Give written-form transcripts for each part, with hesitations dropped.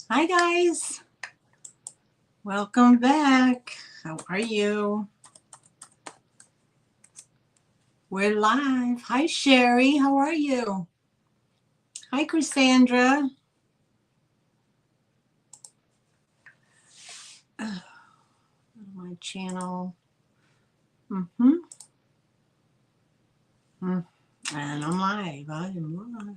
Hi guys, welcome back. How are you? We're live. Hi Sherry, how are you? Hi Cassandra. My channel. And I'm live. I am live.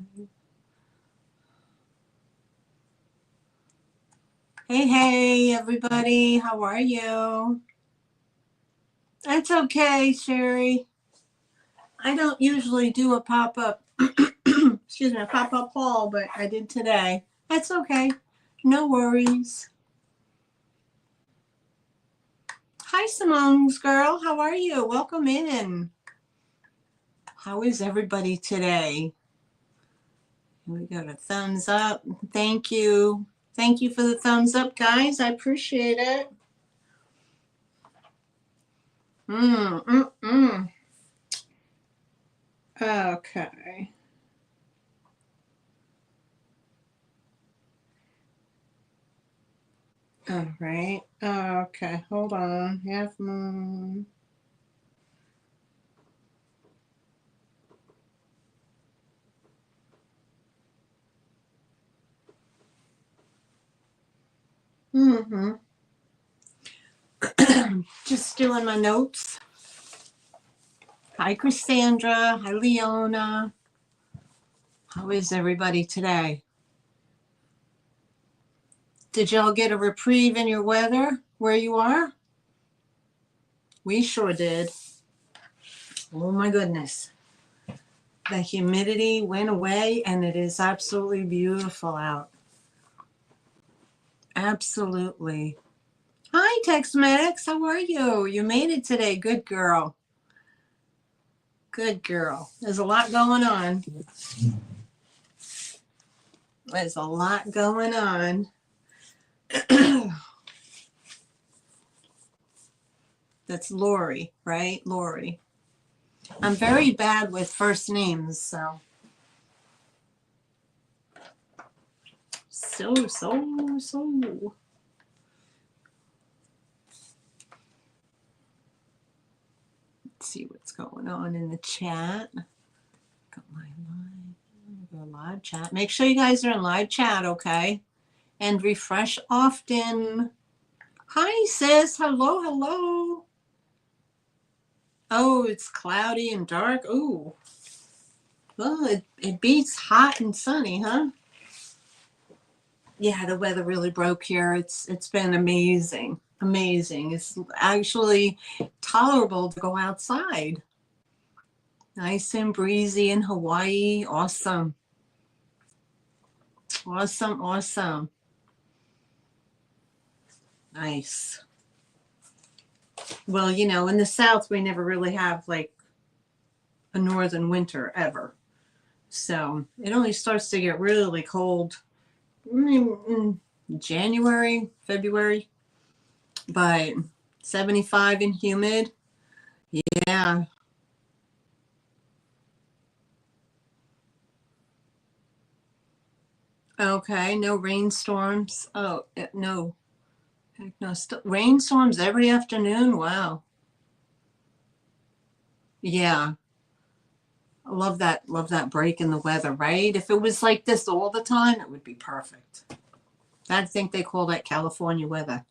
Hey everybody, how are you? That's okay, Sherry. I don't usually do a pop-up excuse me, a pop-up haul, but I did today. That's okay. No worries. Hi Simone's girl, how are you? Welcome in. How is everybody today? We got a thumbs up. Thank you. Thank you for the thumbs up, guys. I appreciate it. Okay. All right. Okay. Hold on. Half moon. Just doing my notes. Hi, Cassandra. Hi, Leona. How is everybody today? Did y'all get a reprieve in your weather where you are? We sure did. Oh my goodness. The humidity went away and it is absolutely beautiful out. Absolutely. Hi, Tex-Mex. How are you? You made it today. Good girl. Good girl. There's a lot going on. There's a lot going on. That's Lori, right? Lori. I'm very bad with first names, so. So. Let's see what's going on in the chat. Got my live chat. Make sure you guys are in live chat, okay? And refresh often. Hi, sis. Hello. Oh, it's cloudy and dark. Ooh. Well, it beats hot and sunny, huh? Yeah, the weather really broke here. It's been amazing. It's actually tolerable to go outside. Nice and breezy in Hawaii. Awesome. Nice. Well, in the South, we never really have like a northern winter ever. So it only starts to get really cold in January, February, but 75 and humid. Yeah. Okay. No rainstorms. Oh, no. No, rainstorms every afternoon. Wow. Yeah. I love that. Love that break in the weather, right? If it was like this all the time, it would be perfect. I think they call that California weather.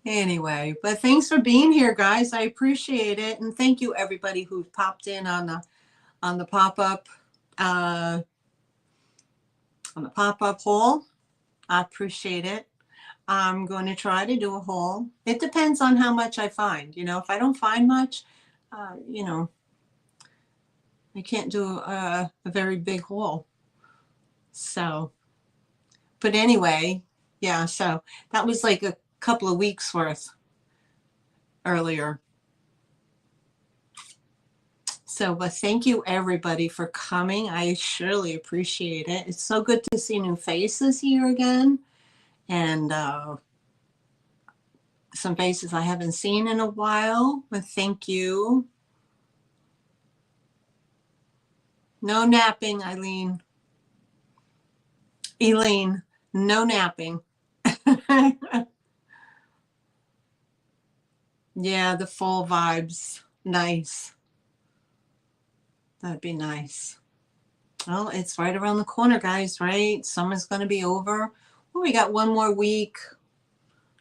Anyway, but thanks for being here, guys. I appreciate it, and thank you everybody who popped in on the pop-up haul. I appreciate it. I'm going to try to do a haul. It depends on how much I find. If I don't find much, I can't do a very big haul. So, but anyway, yeah. So that was like a couple of weeks worth earlier. So, but thank you everybody for coming. I surely appreciate it. It's so good to see new faces here again, and some faces I haven't seen in a while. But thank you. No napping, Eileen. Elaine, no napping. Yeah, the fall vibes. Nice. That'd be nice. Well, it's right around the corner, guys, right? Summer's going to be over. Well, we got one more week.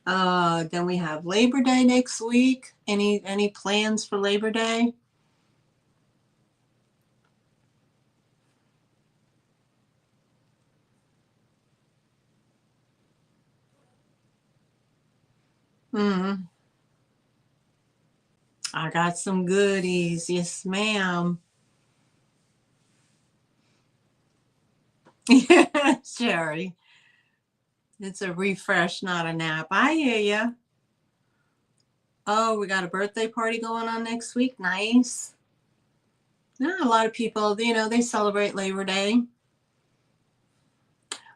Then we have Labor Day next week. Any plans for Labor Day? Hmm. I got some goodies. Yes, ma'am. Yeah, Sherry. It's a refresh, not a nap. I hear ya. Oh, we got a birthday party going on next week. Nice. Yeah, a lot of people, they celebrate Labor Day.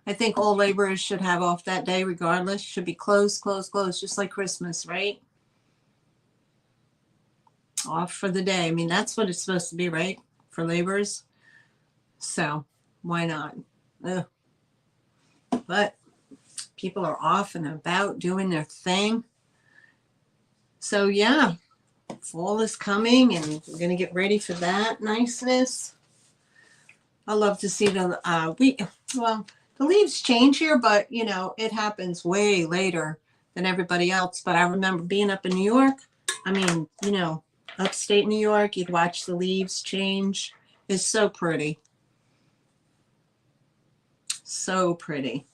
I think all laborers should have off that day regardless. Should be closed, closed, closed, just like Christmas, right? Off for the day. I mean, that's what it's supposed to be, right? For laborers. So why not? Ugh. But people are off and about doing their thing. So yeah, fall is coming and we're going to get ready for that niceness. I love to see the leaves change here, but it happens way later than everybody else. But I remember being up in New York. I mean, upstate New York, you'd watch the leaves change. It's so pretty. So pretty.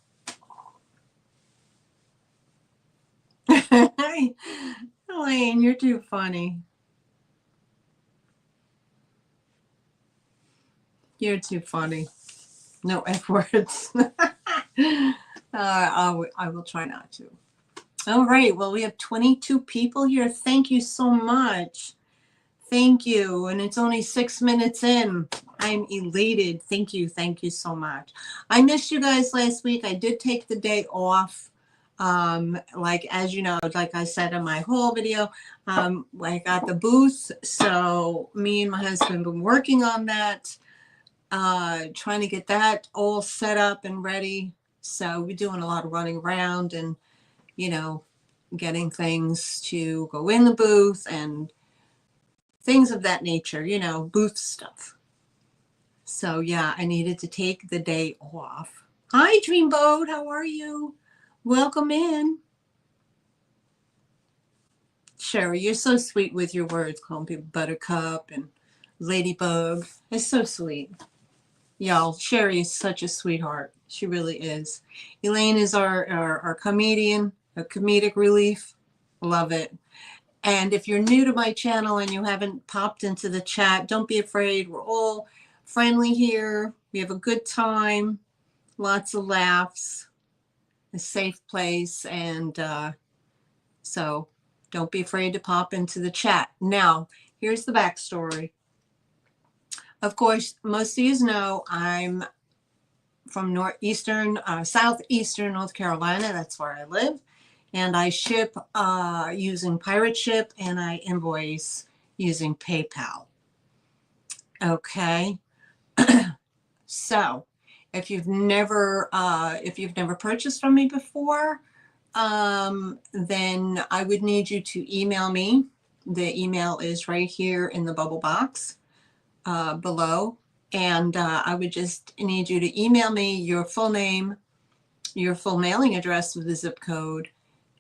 Elaine, you're too funny. You're too funny. No F words. I will try not to. All right. Well, we have 22 people here. Thank you so much. Thank you. And it's only 6 minutes in. I'm elated. Thank you. Thank you so much. I missed you guys last week. I did take the day off. Like, as you know, like I said in my whole video, I got the booth. So me and my husband have been working on that, trying to get that all set up and ready. So we're doing a lot of running around and, getting things to go in the booth and things of that nature, booth stuff. So yeah, I needed to take the day off. Hi, Dreamboat. How are you? Welcome in. Sherry, you're so sweet with your words, calling people buttercup and ladybug. It's so sweet. Y'all, Sherry is such a sweetheart. She really is. Elaine is our comedian, a comedic relief. Love it. And if you're new to my channel and you haven't popped into the chat, don't be afraid. We're all friendly here. We have a good time, lots of laughs, a safe place. And so don't be afraid to pop into the chat. Now, here's the backstory. Of course, most of you know I'm from southeastern North Carolina. That's where I live. And I ship using Pirate Ship and I invoice using PayPal. Okay. So if you've never purchased from me before, then I would need you to email me. The email is right here in the bubble box below. And I would just need you to email me your full name, your full mailing address with the zip code,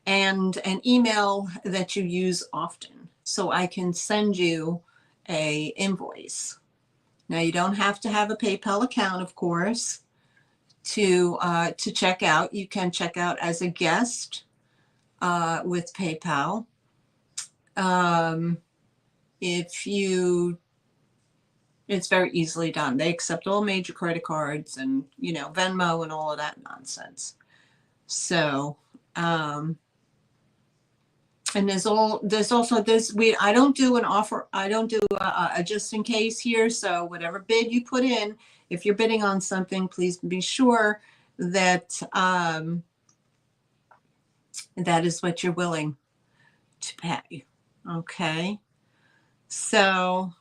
and an email that you use often so I can send you a invoice. Now you don't have to have a PayPal account, of course, to check out. You can check out as a guest with PayPal. It's very easily done. They accept all major credit cards and Venmo and all of that nonsense. So and there's also this I don't do an offer. I don't do a just in case here. So whatever bid you put in, if you're bidding on something, please be sure that that is what you're willing to pay. Okay. So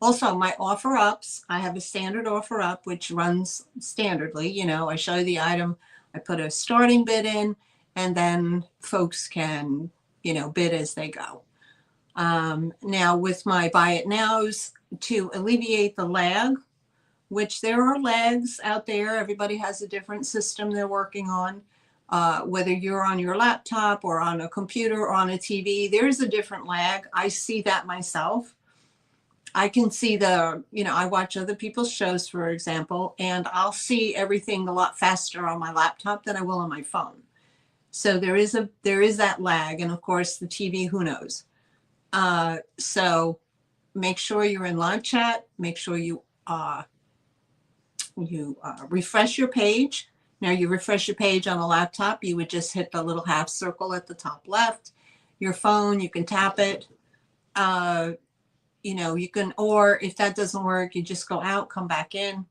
Also, my offer ups, I have a standard offer up, which runs standardly. You know, I show you the item, I put a starting bid in, and then folks can, you know, bid as they go. Now, with my buy it nows, to alleviate the lag, which there are lags out there, everybody has a different system they're working on. Whether you're on your laptop or on a computer or on a TV, there's a different lag. I see that myself. I can see you know, I watch other people's shows, for example, and I'll see everything a lot faster on my laptop than I will on my phone. So there is that lag, and of course the TV, who knows? So make sure you're in live chat. Make sure you refresh your page. Now, you refresh your page on a laptop, you would just hit the little half circle at the top left. Your phone, you can tap it. You know, you can, or if that doesn't work, you just go out, come back in,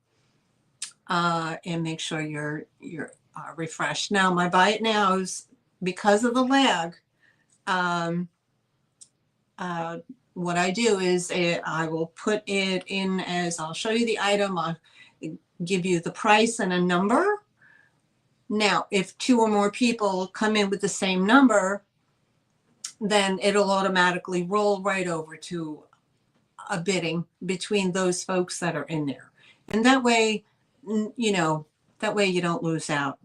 and make sure you're refreshed. Now, my buy it nows, because of the lag, what I do is I will put it in as, I'll show you the item, I'll give you the price and a number. Now, if 2 or more people come in with the same number, then it'll automatically roll right over to a bidding between those folks that are in there. And that way, you know, that way you don't lose out.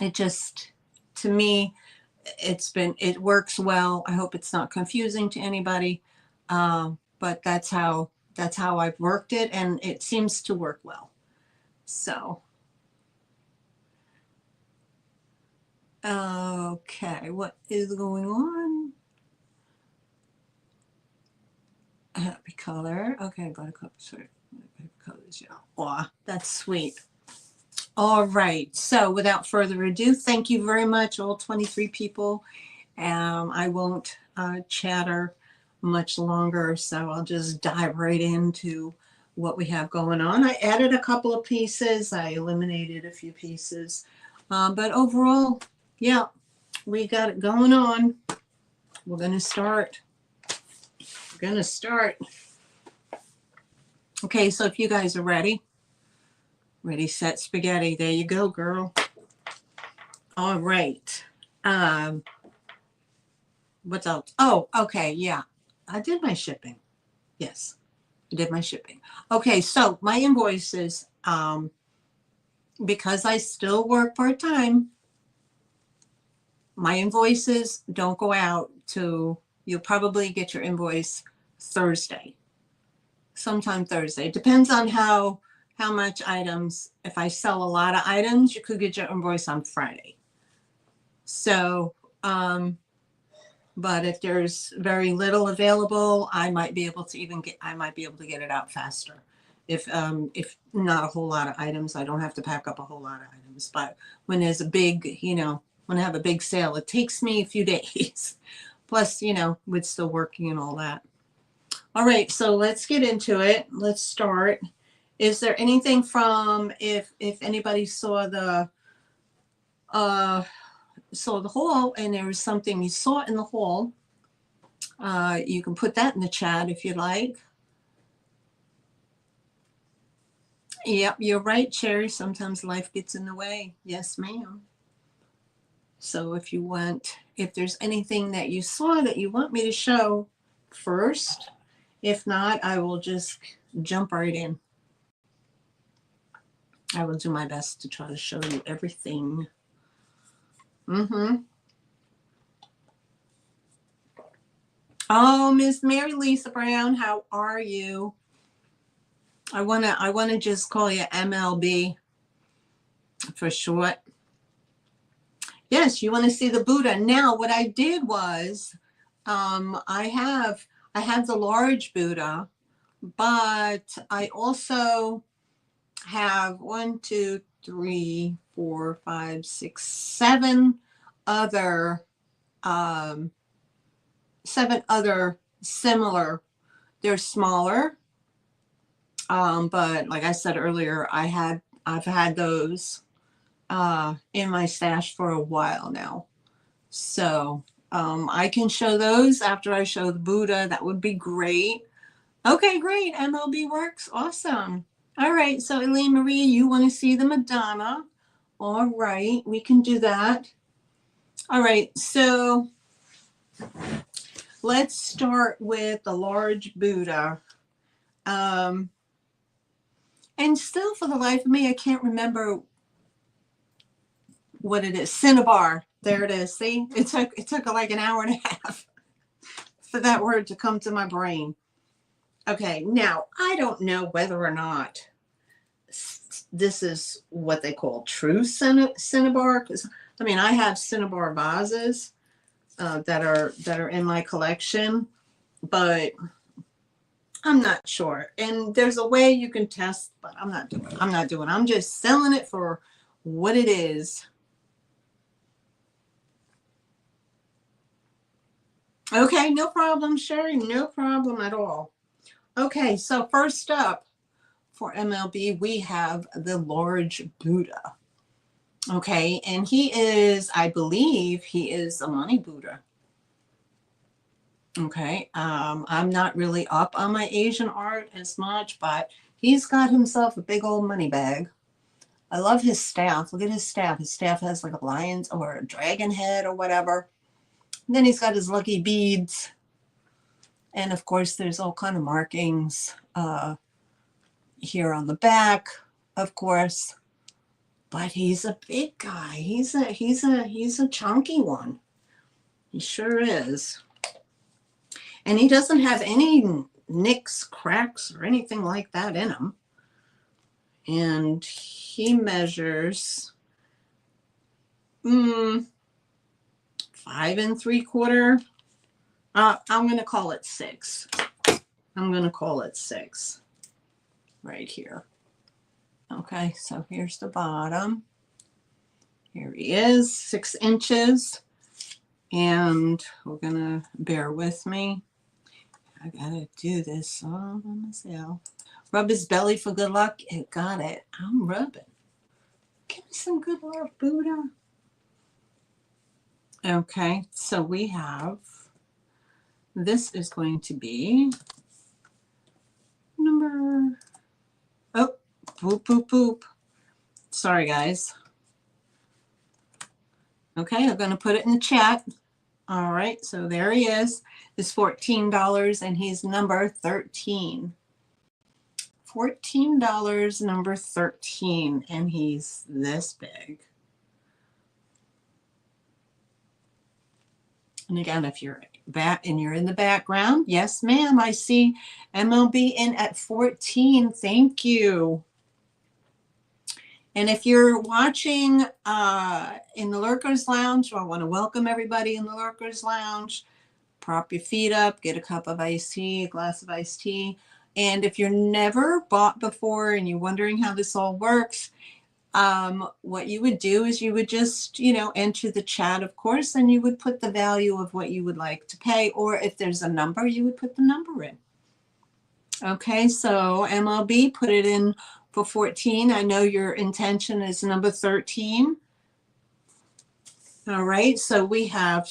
It just, to me, it works well. I hope it's not confusing to anybody. But that's how I've worked it, and it seems to work well. So, okay, what is going on? Happy color. Okay, buttercup. Sorry, paper colors. Yeah. Aw, that's sweet. All right. So, without further ado, thank you very much, all 23 people. I won't chatter much longer, so I'll just dive right into what we have going on. I added a couple of pieces. I eliminated a few pieces. But overall, yeah, we got it going on. We're going to start. Okay, so if you guys are ready, set, spaghetti. There you go, girl. All right. What else? Oh, okay, yeah. I did my shipping. Yes, I did my shipping. Okay, so my invoices, because I still work part-time, my invoices don't go out to, you'll probably get your invoice Thursday. Sometime Thursday. It depends on how much items. If I sell a lot of items, you could get your invoice on Friday. So, but if there's very little available, I might be able to get it out faster. If not a whole lot of items, I don't have to pack up a whole lot of items. But when there's a big, you know, when I have a big sale, it takes me a few days. Plus, you know, with still working and all that. All right, so let's get into it. Let's start. Is there anything from, if anybody saw the haul, and there was something you saw in the haul, you can put that in the chat if you like. Yep, you're right, Cherry. Sometimes life gets in the way. Yes, ma'am. So if there's anything that you saw that you want me to show first, if not, I will just jump right in. I will do my best to try to show you everything. Oh, Miss Mary Lisa Brown, how are you? I wanna just call you MLB for short. Yes, you want to see the Buddha. Now, what I did was, I have the large Buddha, but I also have 1, 2, 3, 4, 5, 6, 7 other similar. They're smaller, but like I said earlier, I've had those in my stash for a while now. So I can show those after I show the Buddha. That would be great. Okay, great. MLB works. Awesome. All right. So, Elaine Marie, you want to see the Madonna? All right. We can do that. All right. So, let's start with the large Buddha. Um, and still, for the life of me, I can't remember what it is. Cinnabar. There it is. See, it took like an hour and a half for that word to come to my brain. Okay, now I don't know whether or not this is what they call true cinnabar. Because I mean, I have cinnabar vases that are in my collection, but I'm not sure. And there's a way you can test, but I'm not doing. I'm not doing. I'm just selling it for what it is. Okay, no problem, Sherry. No problem at all. Okay, so first up for MLB, we have the large Buddha. Okay, and he is, I believe, he is a money Buddha. Okay, I'm not really up on my Asian art as much, but he's got himself a big old money bag. I love his staff. Look at his staff. His staff has like a lion's or a dragon head or whatever. And then he's got his lucky beads. And of course, there's all kind of markings here on the back, of course. But he's a big guy. He's a chunky one. He sure is. And he doesn't have any nicks, cracks, or anything like that in him. And he measures 5 3/4. I'm going to call it 6. I'm going to call it 6 right here. Okay, so here's the bottom. Here he is, 6 inches. And we're going to bear with me. I got to do this all by myself. Rub his belly for good luck. It got it. I'm rubbing. Give me some good luck, Buddha. Okay, so we have, this is going to be number, oh, boop, boop, boop. Sorry, guys. Okay, I'm going to put it in the chat. All right, so there he is. It's $14, and he's number 13. $14, number 13, and he's this big. And again, if you're back and you're in the background, yes, ma'am, I see MLB in at 14. Thank you. And if you're watching in the Lurkers Lounge, I want to welcome everybody in the Lurkers Lounge. Prop your feet up, get a cup of iced tea, a glass of iced tea. And if you're never bought before and you're wondering how this all works, what you would do is you would just, enter the chat, of course, and you would put the value of what you would like to pay. Or if there's a number, you would put the number in. Okay, so MLB, put it in for 14. I know your intention is number 13. All right, so we have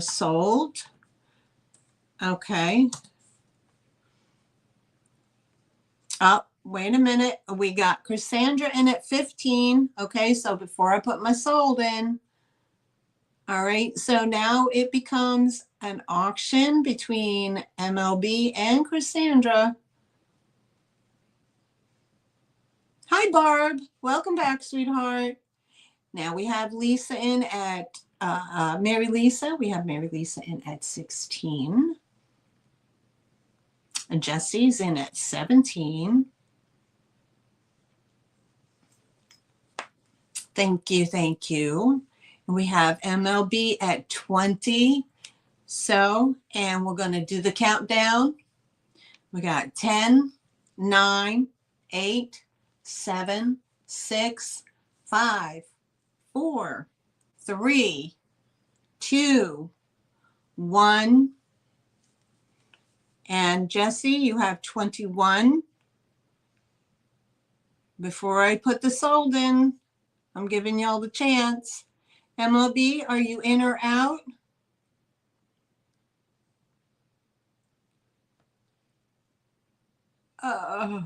sold. Okay. Oh, wait a minute. We got Cassandra in at 15. Okay, so before I put my sold in. All right, so now it becomes an auction between MLB and Cassandra. Hi, Barb. Welcome back, sweetheart. Now we have Lisa in at, Mary Lisa. We have Mary Lisa in at 16. And Jesse's in at 17. Thank you, thank you. And we have MLB at 20. So, and we're going to do the countdown. We got 10, 9, 8, 7, 6, 5, 4, 3, 2, 1. And Jesse, you have 21. Before I put the sold in, I'm giving y'all the chance. MLB, are you in or out? Uh,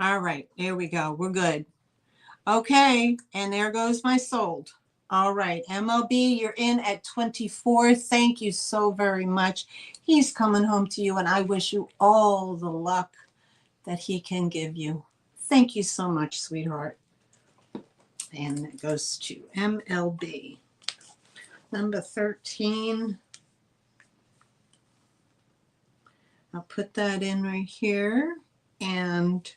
all right, there we go. We're good. Okay, and there goes my sold. All right, MLB, you're in at 24. Thank you so very much. He's coming home to you, and I wish you all the luck that he can give you. Thank you so much, sweetheart. And it goes to MLB. Number 13. I'll put that in right here. And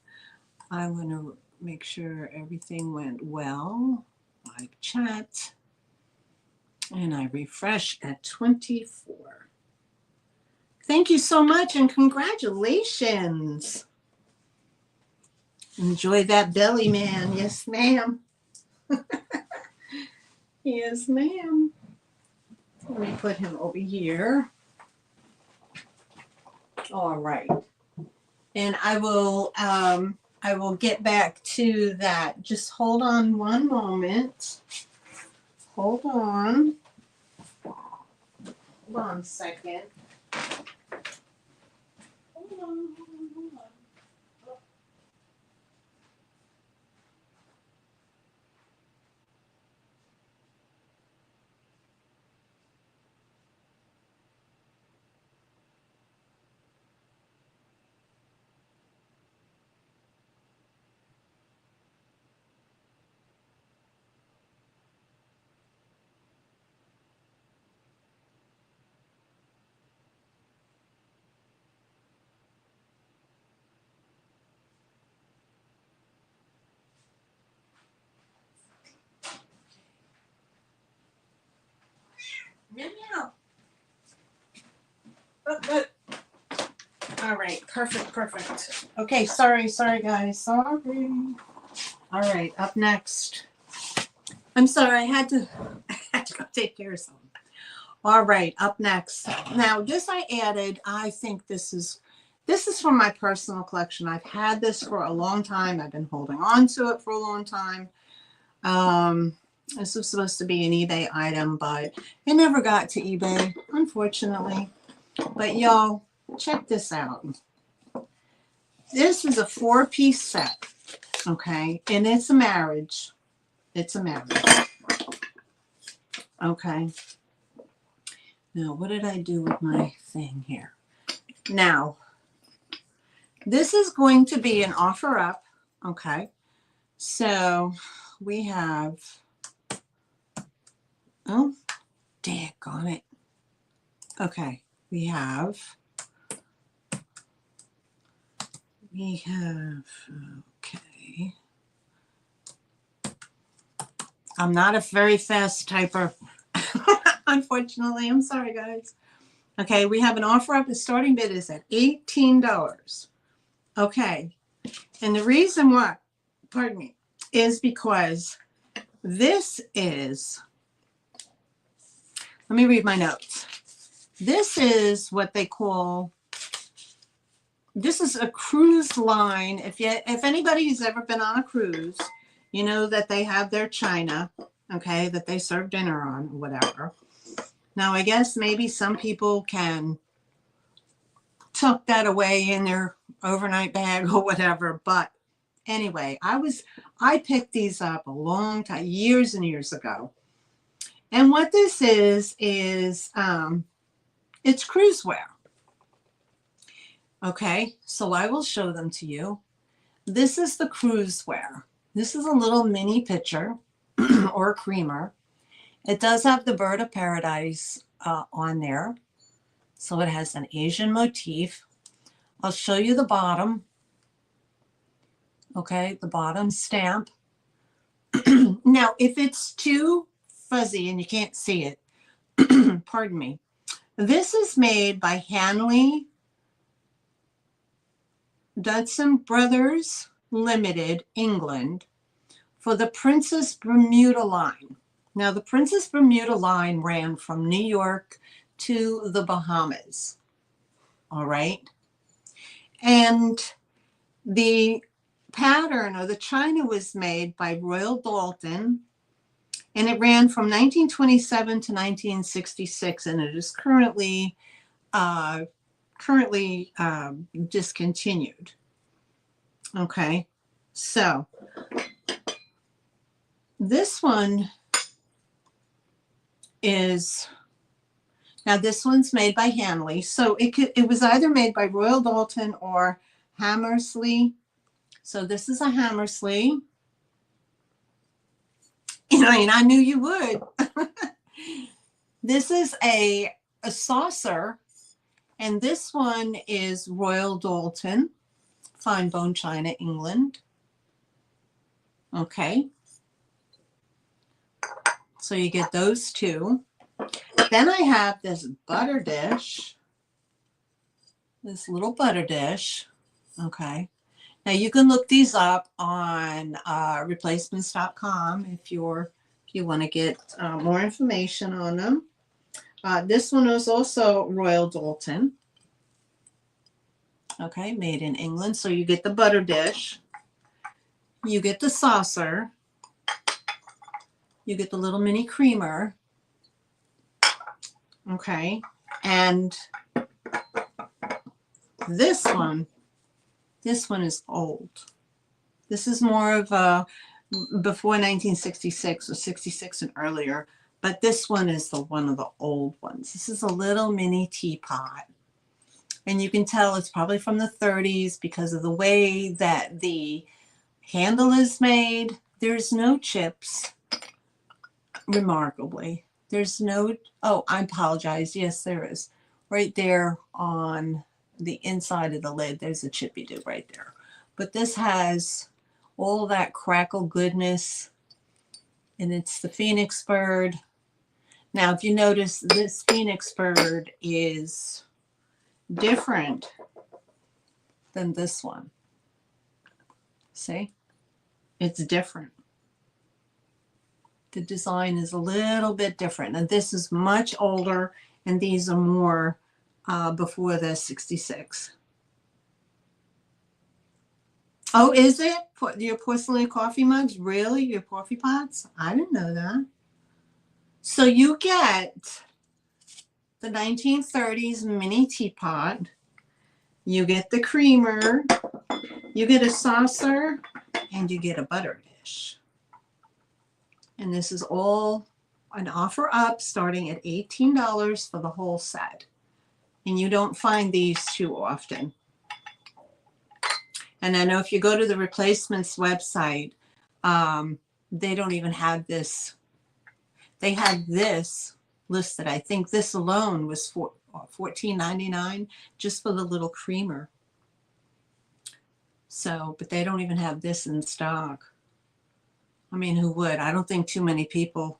I want to make sure everything went well. Live chat. And I refresh at 24. Thank you so much and congratulations. Enjoy that belly man. Yes, ma'am. Yes, ma'am. Let me put him over here. All right. And I will get back to that. Just hold on one moment. Hold on. Hold on a second. Hold on. Meow. Look. All right, perfect. Okay, sorry guys, sorry. All right, up next. I'm sorry, I had to go take care of something. All right, up next. Now, this I added. I think this is from my personal collection. I've had this for a long time. I've been holding on to it for a long time. This was supposed to be an eBay item, but it never got to eBay, unfortunately. But y'all, check this out. This is a 4-piece set, okay? And it's a marriage. It's a marriage. Okay. Now, what did I do with my thing here? Now, this is going to be an offer up, okay? So, we have, oh, daggone it. Okay, we have, okay. I'm not a very fast typer. Unfortunately, I'm sorry, guys. Okay, we have an offer up. The starting bid is at $18. Okay, and the reason why, pardon me, is because this is, let me read my notes. This is what they call, this is a cruise line. If anybody's ever been on a cruise, you know that they have their china, okay, that they serve dinner on or whatever. Now, I guess maybe some people can tuck that away in their overnight bag or whatever. But anyway, I picked these up a long time, years and years ago. And what this is it's cruise wear. Okay, so I will show them to you. This is the cruise wear. This is a little mini pitcher or a creamer. It does have the bird of paradise on there. So it has an Asian motif. I'll show you the bottom. Okay, the bottom stamp. Now, if it's too fuzzy and you can't see it, pardon me. This is made by Hanley Dodson Brothers Limited, England, for the Princess Bermuda line. Now, the Princess Bermuda line ran from New York to the Bahamas. All right. And the pattern or the china was made by Royal Dalton, and it ran from 1927 to 1966, and it is currently currently discontinued. Okay, so this one is, now this one's made by Hanley. So it was either made by Royal Doulton or Hammersley. So this is a Hammersley. And I knew you would. This is a saucer, and this one is Royal Doulton, fine bone china, England. Okay. So you get those two. Then I have this butter dish, this little butter dish. Okay. Now you can look these up on replacements.com if you want to get more information on them. This one is also Royal Doulton. Okay, made in England. So you get the butter dish, you get the saucer, you get the little mini creamer. Okay, and this one is old. This is more of a before 1966 or 66 and earlier, but this one is one of the old ones. This is a little mini teapot, and you can tell it's probably from the 30s because of the way that the handle is made. There's no chips, remarkably. There's no, oh, I apologize. Yes, there is. Right there on the inside of the lid, there's a chippy do right there. But this has all that crackle goodness, and it's the Phoenix bird. Now, if you notice, this Phoenix bird is different than this one. See? It's different. The design is a little bit different, and this is much older, and these are more before the 66. Oh, is it? Your porcelain coffee mugs? Really? Your coffee pots? I didn't know that. So you get the 1930s mini teapot. You get the creamer. You get a saucer, and you get a butter dish. And this is all an offer up starting at $18 for the whole set. And you don't find these too often. And I know if you go to the replacements website, they don't even have this. They had this listed. I think this alone was $14.99 just for the little creamer. So, but they don't even have this in stock. I mean, who would? I don't think too many people,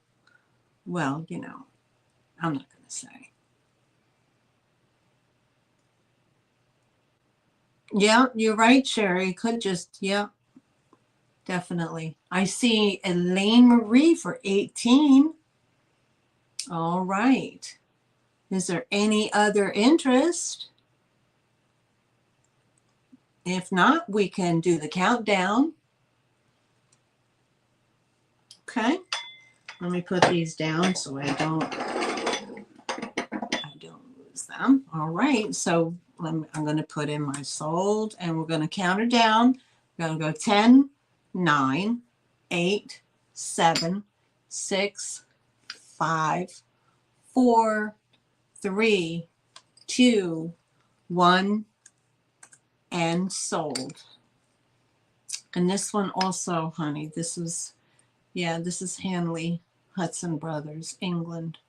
well, I'm not going to say. Yeah, you're right, Sherry. Could just, yeah, definitely. I see Elaine Marie for 18. All right. Is there any other interest? If not, we can do the countdown. Okay. Let me put these down so I don't lose them. All right. So I'm going to put in my sold, and we're going to count her down. We're going to go 10, 9, 8, 7, 6, 5, 4, 3, 2, 1, and sold. And this one also, honey, this is Hanley Hudson Brothers, England.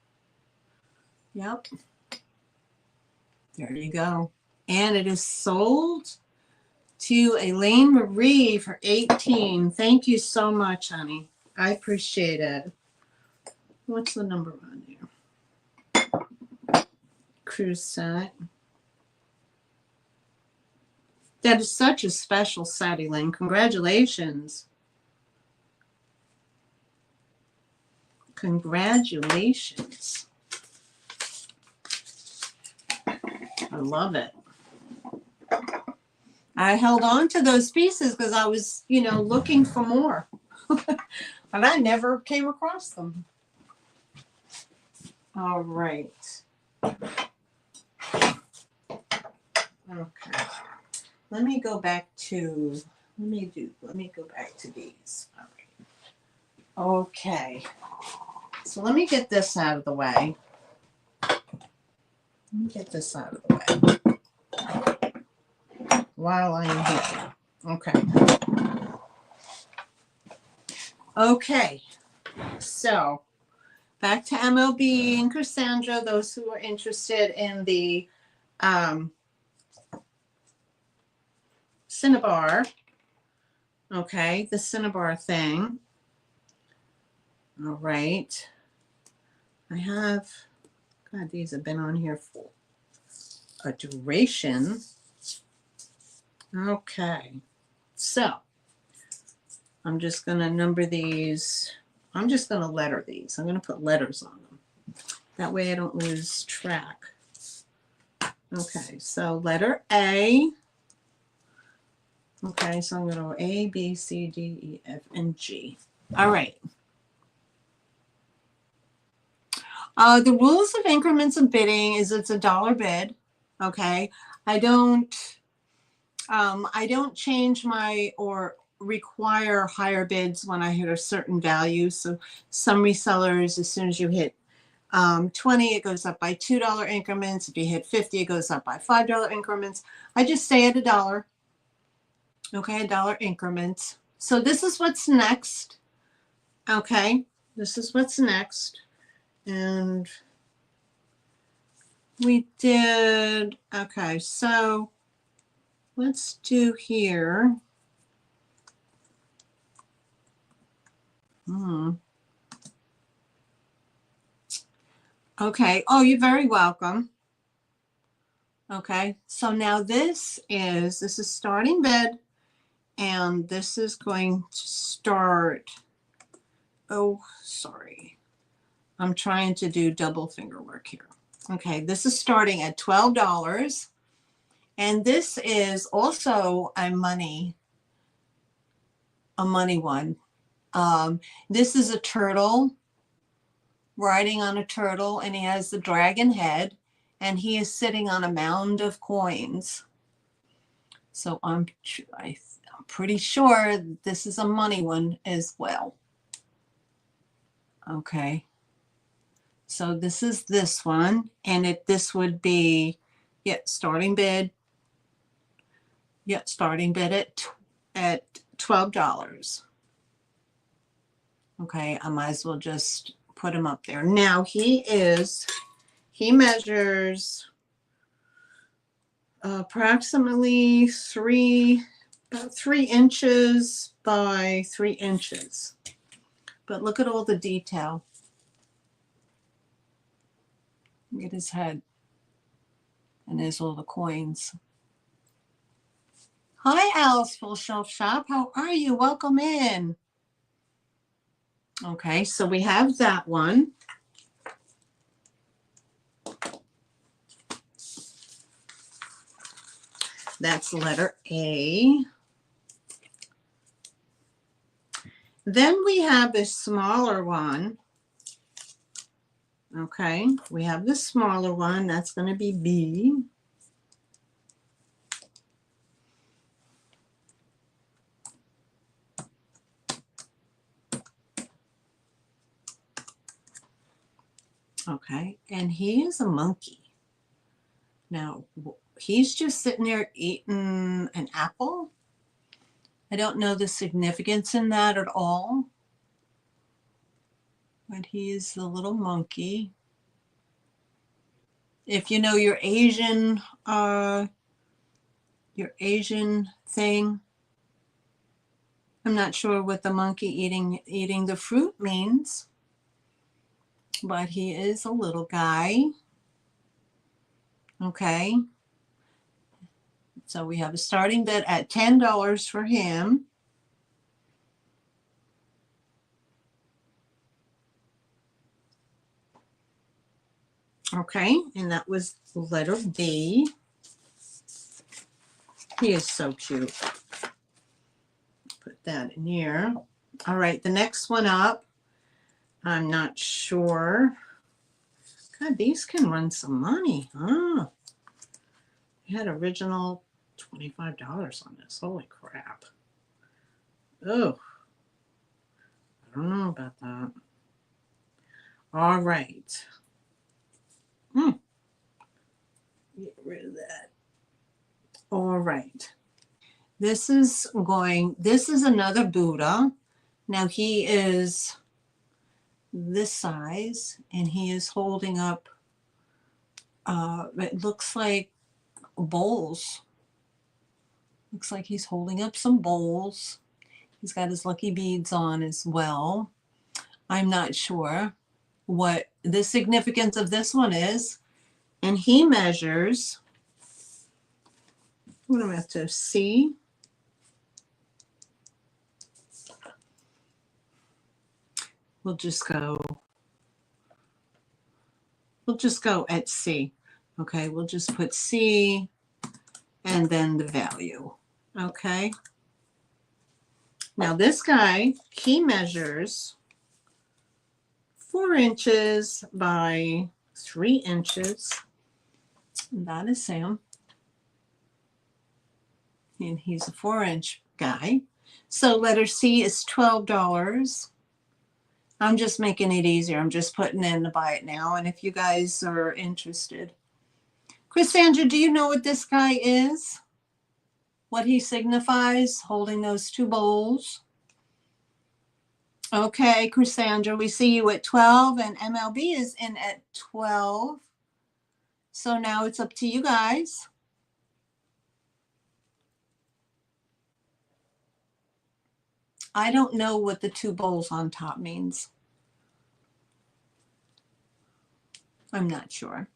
Yep. There you go. And it is sold to Elaine Marie for 18. Thank you so much, honey. I appreciate it. What's the number on here? Cruise set. That is such a special set, Elaine. Congratulations. Congratulations. I love it. I held on to those pieces because I was, looking for more. And I never came across them. All right. Okay. Let me go back to, let me go back to these. Okay. So let me get this out of the way. Let me get this out of the way while I am here. Okay. Okay. So back to MLB and Cassandra, those who are interested in the Cinnabar. Okay, the Cinnabar thing. All right. I have, God, these have been on here for a duration. Okay. So I'm just going to number these. I'm just going to letter these. I'm going to put letters on them. That way I don't lose track. Okay, so letter A. Okay, so I'm going to go A, B, C, D, E, F, and G. All right. The rules of increments of bidding is it's $1 bid. Okay. I don't change my or require higher bids when I hit a certain value. So some resellers, as soon as you hit 20, it goes up by $2 increments. If you hit 50, it goes up by $5 increments. I just stay at $1. Okay, $1 increments. So this is what's next. Okay, this is what's next. And we did, okay, so let's do here. Okay, oh, you're very welcome. Okay, so now this is starting bid, and this is going to start, oh, sorry. I'm trying to do double finger work here. Okay, this is starting at $12, and this is also a money one. This is a turtle riding on a turtle, and he has the dragon head, and he is sitting on a mound of coins. So I'm pretty sure this is a money one as well. Okay. So this is this one, and this would be, starting bid. Starting bid at $12. Okay, I might as well just put him up there. Now he measures approximately about 3 inches by 3 inches. But look at all the detail. Look at his head. And there's all the coins. Hi, Alice Full Shelf Shop. How are you? Welcome in. Okay, so we have that one. That's letter A. Then we have a smaller one. Okay, we have the smaller one. That's going to be B. Okay, and he is a monkey. Now, he's just sitting there eating an apple. I don't know the significance in that at all. But he is the little monkey. If you know your Asian thing, I'm not sure what the monkey eating the fruit means. But he is a little guy. Okay. So we have a starting bid at $10 for him. Okay, and that was letter B. He is so cute. Put that in here. All right, the next one up, I'm not sure. God, these can run some money, huh? He had original $25 on this. Holy crap. Oh, I don't know about that. All right. Get rid of that. All right. This is another Buddha. Now he is this size and he is holding up, it looks like bowls. Looks like he's holding up some bowls. He's got his lucky beads on as well. I'm not sure what the significance of this one is. And he measures, what do I have to see? We'll just go at C. Okay, we'll just put C and then the value. Okay. Now this guy, he measures 4 inches by 3 inches. And that is Sam. And he's a 4-inch guy. So letter C is $12. I'm just making it easier. I'm just putting in to buy it now. And if you guys are interested. Cassandra, do you know what this guy is? What he signifies, holding those 2 bowls? Okay, Cassandra, we see you at 12 and MLB is in at 12. So now it's up to you guys. I don't know what the 2 bowls on top means. I'm not sure.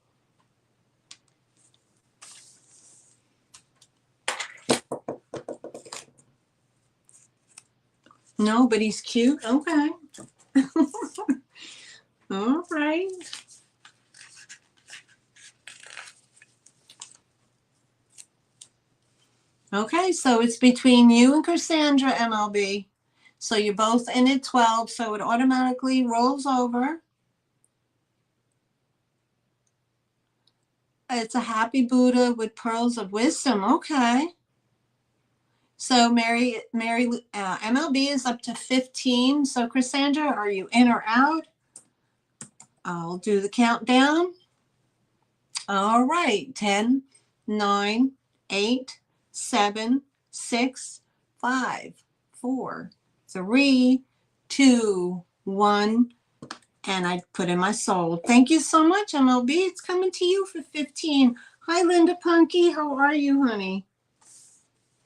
No, but he's cute. Okay. All right. Okay, so it's between you and Cassandra, MLB. So you're both in at 12, so it automatically rolls over. It's a happy Buddha with pearls of wisdom. Okay. So MLB is up to 15. So Cassandra, are you in or out? I'll do the countdown. All right. 10, 9, 8, 7, 6, 5, 4, 3, 2, 1. And I put in my soul. Thank you so much, MLB. It's coming to you for 15. Hi, Linda Punky. How are you, honey?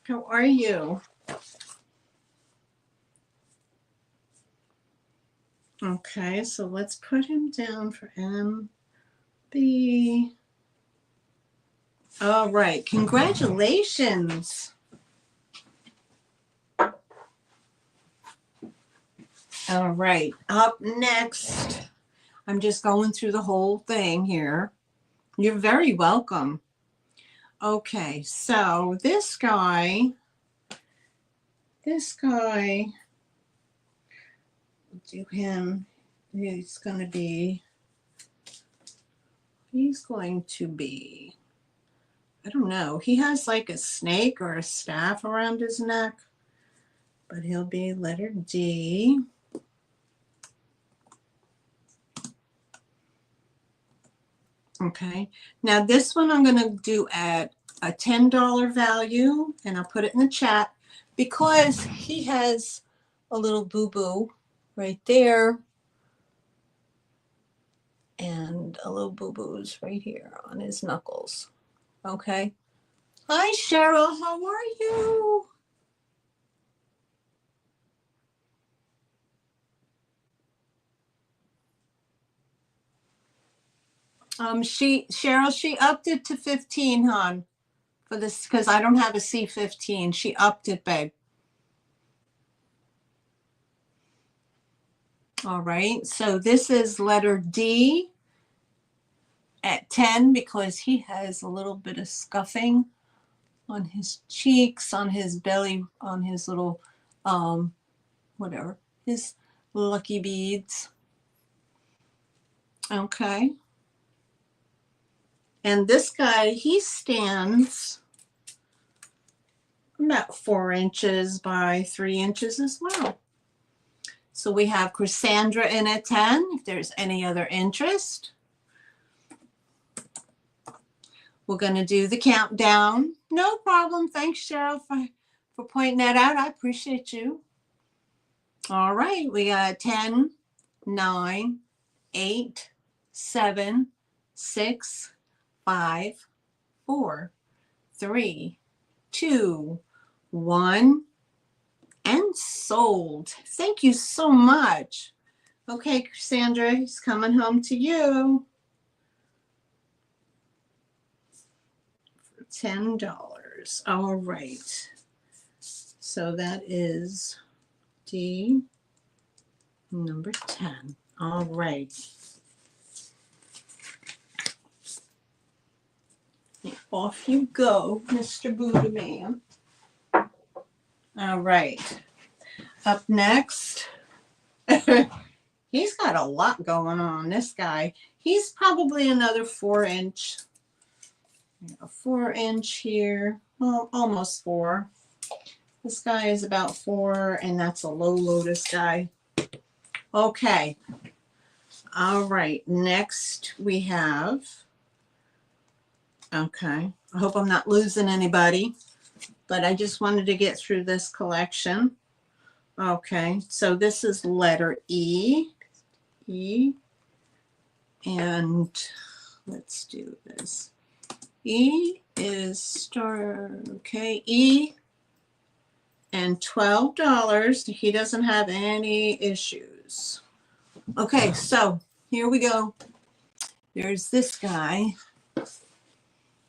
How are you? Okay, so let's put him down for MB. All right, congratulations. All right, up next, I'm just going through the whole thing here. You're very welcome. Okay, so this guy, we'll do him, he's going to be, I don't know, he has like a snake or a staff around his neck, but he'll be letter D. Okay, now this one I'm going to do at a $10 value, and I'll put it in the chat because he has a little boo-boo right there and a little boo-boos right here on his knuckles. Okay. Hi, Cheryl. How are you? Cheryl, she upped it to 15, hon, for this because I don't have a C15. She upped it, babe. All right, so this is letter D at 10 because he has a little bit of scuffing on his cheeks, on his belly, on his little, whatever, his lucky beads. Okay. And this guy, he stands about 4 inches by 3 inches as well. So we have Cassandra in at 10, if there's any other interest. We're going to do the countdown. No problem. Thanks, Cheryl, for pointing that out. I appreciate you. All right. We got 10, 9, 8, 7, 6, 5, 4, 3, 2, 1, and sold. Thank you so much. Okay, Cassandra, he's coming home to you. $10. All right. So that is D number 10. All right. Off you go, Mr. Buddha Man. All right. Up next. He's got a lot going on, this guy. He's probably another 4-inch. A 4-inch here, well, almost 4. This guy is about 4, and that's a low lotus guy. Okay. All right. Next we have, okay, I hope I'm not losing anybody, but I just wanted to get through this collection. Okay. So this is letter E. E. And let's do this. E is star, okay, E and $12. He doesn't have any issues. Okay, so here we go. There's this guy.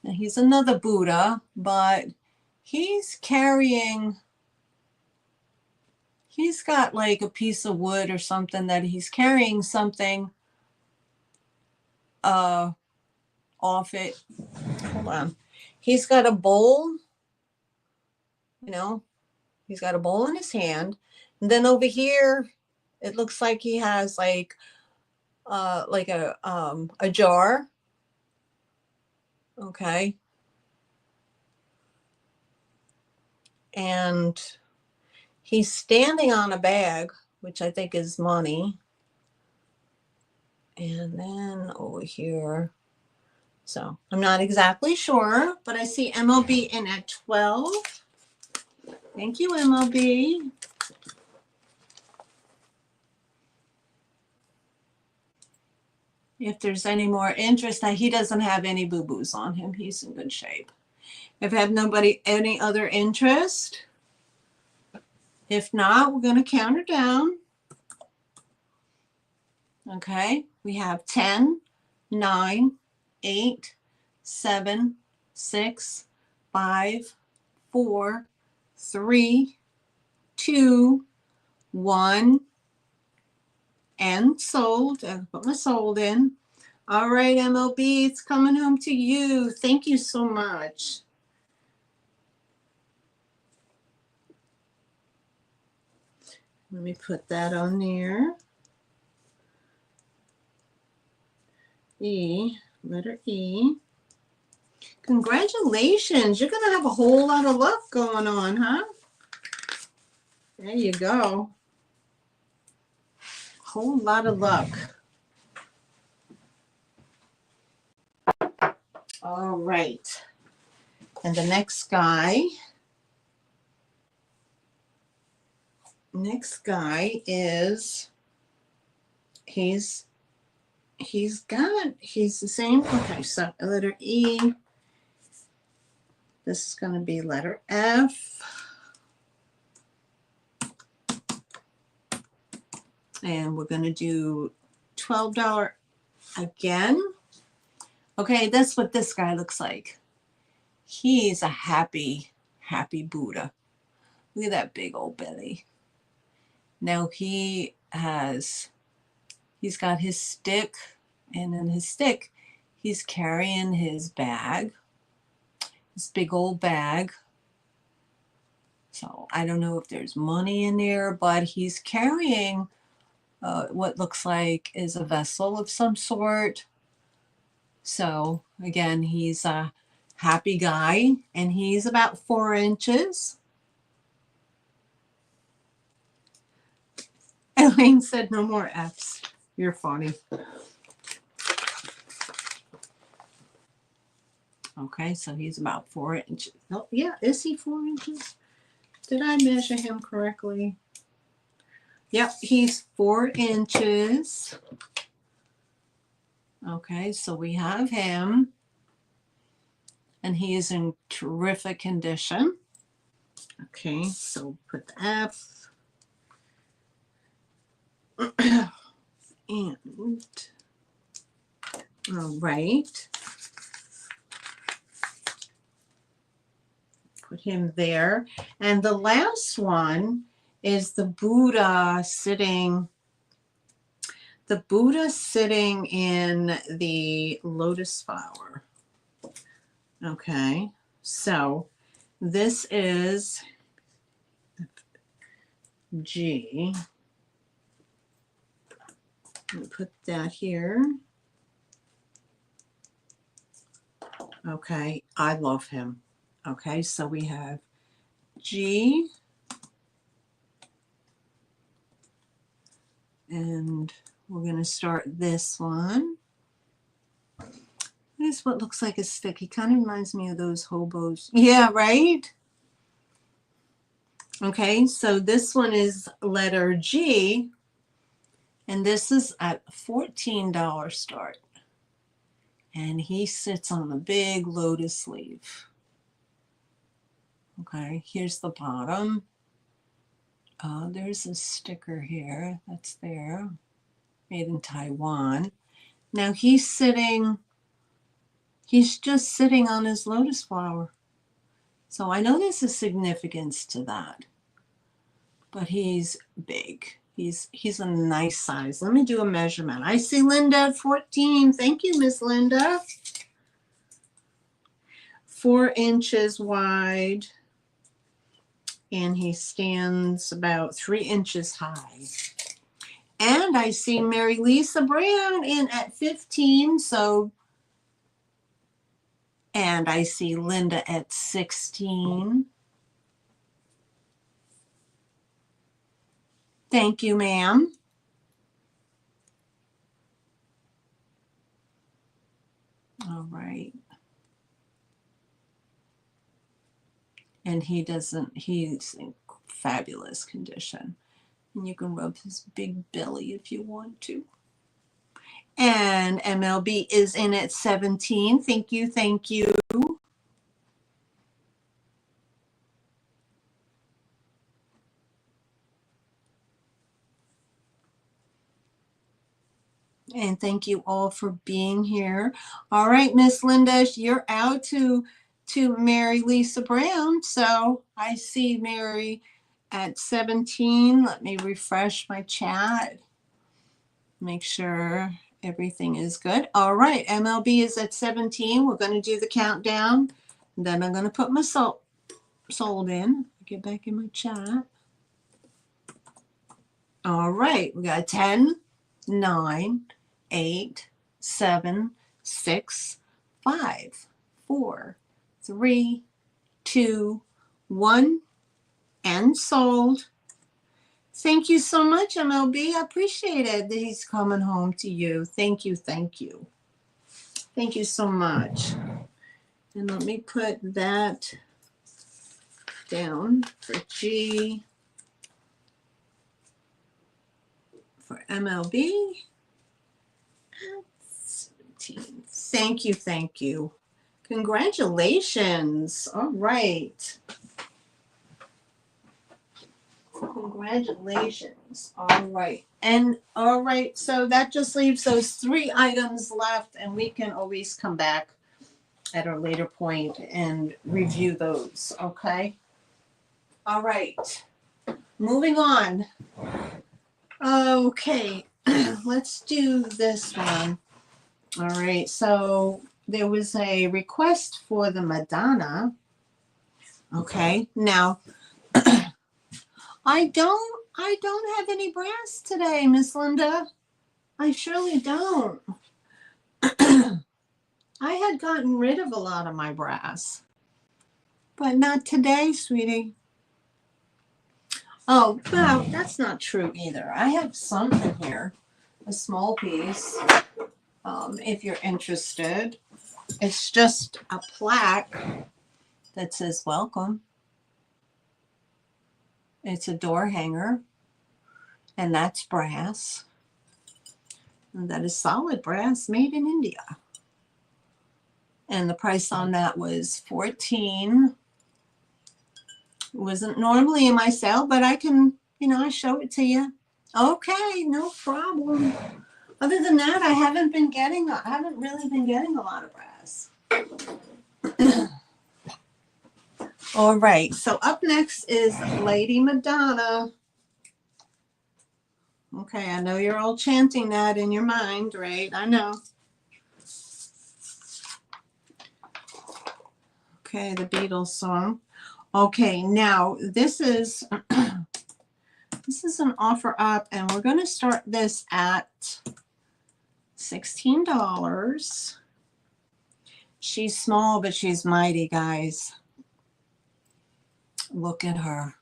And he's another Buddha, but he's carrying, he's got like a piece of wood or something that he's carrying something off it. Hold on. He's got a bowl, you know, he's got a bowl in his hand. And then over here, it looks like he has like a jar. Okay. And he's standing on a bag, which I think is money. And then over here, so I'm not exactly sure, but I see MLB in at 12. Thank you, MLB. If there's any more interest, he doesn't have any boo-boos on him. He's in good shape. If I have nobody, any other interest, if not, we're going to count her down. Okay, we have 10, 9, 8, 7, 6, 5, 4, 3, 2, 1, and sold. I put my sold in. All right, MLB, it's coming home to you. Thank you so much. Let me put that on there. E, letter E. Congratulations. You're going to have a whole lot of luck going on, huh? There you go. Whole lot of luck. All right. And the next guy is, he's the same. Okay, so letter E. This is going to be letter F. And we're going to do $12 again. Okay, that's what this guy looks like. He's a happy, happy Buddha. Look at that big old belly. Now he's got his stick, and in his stick, he's carrying his bag, this big old bag. So I don't know if there's money in there, but he's carrying what looks like is a vessel of some sort. So again, he's a happy guy, and he's about 4 inches. Elaine said no more F's. You're funny. Okay, so he's about 4 inches. Oh, yeah, is he 4 inches? Did I measure him correctly? Yep, he's 4 inches. Okay, so we have him, and he is in terrific condition. Okay, so put the F. And, all right. Put him there. And the last one is the Buddha sitting in the lotus flower. Okay, so this is G. Let me put that here. Okay, I love him. Okay, so we have G, and we're going to start this one. This is what looks like a stick. He kind of reminds me of those hobos. Yeah, right? Okay, so this one is letter G, and this is at $14 start. And he sits on a big lotus leaf. Okay, here's the bottom. There's a sticker here that's there, made in Taiwan. Now he's just sitting on his lotus flower. So I know there's a significance to that, but he's big. He's a nice size. Let me do a measurement. I see Linda at 14. Thank you, Miss Linda. 4 inches wide, and he stands about 3 inches high. And I see Mary Lisa Brown in at 15, and I see Linda at 16. Thank you, ma'am. All right. And he's in fabulous condition. And you can rub his big belly if you want to. And MLB is in at 17. Thank you, thank you. And thank you all for being here. All right, Miss Linda, you're out to Mary Lisa Brown. So I see Mary at 17. Let me refresh my chat. Make sure everything is good. All right, MLB is at 17. We're going to do the countdown. Then I'm going to put my sold in. Get back in my chat. All right, we got 10, 9, 8, 7, 6, 5, 4, 3, 2, 1, and sold. Thank you so much, MLB. I appreciate it that he's coming home to you. Thank you, thank you. Thank you so much. And let me put that down for G, for MLB. 17. Thank you, thank you. Congratulations. All right. Congratulations. All right. And all right, so that just leaves those 3 items left, and we can always come back at a later point and review those. Okay. All right. Moving on. Okay. Let's do this one. All right. So there was a request for the Madonna. Okay. Now, I don't have any brass today, Miss Linda. I surely don't. I had gotten rid of a lot of my brass, but not today, sweetie. Oh, well, that's not true either. I have some in here, a small piece, if you're interested. It's just a plaque that says welcome. It's a door hanger, and that's brass. And that is solid brass made in India. And the price on that was $14. It wasn't normally in my sale, but I can, I show it to you. Okay, no problem. Other than that, I haven't really been getting a lot of brass. All right, so up next is Lady Madonna. Okay, I know you're all chanting that in your mind, right? I know. Okay, the Beatles song. Okay, now this is this is an offer up, and we're going to start this at $16. She's small, but she's mighty, guys. Look at her.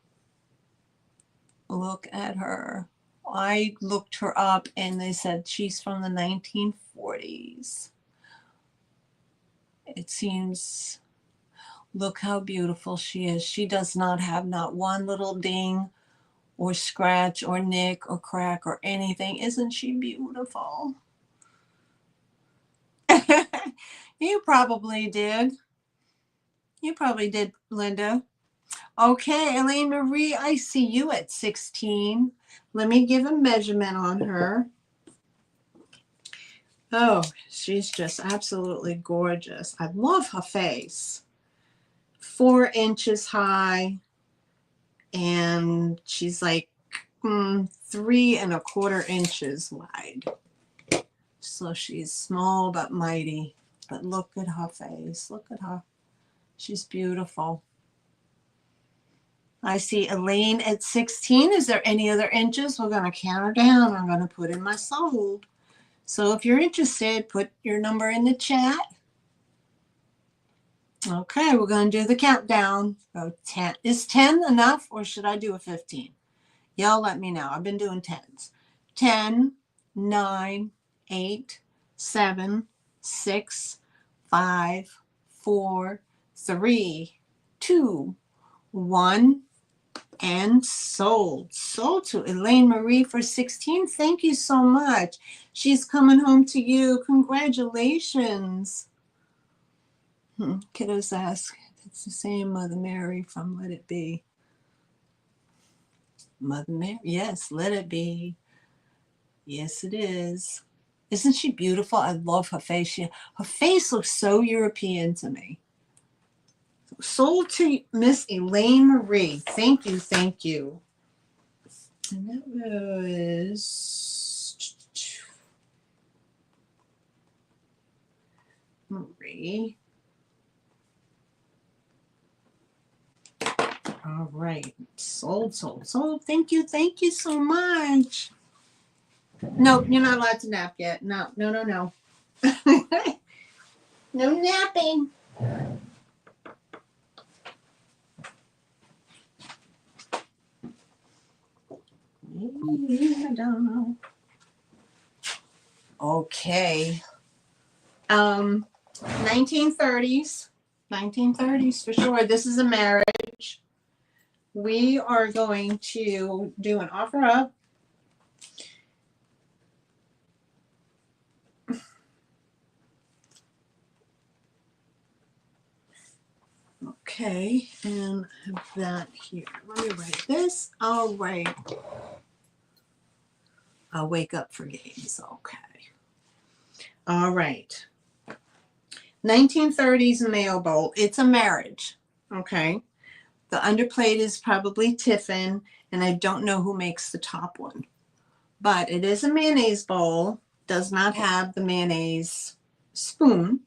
Look at her. I looked her up, and they said she's from the 1940s. It seems, look how beautiful she is. She does not have not one little ding or scratch or nick or crack or anything. Isn't she beautiful? You probably did. You probably did, Linda. Okay, Elaine Marie, I see you at 16. Let me give a measurement on her. Oh, she's just absolutely gorgeous. I love her face. 4 inches high, and she's like 3¼ inches wide. So she's small but mighty. But look at her face. Look at her. She's beautiful. I see Elaine at 16. Is there any other inches? We're going to count her down. I'm going to put in my sold. So if you're interested, put your number in the chat. Okay, we're going to do the countdown. Go 10. Is 10 enough, or should I do a 15? Y'all let me know. I've been doing 10s. 10, 9, 8, 7, 6, 5, 4, 3, 2, 1, and sold. Sold to Elaine Marie for 16. Thank you so much. She's coming home to you. Congratulations. Kiddos ask. It's the same Mother Mary from Let It Be. Mother Mary, yes, Let It Be. Yes, it is. Isn't she beautiful? I love her face. Her face looks so European to me. Sold to Miss Elaine Marie. Thank you, thank you. And that was Marie. All right. Sold, sold, sold. Thank you so much. No, you're not allowed to nap yet. No. No napping. I don't know. Okay. 1930s. 1930s for sure. This is a marriage. We are going to do an offer up. Okay, and I have that here. Let me write this. All right. I'll wake up for games. Okay. All right. 1930s mail bowl. It's a marriage. Okay. The underplate is probably Tiffin, and I don't know who makes the top one. But it is a mayonnaise bowl. Does not have the mayonnaise spoon.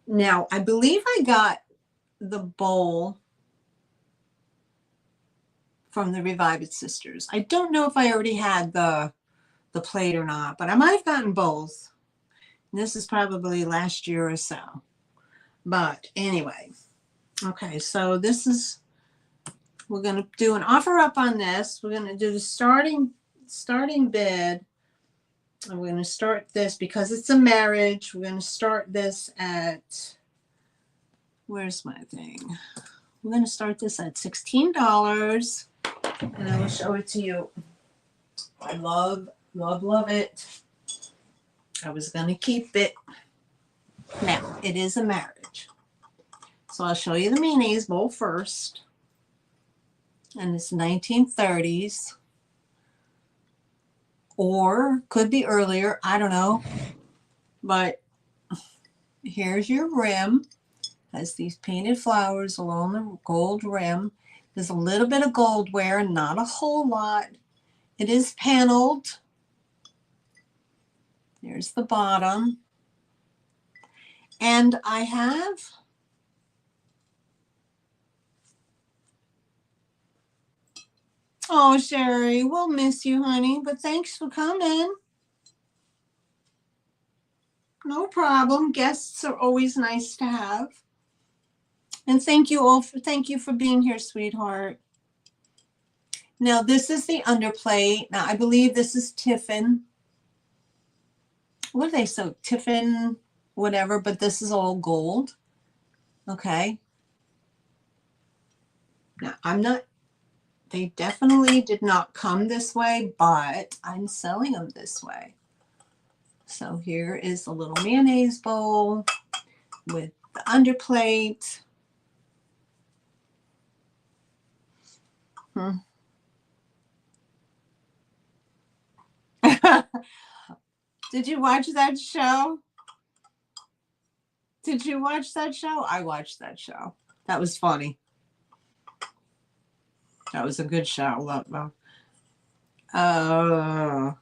Now, I believe I got the bowl from the Revive It sisters. I don't know if I already had the plate or not, but I might have gotten both. This is probably last year or so. But anyway, okay, so this is, we're going to do an offer up on this. We're going to do the starting bid. And we're going to start this because it's a marriage. We're going to start this at, where's my thing? We're going to start this at $16. And I will show it to you. I love, love, love it. I was going to keep it. Now, it is a marriage. So I'll show you the mayonnaise bowl first. And it's 1930s. Or could be earlier. I don't know. But here's your rim. Has these painted flowers along the gold rim. There's a little bit of gold wear, not a whole lot. It is paneled. There's the bottom. And I have oh, Sherry, we'll miss you, honey, but thanks for coming. No problem. Guests are always nice to have. And thank you all for being here, sweetheart. Now, this is the underplate. Now, I believe this is Tiffin. What are they? So Tiffin, whatever, but this is all gold. Okay. Now, they definitely did not come this way, but I'm selling them this way. So here is a little mayonnaise bowl with the underplate. Did you watch that show? Did you watch that show? I watched that show. That was funny. That was a good show. Oh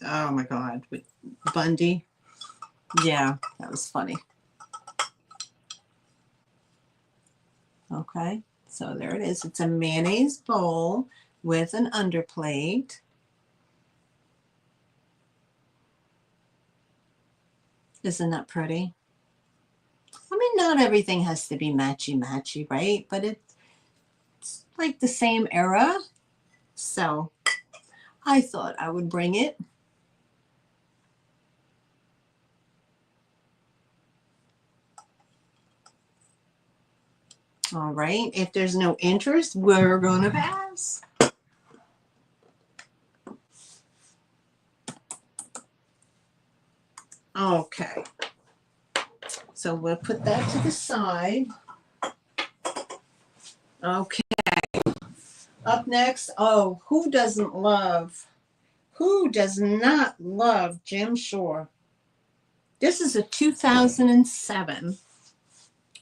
my God. With Bundy. Yeah, that was funny. Okay, so there it is. It's a mayonnaise bowl with an underplate. Isn't that pretty? I mean, not everything has to be matchy-matchy, right? But it's like the same era. So I thought I would bring it. All right. If there's no interest, we're going to pass. Okay. So we'll put that to the side. Okay. Up next, oh, who does not love Jim Shore? This is a 2007.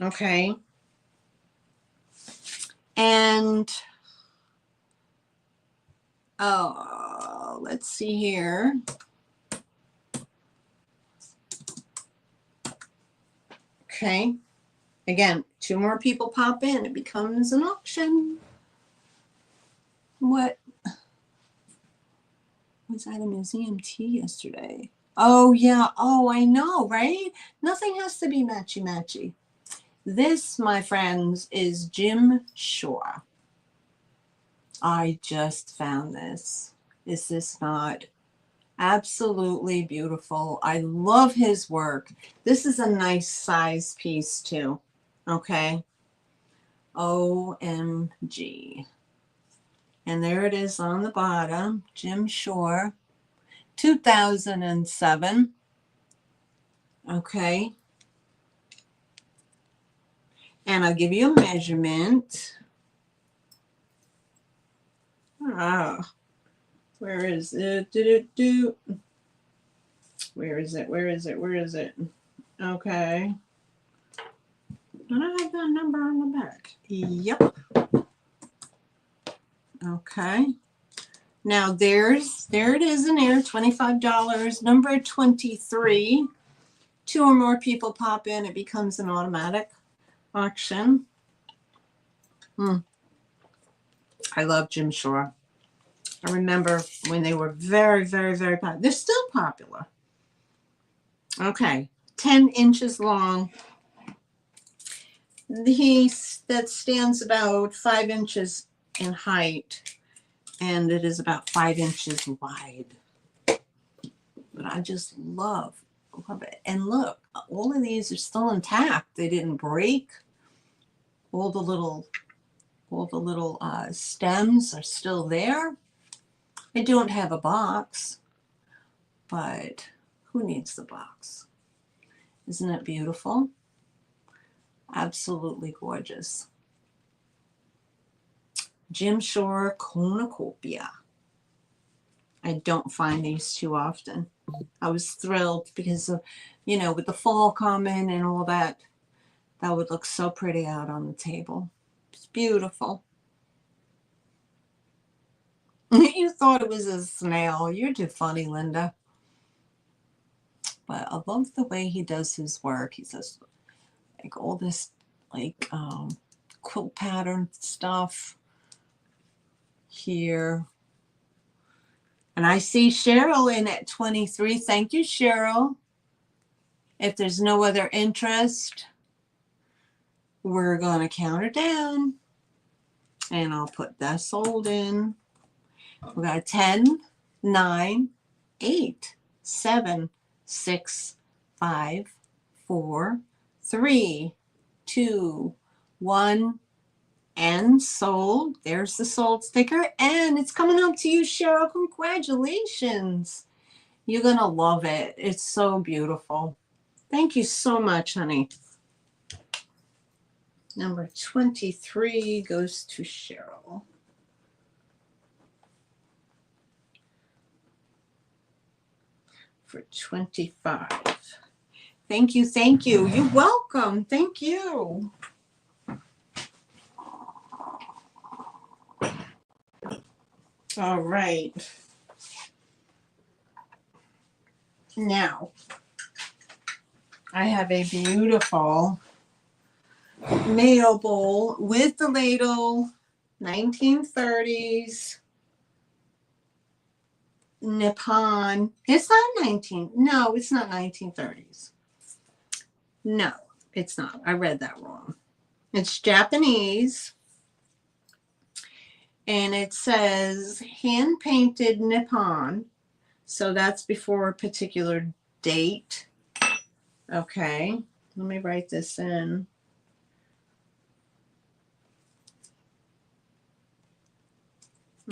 Okay. And, oh, let's see here. Okay. Again, 2 more people pop in. It becomes an auction. What? Was at a museum tea yesterday. Oh, yeah. Oh, I know, right? Nothing has to be matchy-matchy. This, my friends, is Jim Shore. I just found this. Is this not absolutely beautiful? I love his work. This is a nice size piece too. Okay. OMG. And there it is on the bottom. Jim Shore. 2007. Okay. And I'll give you a measurement. Ah, where is it? Where is it? Where is it? Where is it? Okay. Don't I have that number on the back? Yep. Okay. Now there it is in there, $25. Number 23. 2 or more people pop in, it becomes an automatic auction. I love Jim Shore. I remember when they were very, very, very popular. They're still popular. Okay, 10 inches long. That stands about 5 inches in height, and it is about 5 inches wide. But I just love it. And look, all of these are still intact. They didn't break. All the little stems are still there. I don't have a box, but who needs the box? Isn't it beautiful? Absolutely gorgeous. Jim Shore Cornucopia. I don't find these too often. I was thrilled because of, with the fall coming and all that, that would look so pretty out on the table. It's beautiful. You thought it was a snail. You're too funny, Linda. But I love the way he does his work. He says like all this like quilt pattern stuff here. And I see Cheryl in at 23. Thank you, Cheryl. If there's no other interest, we're going to count it down. And I'll put that sold in. We got 10, 9, 8, 7, 6, 5, 4, 3, 2, 1, and sold. There's the sold sticker, and it's coming up to you, Cheryl. Congratulations. You're going to love it. It's so beautiful. Thank you so much, honey. Number 23 goes to Cheryl. For 25. Thank you, thank you. You're welcome. Thank you. All right. Now, I have a beautiful mayo bowl with the ladle, 1930s Nippon. It's not no, it's not 1930s. No, it's not. I read that wrong. It's Japanese. And it says hand-painted Nippon. So that's before a particular date. Okay, let me write this in.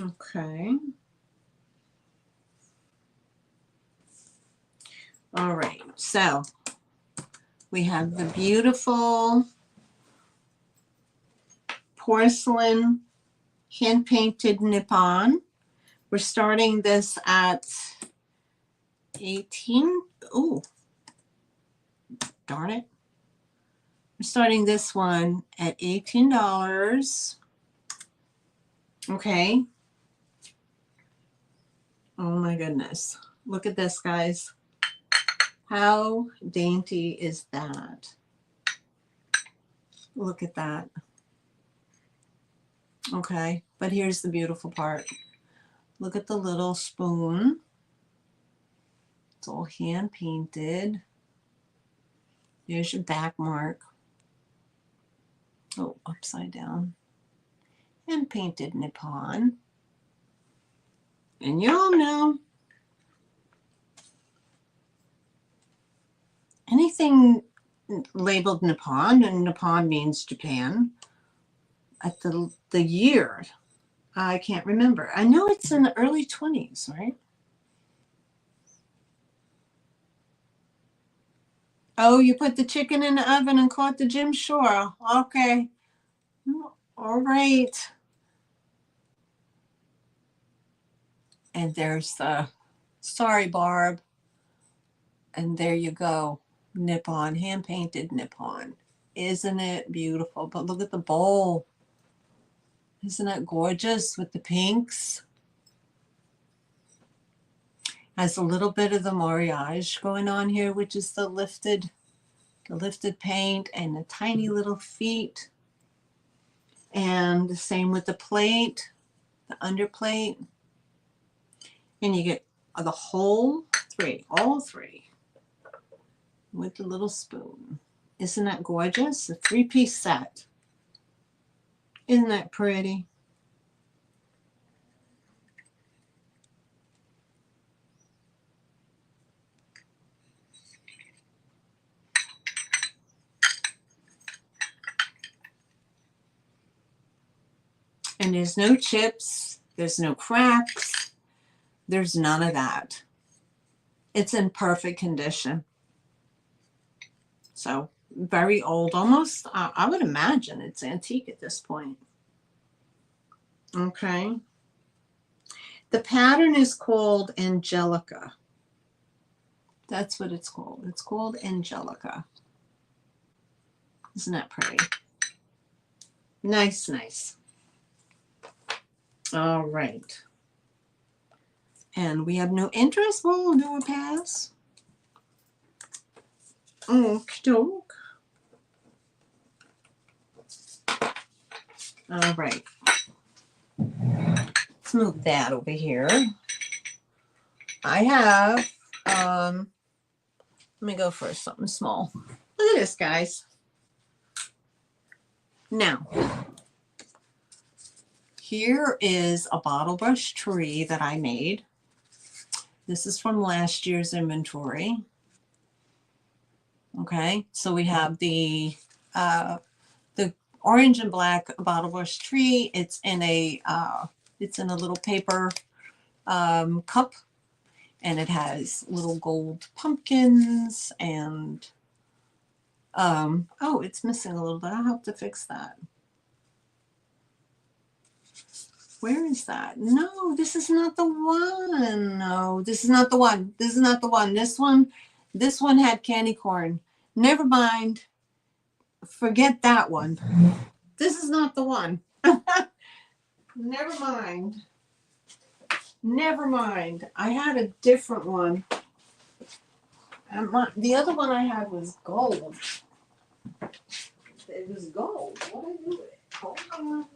Okay. All right, so we have the beautiful porcelain hand-painted Nippon. We're starting this at 18. Oh, darn it. We're starting this one at $18. Okay. Oh my goodness. Look at this, guys. How dainty is that? Look at that. Okay, but here's the beautiful part. Look at the little spoon. It's all hand painted. There's your back mark. Oh, upside down. Hand painted Nippon. And you all know anything labeled Nippon, and Nippon means Japan, at the year, I can't remember. I know it's in the early 20s, right? Oh, you put the chicken in the oven and caught the Jim Shore. Okay. All right. And there's the, sorry, Barb. And there you go. Nippon, hand-painted Nippon. Isn't it beautiful? But look at the bowl. Isn't it gorgeous with the pinks? Has a little bit of the mariage going on here, which is the lifted paint and the tiny little feet. And the same with the plate, the underplate. And you get the whole three, all three. with the little spoon. Isn't that gorgeous? A 3-piece set. Isn't that pretty? And there's no chips, there's no cracks, there's none of that. It's in perfect condition. So very old, almost, I would imagine it's antique at this point. Okay. The pattern is called Angelica. That's what it's called. It's called Angelica. Isn't that pretty? Nice, nice. All right. And we have no interest. We'll do a pass. Okey-doke. All right. Let's move that over here. I have, let me go for something small. Look at this, guys. Now, here is a bottle brush tree that I made. This is from last year's inventory. Okay, so we have the orange and black bottle brush tree. It's in a little paper cup, and it has little gold pumpkins and oh, it's missing a little bit. I'll have to fix that. Where is that? No, this is not the one. No, this is not the one. This is not the one. This one had candy corn. Never mind. Forget that one. This is not the one. Never mind. Never mind. I had a different one. And the other one I had was gold. It was gold. What did I do with it? Hold on.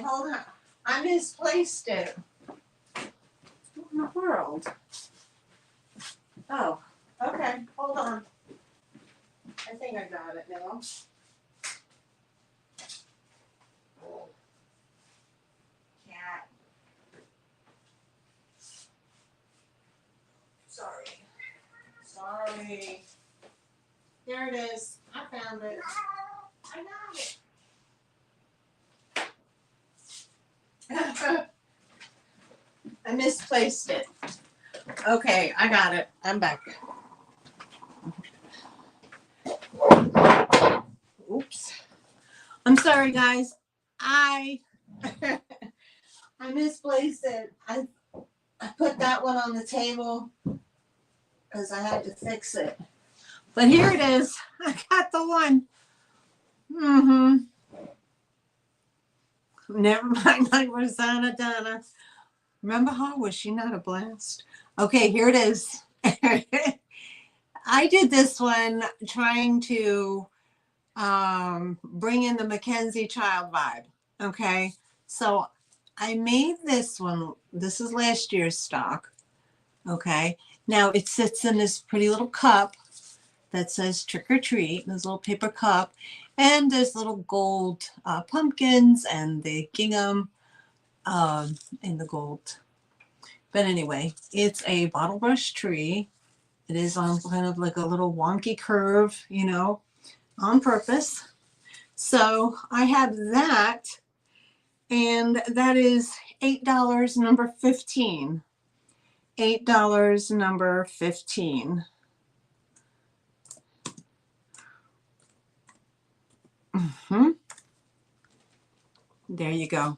Hold on. I misplaced it. What in the world? Oh, okay. Hold on. I think I got it now. Cat. Sorry. Sorry. There it is. I found it. I got it. I misplaced it. Okay, I got it. I'm back. Oops. I'm sorry, guys. I misplaced it. I put that one on the table because I had to fix it. But here it is. I got the one. Never mind, like Rosanna Donna. Remember her? Was she not a blast? Okay, here it is. I did this one trying to bring in the Mackenzie child vibe. Okay, so I made this one. This is last year's stock. Okay, now it sits in this pretty little cup that says trick or treat, this little paper cup, and there's little gold pumpkins and the gingham in the gold. But anyway, it's a bottle brush tree. It is on kind of like a little wonky curve, you know, on purpose. So I have that, and that is $8, number 15. $8, number 15. There you go.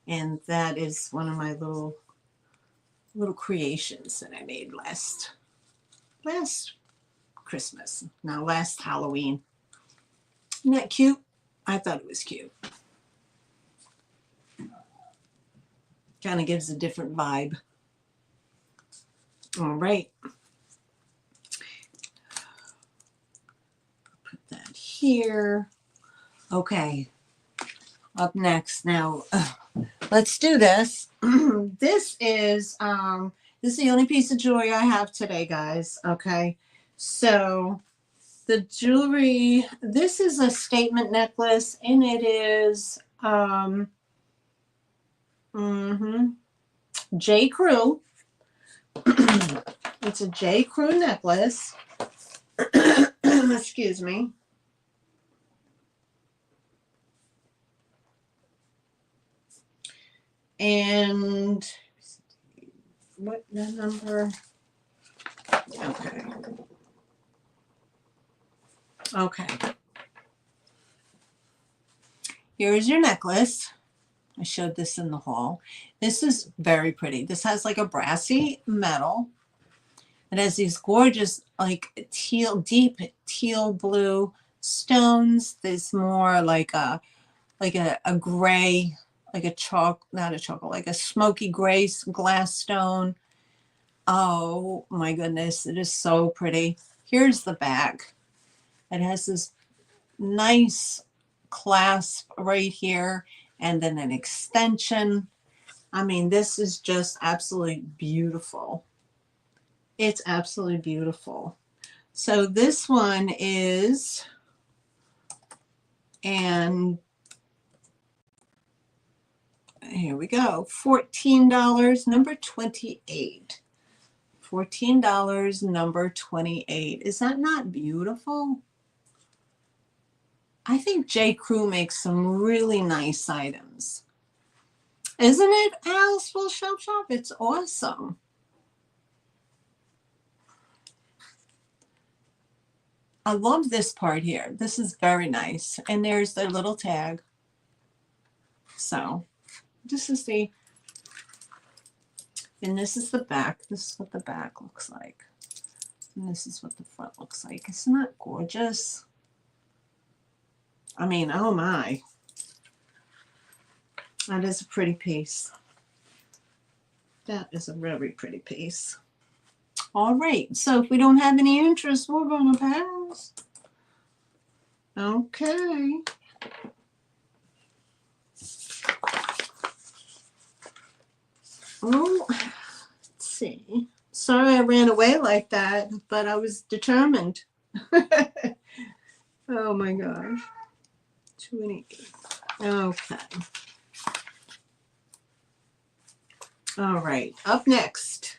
And that is one of my little creations that I made last Christmas. Now last Halloween. Isn't that cute? I thought it was cute. Kind of gives a different vibe. All right. Put that here. Okay. Up next. Now, let's do this. This is the only piece of jewelry I have today, guys. Okay. So the jewelry, this is a statement necklace, and it is J. Crew. It's a J. Crew necklace. Excuse me. And what the number? Okay. Okay. Here's your necklace. I showed this in the haul. This is very pretty. This has like a brassy metal. It has these gorgeous, like teal, deep teal blue stones. There's more like a gray, like a chalk, not a chocolate, like a smoky gray glass stone. Oh my goodness, it is so pretty. Here's the back. It has this nice clasp right here, and then an extension. I mean, this is just absolutely beautiful. It's absolutely beautiful. So this one is, and here we go, $14, number 28. $14, number 28. Is that not beautiful? I think J. Crew makes some really nice items. Isn't it, Aliceville Shop? It's awesome. I love this part here. This is very nice. And there's their little tag. So this is the, and this is the back. This is what the back looks like. And this is what the front looks like. Isn't that gorgeous? I mean, oh my. That is a pretty piece. That is a very pretty piece. All right. So if we don't have any interest, we're going to pass. Okay. Oh, let's see. Sorry I ran away like that, but I was determined. Oh my gosh. 28. Okay. All right. Up next.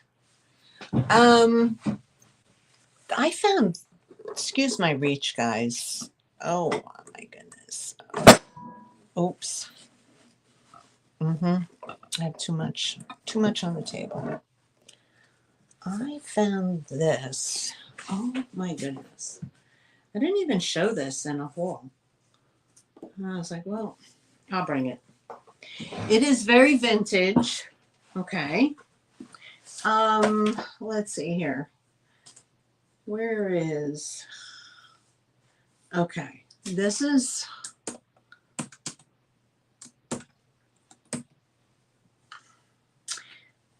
I found, excuse my reach, guys. Oh my goodness. Oops. I have too much on the table. I found this. Oh my goodness. I didn't even show this in a haul. I was like, well, I'll bring it. It is very vintage. Okay. Let's see here. Where is, okay. This is,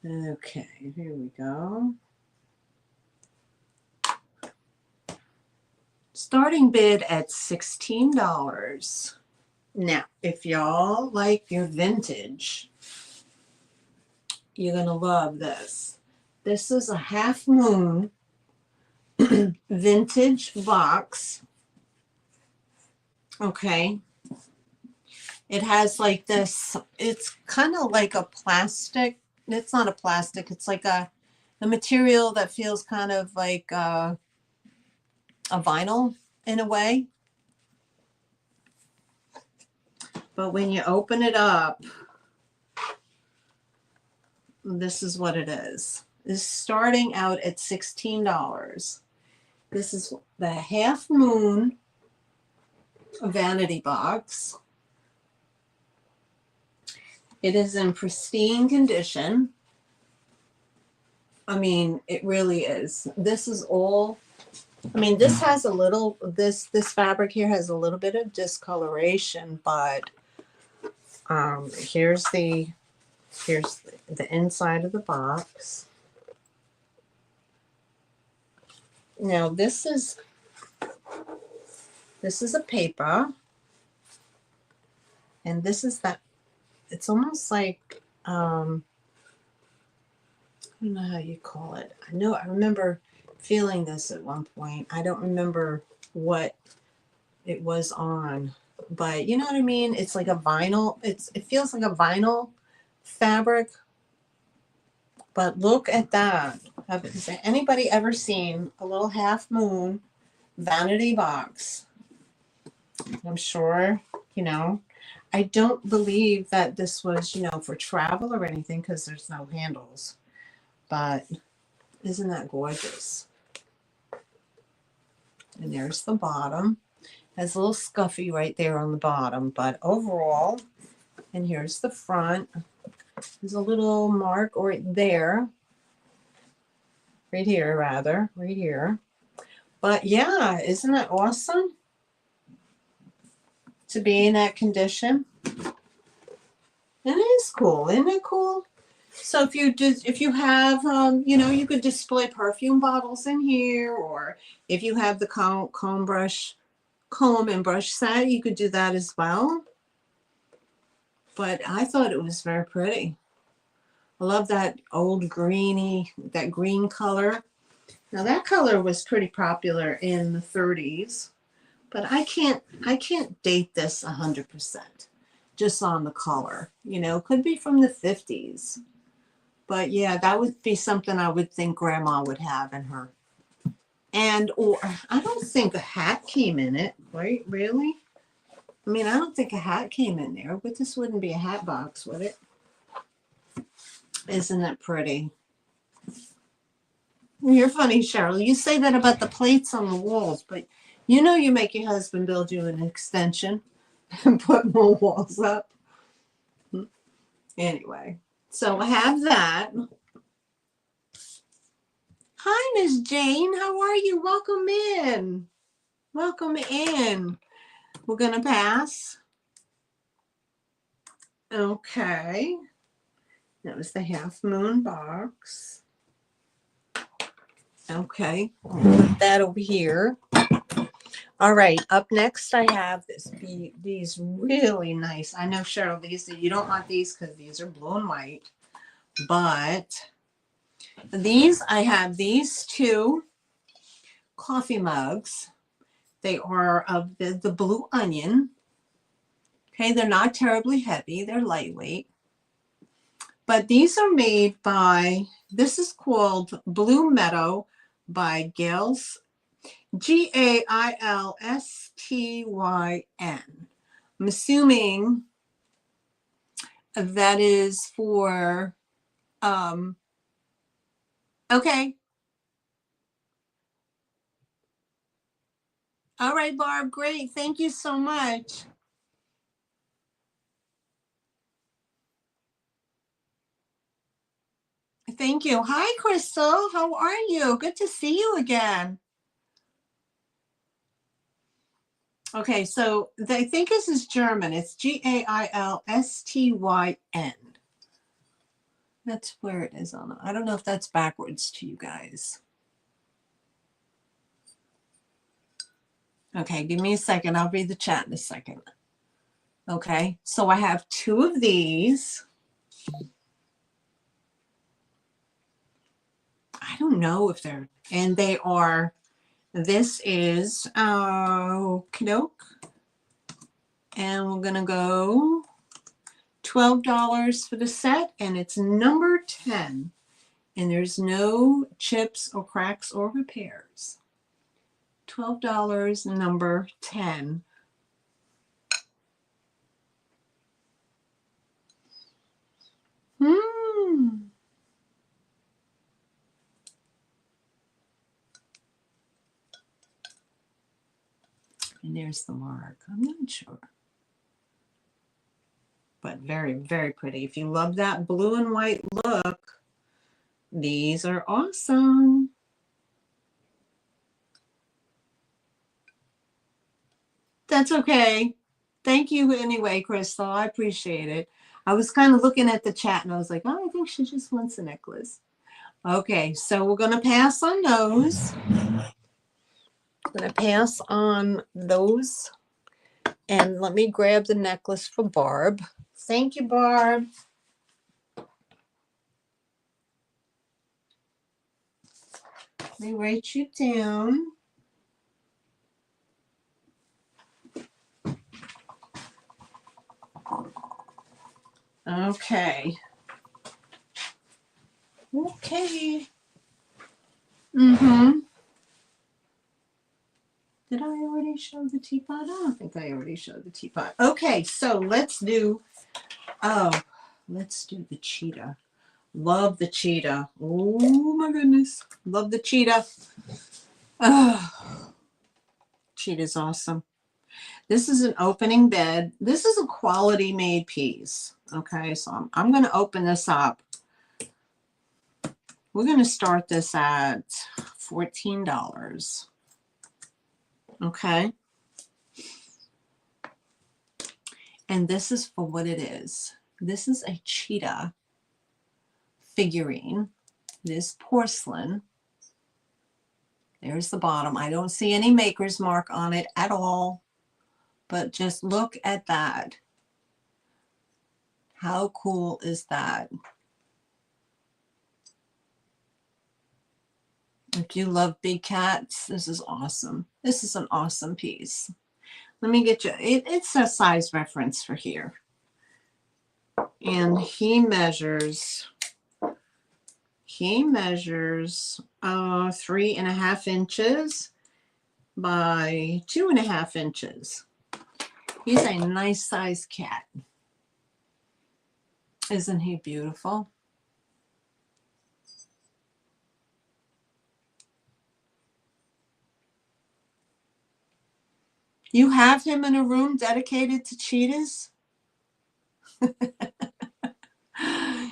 okay, here we go. Starting bid at $16. Now, if y'all like your vintage, you're going to love this. This is a half moon vintage box. Okay. It has like this, it's kind of like a plastic. It's not a plastic. It's like a material that feels kind of like a vinyl in a way. But when you open it up, this is what it is. It's starting out at $16. This is the Half Moon vanity box. It is in pristine condition. I mean, it really is. This is all, I mean, this has a little, this fabric here has a little bit of discoloration, but here's the inside of the box. Now this is a paper, and this is that, it's almost like, I don't know how you call it. I remember feeling this at one point. I don't remember what it was on, but you know what I mean? It's like a vinyl. It feels like a vinyl fabric, but look at that. Has anybody ever seen a little Half Moon vanity box? I'm sure, you know, I don't believe that this was, you know, for travel or anything because there's no handles, but isn't that gorgeous? And there's the bottom. Has a little scuffy right there on the bottom, but overall, and here's the front. There's a little mark right there. Right here, rather. Right here. But yeah, isn't that awesome? To be in that condition. It is cool. Isn't it cool? So if you have, you know, you could display perfume bottles in here, or if you have the comb and brush set, you could do that as well. But I thought it was very pretty. I love that old that green color. Now that color was pretty popular in the 30s, but I can't date this 100% just on the color. You know, could be from the 50s. But yeah, that would be something I would think Grandma would have in her. And, or I don't think a hat came in it, right? Really? I mean, I don't think a hat came in there, but this wouldn't be a hat box, would it? Isn't it pretty? You're funny, Cheryl. You say that about the plates on the walls, but you know you make your husband build you an extension and put more walls up. Anyway, so I have that. Hi, Miss Jane. How are you? Welcome in. Welcome in. We're going to pass. Okay. That was the Half Moon box. Okay. I'll put that over here. All right. Up next, I have these really nice. I know, Cheryl, you don't want these because these are blue and white. But I have these two coffee mugs. They are of the blue onion. Okay, they're not terribly heavy. They're lightweight. But these are made by, this is called Blue Meadow by Gail's, Gailstyn. I'm assuming that is for, okay. All right, Barb, great. Thank you so much. Thank you. Hi, Crystal. How are you? Good to see you again. Okay, so I think this is German. It's Gailstyn. That's where it is on it. I don't know if that's backwards to you guys. Okay, give me a second. I'll read the chat in a second. Okay, so I have two of these. I don't know if they're, and they are, this is Knoke, and we're gonna go $12 for the set, and it's number 10, and there's no chips or cracks or repairs. $12, number 10. And there's the mark. I'm not sure. But very, very pretty. If you love that blue and white look, these are awesome. That's okay. Thank you anyway, Crystal. I appreciate it. I was kind of looking at the chat and I was like, oh, I think she just wants a necklace. Okay, so we're going to pass on those. I'm going to pass on those. And let me grab the necklace for Barb. Thank you, Barb. Let me write you down. Okay. Okay. Mm-hmm. Did I already show the teapot? I don't think I already showed the teapot. Okay, so let's do the cheetah. Love the cheetah. Oh my goodness. Love the cheetah. Oh, cheetah's awesome. This is an opening bed. This is a quality made piece. Okay, so I'm going to open this up. We're going to start this at $14. Okay. And this is for what it is. This is a cheetah figurine. It is porcelain. There's the bottom. I don't see any maker's mark on it at all. But just look at that. How cool is that? If you love big cats, this is awesome. This is an awesome piece. Let me get you, it's a size reference for here. And he measures 3.5 inches by 2.5 inches. He's a nice sized cat. Isn't he beautiful? You have him in a room dedicated to cheetahs?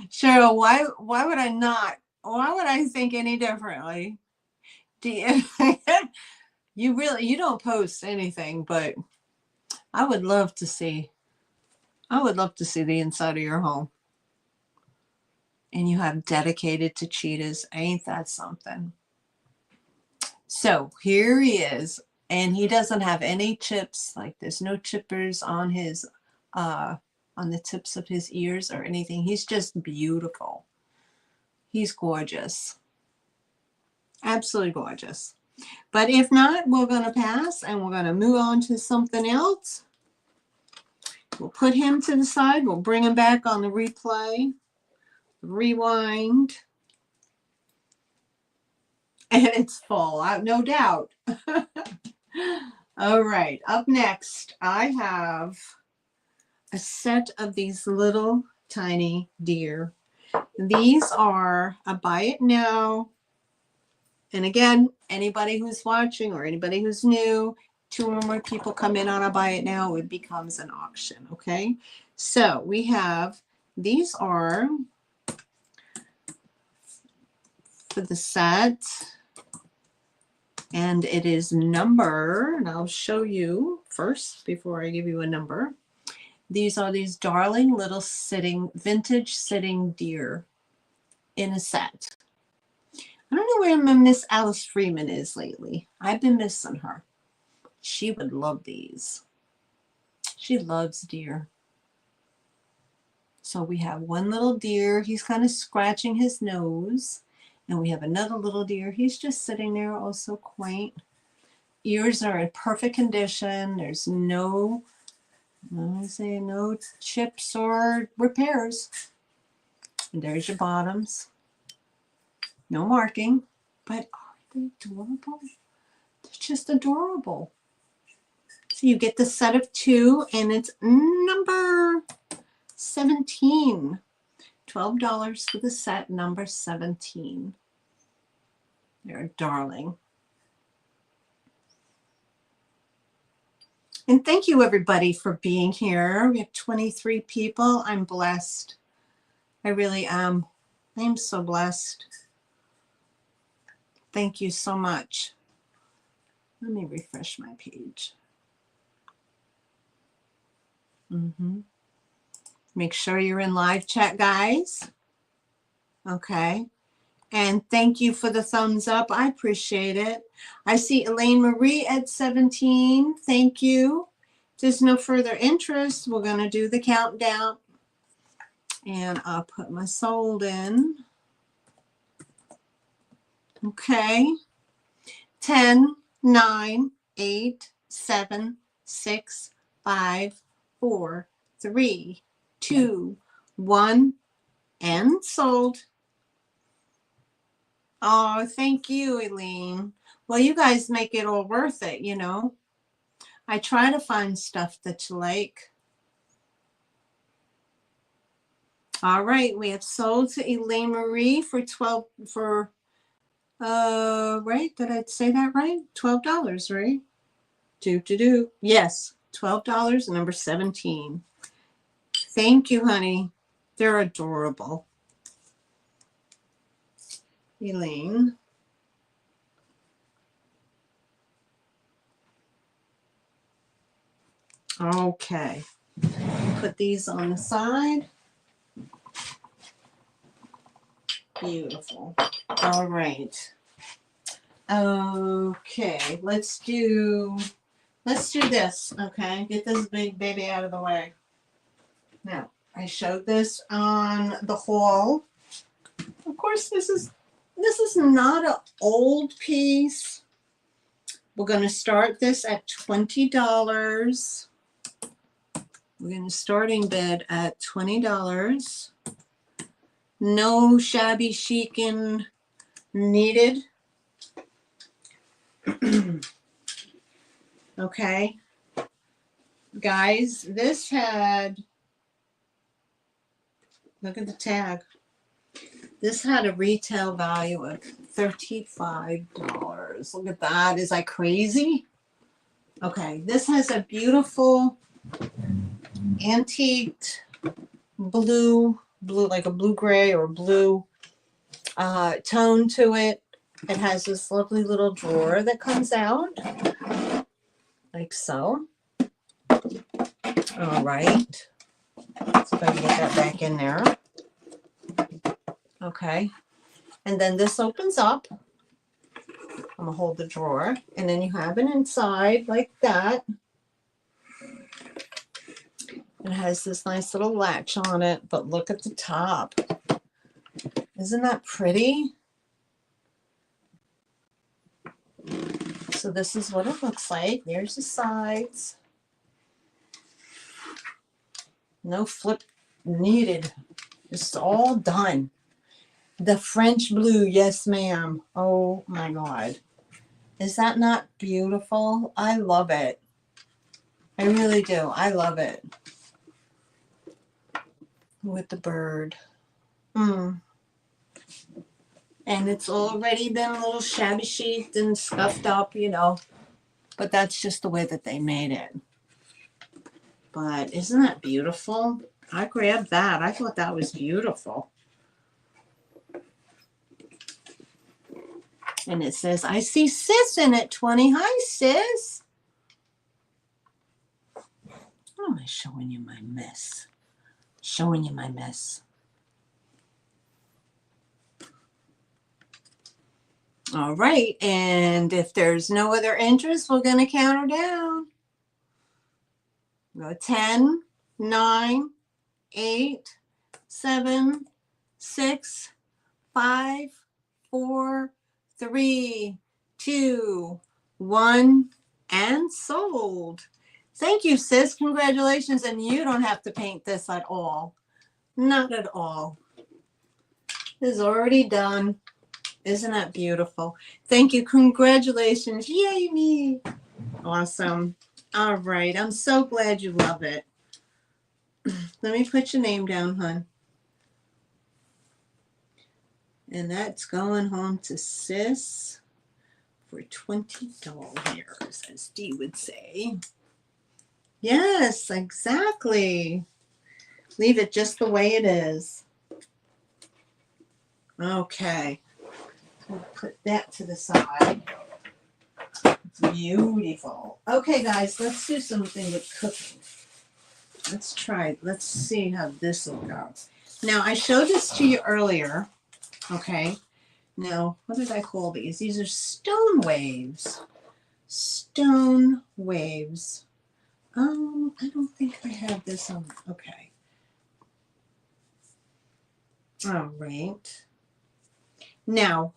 Cheryl, why would I not? Why would I think any differently? Do you, you don't post anything, but I would love to see the inside of your home. And you have dedicated to cheetahs. Ain't that something? So here he is. And he doesn't have any chips, like there's no chippers on his, on the tips of his ears or anything. He's just beautiful. He's gorgeous. Absolutely gorgeous. But if not, we're going to pass and we're going to move on to something else. We'll put him to the side. We'll bring him back on the replay. Rewind. And it's full, no doubt. All right, up next, I have a set of these little tiny deer. These are a buy it now. And again, anybody who's watching or anybody who's new, 2 or more people come in on a buy it now, it becomes an auction, okay? So we have, these are for the set. And it is number, and I'll show you first before I give you a number. These are these darling little vintage sitting deer in a set. I don't know where my Miss Alice Freeman is lately. I've been missing her. She would love these. She loves deer. So we have one little deer. He's kind of scratching his nose. And we have another little deer. He's just sitting there, oh, so quaint. Ears are in perfect condition. There's no chips or repairs. And there's your bottoms. No marking. But are they adorable? They're just adorable. So you get the set of 2, and it's number 17. $12 for the set, number 17. They're darling. And thank you everybody for being here. We have 23 people. I'm blessed. I really am. I'm so blessed. Thank you so much. Let me refresh my page. Make sure you're in live chat, guys. Okay. And thank you for the thumbs up. I appreciate it. I see Elaine Marie at 17. Thank you. If there's no further interest, we're going to do the countdown. And I'll put my sold in. Okay. 10, 9, 8, 7, 6, 5, 4, 3, 2, 1, and sold. Oh, thank you, Eileen. Well, you guys make it all worth it, you know. I try to find stuff that you like. All right, we have sold to Elaine Marie for right? Did I say that right? $12, right? Yes, $12, number 17. Thank you, honey. They're adorable. Elaine. Okay. Put these on the side. Beautiful. All right. Okay, let's do this. Okay, get this big baby out of the way. Now, I showed this on the haul. Of course, this is not an old piece. We're going to start this at $20. We're going to starting bid at $20. No shabby chic-in needed. Okay. Guys, this had, look at the tag. This had a retail value of $35. Look at that. Is I crazy? Okay. This has a beautiful antiqued blue, like a blue gray or blue tone to it. It has this lovely little drawer that comes out like so. All right. Let's go get that back in there. Okay. And then this opens up. I'm going to hold the drawer. And then you have it inside like that. It has this nice little latch on it, but look at the top. Isn't that pretty? So this is what it looks like. There's the sides. No flip needed. It's all done. The French blue, yes ma'am. Oh my God. Is that not beautiful? I love it. I really do. I love it. With the bird. And it's already been a little shabby chic and scuffed up, you know. But that's just the way that they made it. But isn't that beautiful? I grabbed that. I thought that was beautiful. And it says, I see sis in it, 20. Hi, sis. How am I showing you my mess? Showing you my mess. All right. And if there's no other interest, we're going to count her down. Go 10, 9, 8, 7, 6, 5, 4, 3, 2, 1, and sold. Thank you, sis. Congratulations. And you don't have to paint this at all. Not at all. It's already done. Isn't that beautiful? Thank you. Congratulations. Yay, me. Awesome. All right. I'm so glad you love it. Let me put your name down, hon. And that's going home to sis for $20, as Dee would say. Yes, exactly. Leave it just the way it is. Okay. We'll put that to the side. It's beautiful. Okay, guys, let's do something with cooking. Let's try. Let's see how this will go. Now, I showed this to you earlier. Okay. Now, what did I call these? These are stone waves. Stone waves. I don't think I have this on. Okay. All right. Now,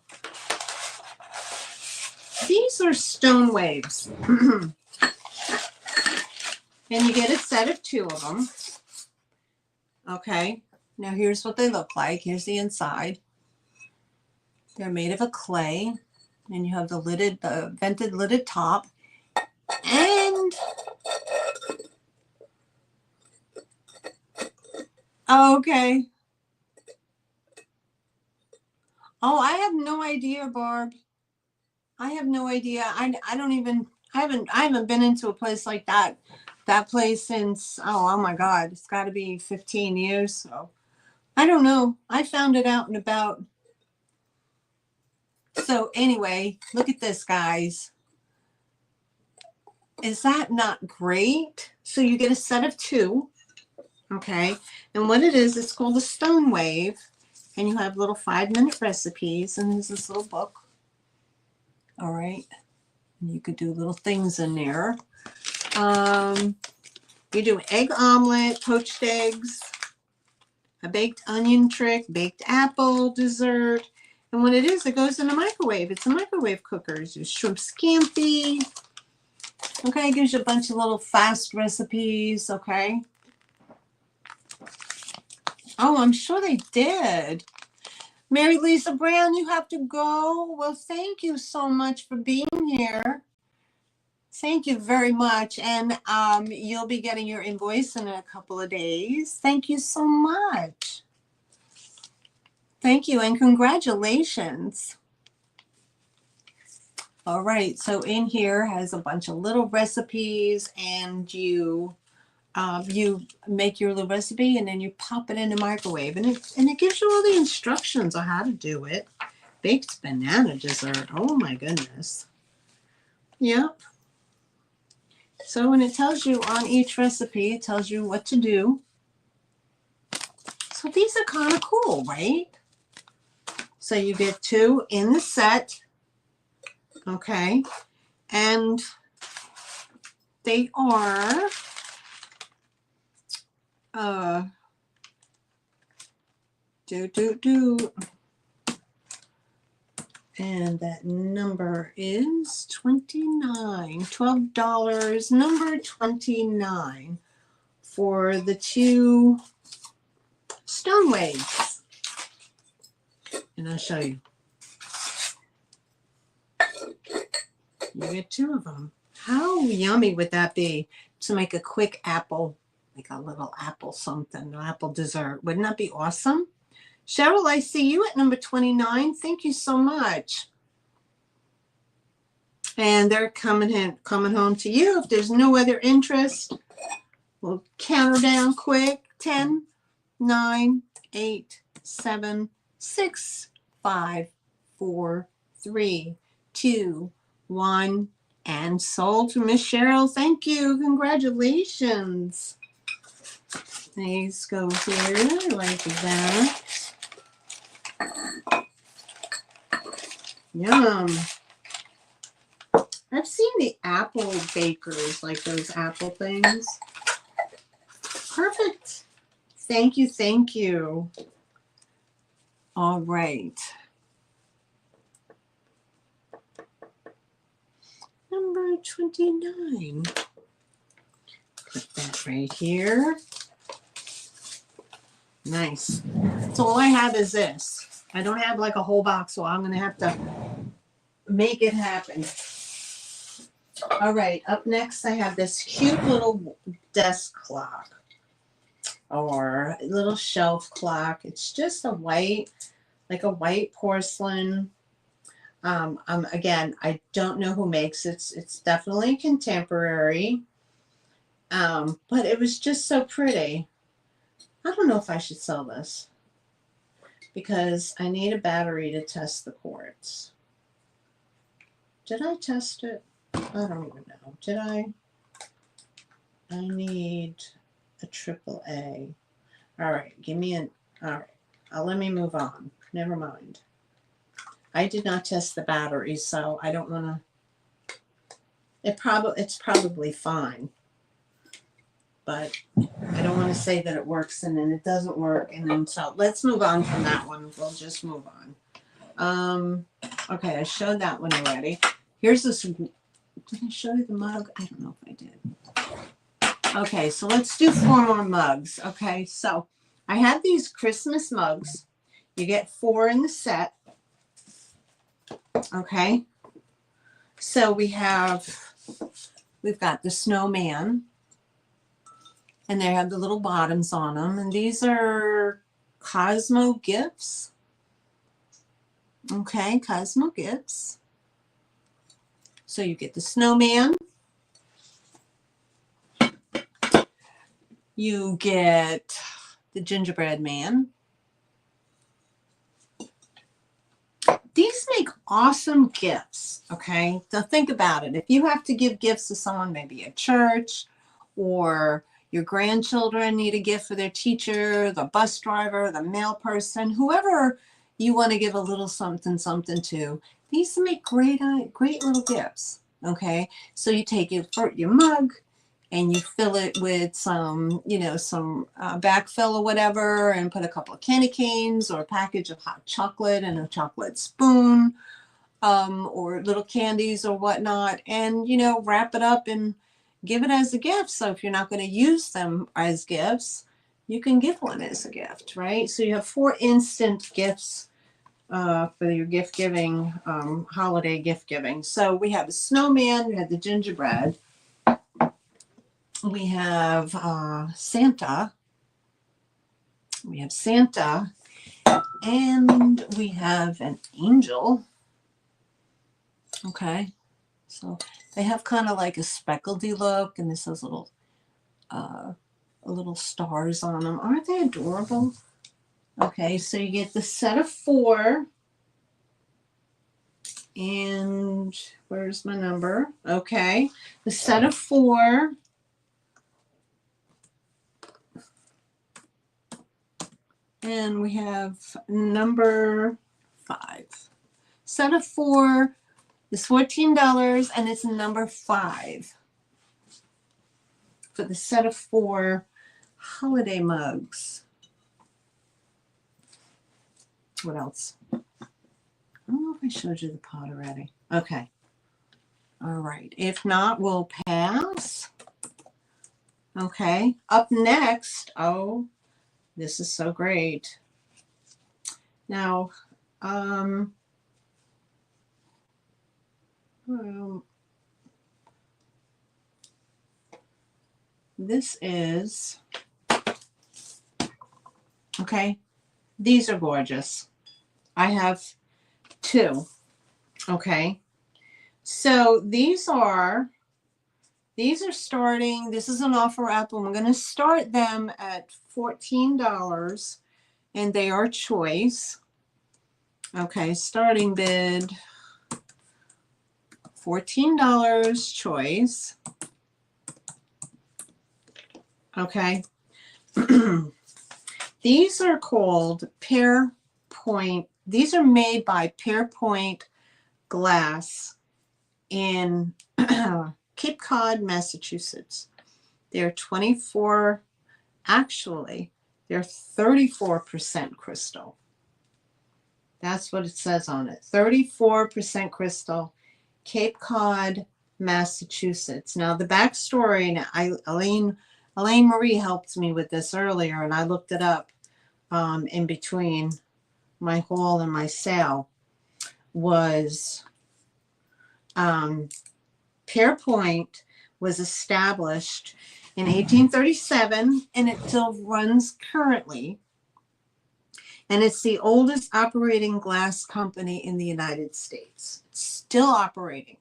these are stone waves. And you get a set of 2 of them. Okay. Now, here's what they look like. Here's the inside. They're made of a clay. And you have the vented lidded top. And okay. Oh, I have no idea, Barb. I have no idea. I don't even I haven't been into a place like that. That place since oh my God, it's got to be 15 years. So I don't know. I found it out and about. So anyway, look at this, guys. Is that not great? So you get a set of 2. Okay. And what it is, it's called a stone wave. And you have little 5-minute recipes. And there's this little book. All right. And you could do little things in there. You do egg omelet, poached eggs, a baked onion trick, baked apple dessert. And what it is, it goes in a microwave. It's a microwave cooker. There's shrimp scampi. Okay, it gives you a bunch of little fast recipes. Okay. Oh, I'm sure they did. Mary Lisa Brown, you have to go. Well, thank you so much for being here. Thank you very much. And you'll be getting your invoice in a couple of days. Thank you so much. Thank you and congratulations. All right, so in here has a bunch of little recipes, and you make your little recipe and then you pop it in the microwave, and it gives you all the instructions on how to do it. Baked banana dessert. Oh my goodness. Yep. So when it tells you on each recipe, it tells you what to do. So these are kind of cool, right? So you get 2 in the set. Okay. And they are and that number is $12, number 29 for the 2 stone waves. And I'll show you. You get 2 of them. How yummy would that be to make a quick apple, like a little apple something, an apple dessert? Wouldn't that be awesome? Cheryl, I see you at number 29. Thank you so much. And they're coming home to you. If there's no other interest, we'll count her down quick. 10, 9, 8, 7, 6, 5, 4, 3, 2, 1. And sold to Miss Cheryl. Thank you. Congratulations. These go here like that. Yum. I've seen the apple bakers, like those apple things. Perfect. Thank you. Thank you. All right. Number 29. Put that right here. Nice. So all I have is this. I don't have like a whole box, so I'm going to have to make it happen. All right. Up next, I have this cute little desk clock or little shelf clock. It's just a white, like a white porcelain. Again, I don't know who makes it. It's definitely contemporary. But it was just so pretty. I don't know if I should sell this because I need a battery to test the quartz. Did I test it? I don't even know. Did I? I need a AAA. All right, give me an. All right, let me move on. Never mind. I did not test the battery, so I don't want to. It's probably fine, but I don't want to say that it works and then it doesn't work, and then so let's move on from that one. We'll just move on. Okay, I showed that one already. Here's this. Did I show you the mug? I don't know if I did. Okay, so let's do 4 more mugs. Okay, so I have these Christmas mugs. You get 4 in the set. Okay, so we've got the snowman, and they have the little bottoms on them, and these are Cosmo gifts. Okay, Cosmo gifts. So you get the snowman. You get the gingerbread man. These make awesome gifts, okay? So think about it. If you have to give gifts to someone, maybe a church, or your grandchildren need a gift for their teacher, the bus driver, the mail person, whoever you want to give a little something to, these make great little gifts, okay? So you take your mug, and you fill it with some backfill or whatever, and put a couple of candy canes or a package of hot chocolate and a chocolate spoon, or little candies or whatnot, and, wrap it up and give it as a gift. So if you're not going to use them as gifts, you can give one as a gift, right? So you have 4 instant gifts for your gift giving, holiday gift giving. So we have a snowman, we have the gingerbread. We have Santa. We have Santa. And we have an angel. Okay. So they have kind of like a speckledy look, and this has little stars on them. Aren't they adorable? Okay, so you get the set of 4. And where's my number? Okay. The set of 4. And we have number 5. Set of 4 is $14, and it's number 5 for the set of 4 holiday mugs. What else? I don't know if I showed you the pot already. Okay. All right. If not, we'll pass. Okay. Up next, this is so great. Now, this is, okay, these are gorgeous. I have 2, okay. So these are starting, this is an offer up, and we're going to start them at $14, and they are choice. Okay, starting bid, $14 choice. Okay. These are called Pear Point. These are made by Pear Point Glass in Cape Cod, Massachusetts. They're 24, actually, they're 34% crystal. That's what it says on it. 34% crystal, Cape Cod, Massachusetts. Now, the backstory, and Elaine Marie helped me with this earlier, and I looked it up in between my haul and my sale, was Pear Point was established in 1837, and it still runs currently. And it's the oldest operating glass company in the United States. It's still operating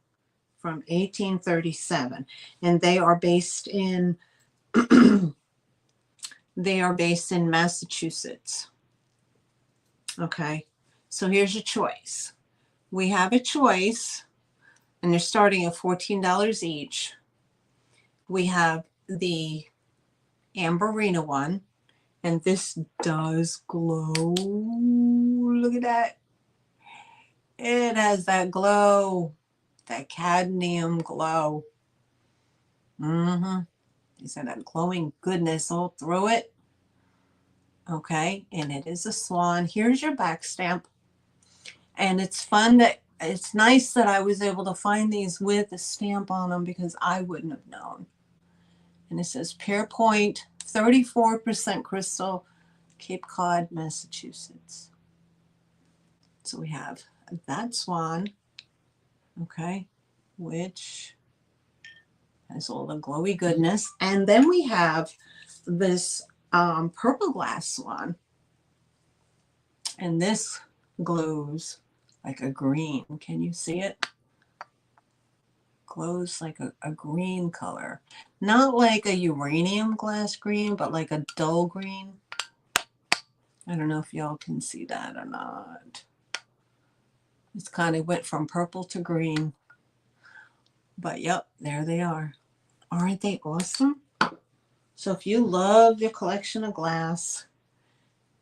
from 1837. And they are based in They are based in Massachusetts. Okay, so here's your choice. We have a choice, and they're starting at $14 each. We have the Amberina one, and this does glow. Look at that. It has that glow, that cadmium glow. Is that glowing goodness all through it? Okay, and it is a swan. Here's your back stamp. And it's fun that it's nice that I was able to find these with a stamp on them because I wouldn't have known. And it says Pear Point, 34% crystal, Cape Cod, Massachusetts. So we have that swan, okay, which has all the glowy goodness. And then we have this purple glass swan. And this glows like a green. Can you see it? Glows like a green color. Not like a uranium glass green, but like a dull green. I don't know if y'all can see that or not. It's kind of went from purple to green. But yep, there they are. Aren't they awesome? So if you love your collection of glass,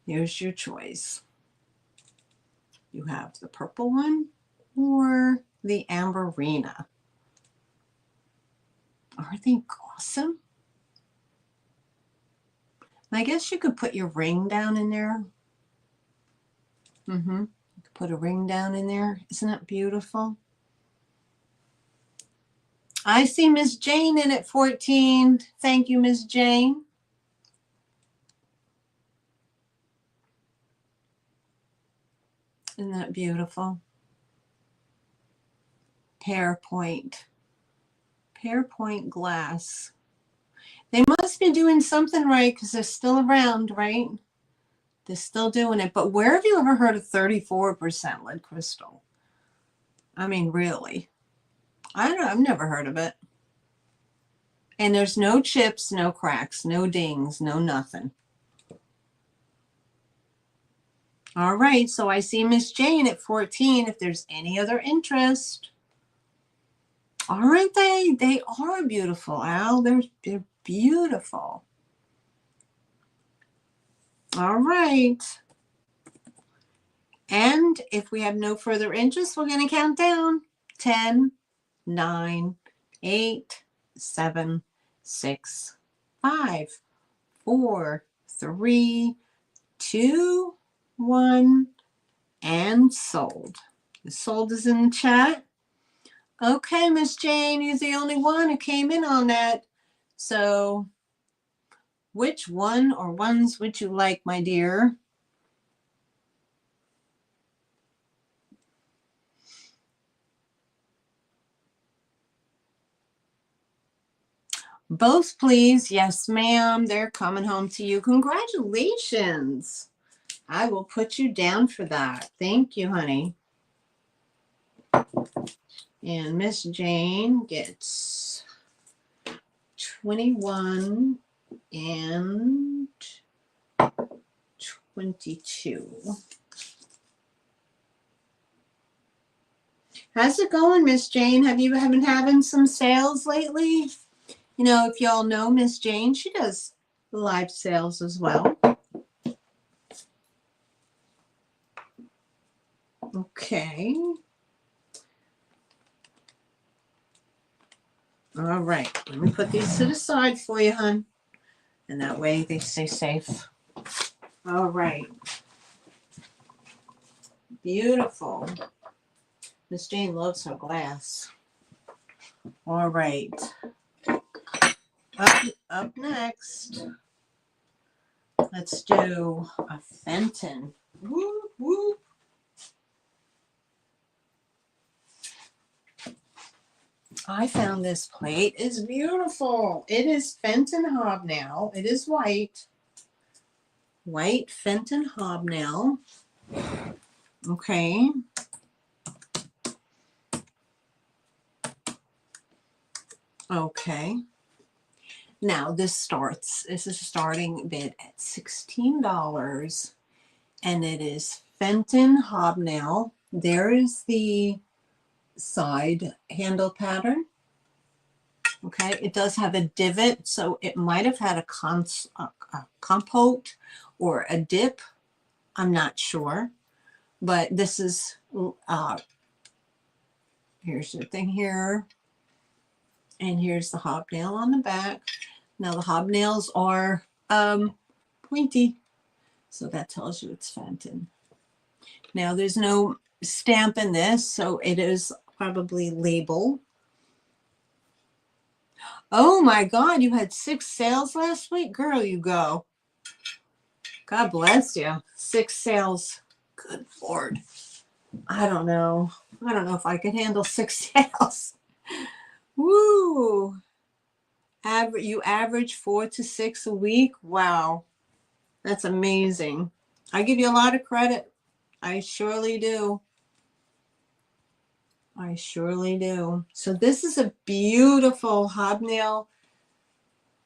here's your choice. You have the purple one or the Amberina. Aren't they awesome? And I guess you could put your ring down in there. You could put a ring down in there. Isn't that beautiful? I see Miss Jane in at 14. Thank you, Miss Jane. Isn't that beautiful? Pear Point. Pear Point glass. They must be doing something right because they're still around, right? They're still doing it. But where have you ever heard of 34% lead crystal? I mean, really? I don't know. I've never heard of it. And there's no chips, no cracks, no dings, no nothing. All right, so I see Miss Jane at 14 if there's any other interest. Aren't they? They are beautiful, Al. They're beautiful. All right. And if we have no further interest, we're going to count down. 10, 9, 8, 7, 6, 5, 4, 3, 2, 1, and sold. The sold is in the chat. Okay, Miss Jane, you're the only one who came in on that. So which one or ones would you like, my dear? Both, please. Yes, ma'am. They're coming home to you. Congratulations. I will put you down for that. Thank you, honey. And Miss Jane gets 21 and 22. How's it going, Miss Jane? Have you been having some sales lately? You know, if y'all know Miss Jane, she does live sales as well. Okay. All right. Let me put these to the side for you, hon. And that way they stay safe. All right. Beautiful. Miss Jane loves her glass. All right. Up next, let's do a Fenton. Whoop, whoop. I found this plate. It's beautiful. It is Fenton Hobnail. It is white. White Fenton Hobnail. Okay. Okay. Now this is a starting bid at $16, and it is Fenton hobnail. There is the side handle pattern. Okay, it does have a divot, so it might have had a compote or a dip. I'm not sure, but this is, here's the thing here, and here's the hobnail on the back. Now the hobnails are pointy, so that tells you it's Fenton. Now there's no stamp in this, so it is probably label. Oh my God, you had 6 sales last week? Girl, you go. God bless you. 6 sales. Good Lord. I don't know. I don't know if I could handle 6 sales. Woo. You average 4 to 6 a week? Wow. That's amazing. I give you a lot of credit. I surely do. I surely do. So this is a beautiful hobnail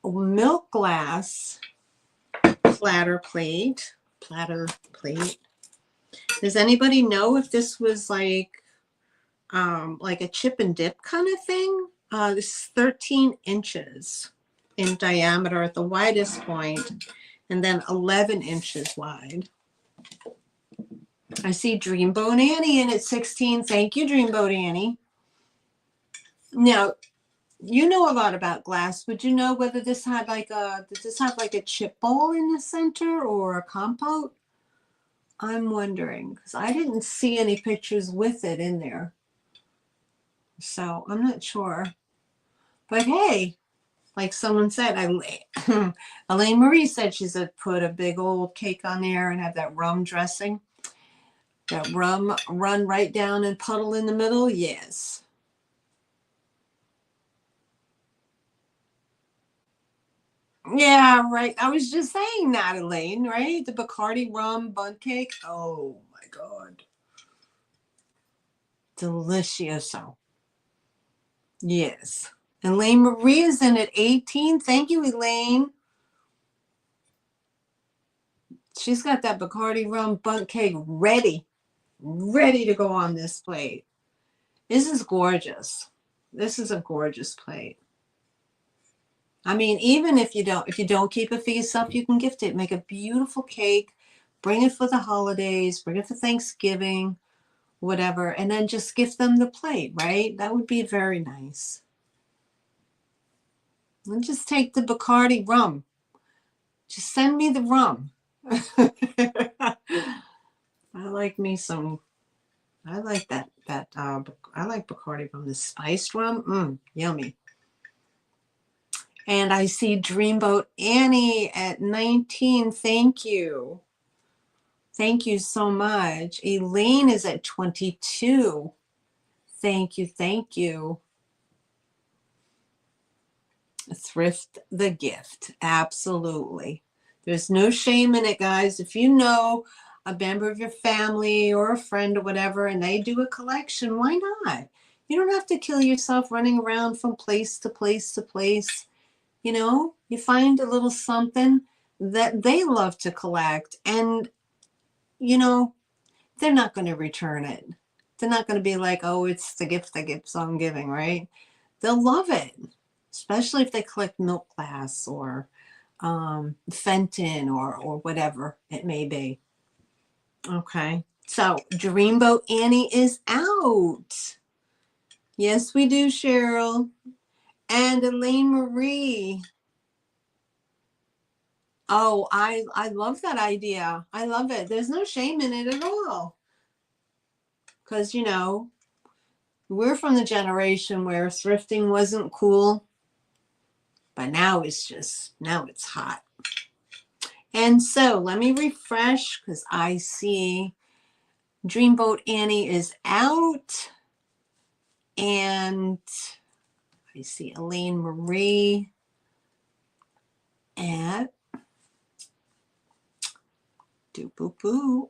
milk glass platter plate. Does anybody know if this was like a chip and dip kind of thing? This is 13 inches in diameter at the widest point, and then 11 inches wide. I see Dreamboat Annie in at 16. Thank you, Dreamboat Annie. Now, you know a lot about glass. Would you know whether this had does this have like a chip bowl in the center or a compote? I'm wondering, because I didn't see any pictures with it in there. So I'm not sure. But hey, like someone said, Elaine Marie said she's put a big old cake on there and have that rum dressing. That rum run right down and puddle in the middle? Yes. Yeah, right. I was just saying that, Elaine, right? The Bacardi rum bundt cake. Oh my God. Delicioso. Yes. Elaine Marie is in at 18. Thank you, Elaine. She's got that Bacardi rum bundt cake ready to go on this plate. This is gorgeous. This is a gorgeous plate. I mean, even if you don't keep it for yourself, you can gift it. Make a beautiful cake, bring it for the holidays, bring it for Thanksgiving, whatever, and then just gift them the plate, right? That would be very nice. And just take the Bacardi rum. Just send me the rum. I like me some. I like that. I like Bacardi rum. The spiced rum, yummy. And I see Dreamboat Annie at 19. Thank you. Thank you so much. Elaine is at 22. Thank you. Thank you. Thrift the gift. Absolutely. There's no shame in it, guys. If you know a member of your family or a friend or whatever, and they do a collection, why not? You don't have to kill yourself running around from place to place to place. You know, you find a little something that they love to collect, and, you know, they're not going to return it. They're not going to be like, oh, it's the gift that keeps on giving, right? They'll love it, especially if they collect milk glass or Fenton or whatever it may be. Okay, so Dreamboat Annie is out. Yes, we do, Cheryl. And Elaine Marie. Oh, I love that idea. I love it. There's no shame in it at all. Because, you know, we're from the generation where thrifting wasn't cool. But now it's hot. And so let me refresh because I see Dreamboat Annie is out. And I see Elaine Marie at Go to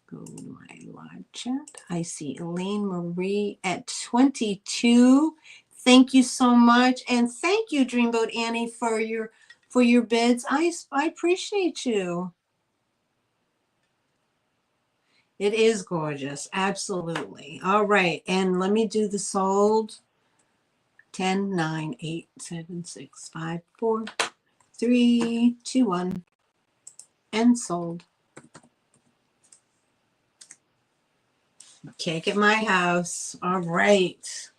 my live chat. I see Elaine Marie at 22. Thank you so much. And thank you, Dreamboat Annie, for your bids. I appreciate you. It is gorgeous. Absolutely. All right. And let me do the sold. 10, 9, 8, 7, 6, 5, 4, 3, 2, 1. And sold. Cake at my house. All right.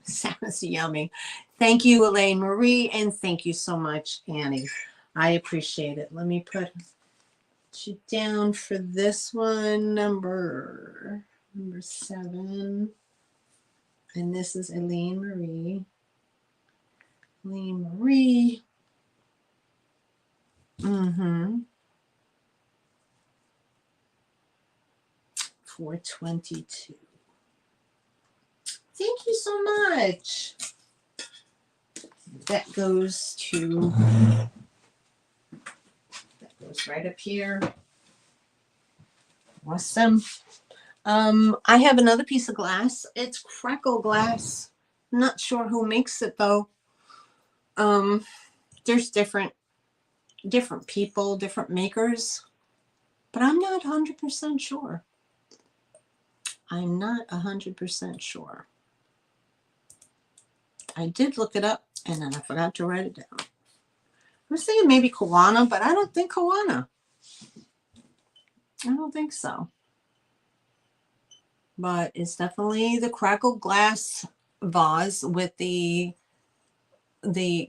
Sounds yummy. Thank you, Elaine Marie, and thank you so much, Annie. I appreciate it. Let me put you down for this one, number 7. And this is Elaine Marie. Elaine Marie. 422. Thank you so much. That goes right up here. Awesome. I have another piece of glass. It's crackle glass. Not sure who makes it though. There's different people, different makers, but I'm not 100% sure. I'm not 100% sure. I did look it up and then I forgot to write it down. I was thinking maybe Kawana, but I don't think Kawana. I don't think so. But it's definitely the crackle glass vase with the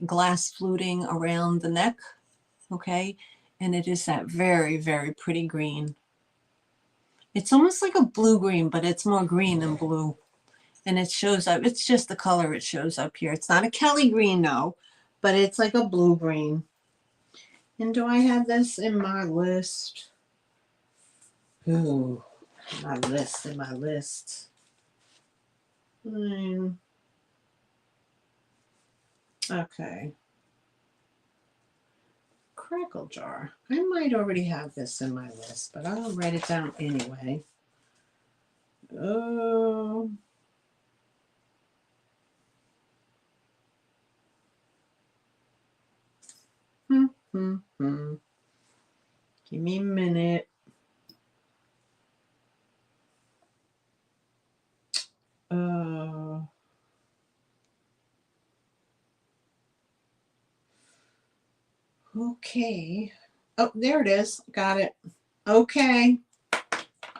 glass fluting around the neck. Okay. And it is that very, very pretty green. It's almost like a blue green, but it's more green than blue. And it shows up. It's just the color it shows up here. It's not a Kelly green, no, but it's like a blue green. And do I have this in my list? Ooh, my list. Okay. Crackle jar. I might already have this in my list, but I'll write it down anyway. Oh. Give me a minute. Okay. Oh, there it is. Got it. Okay.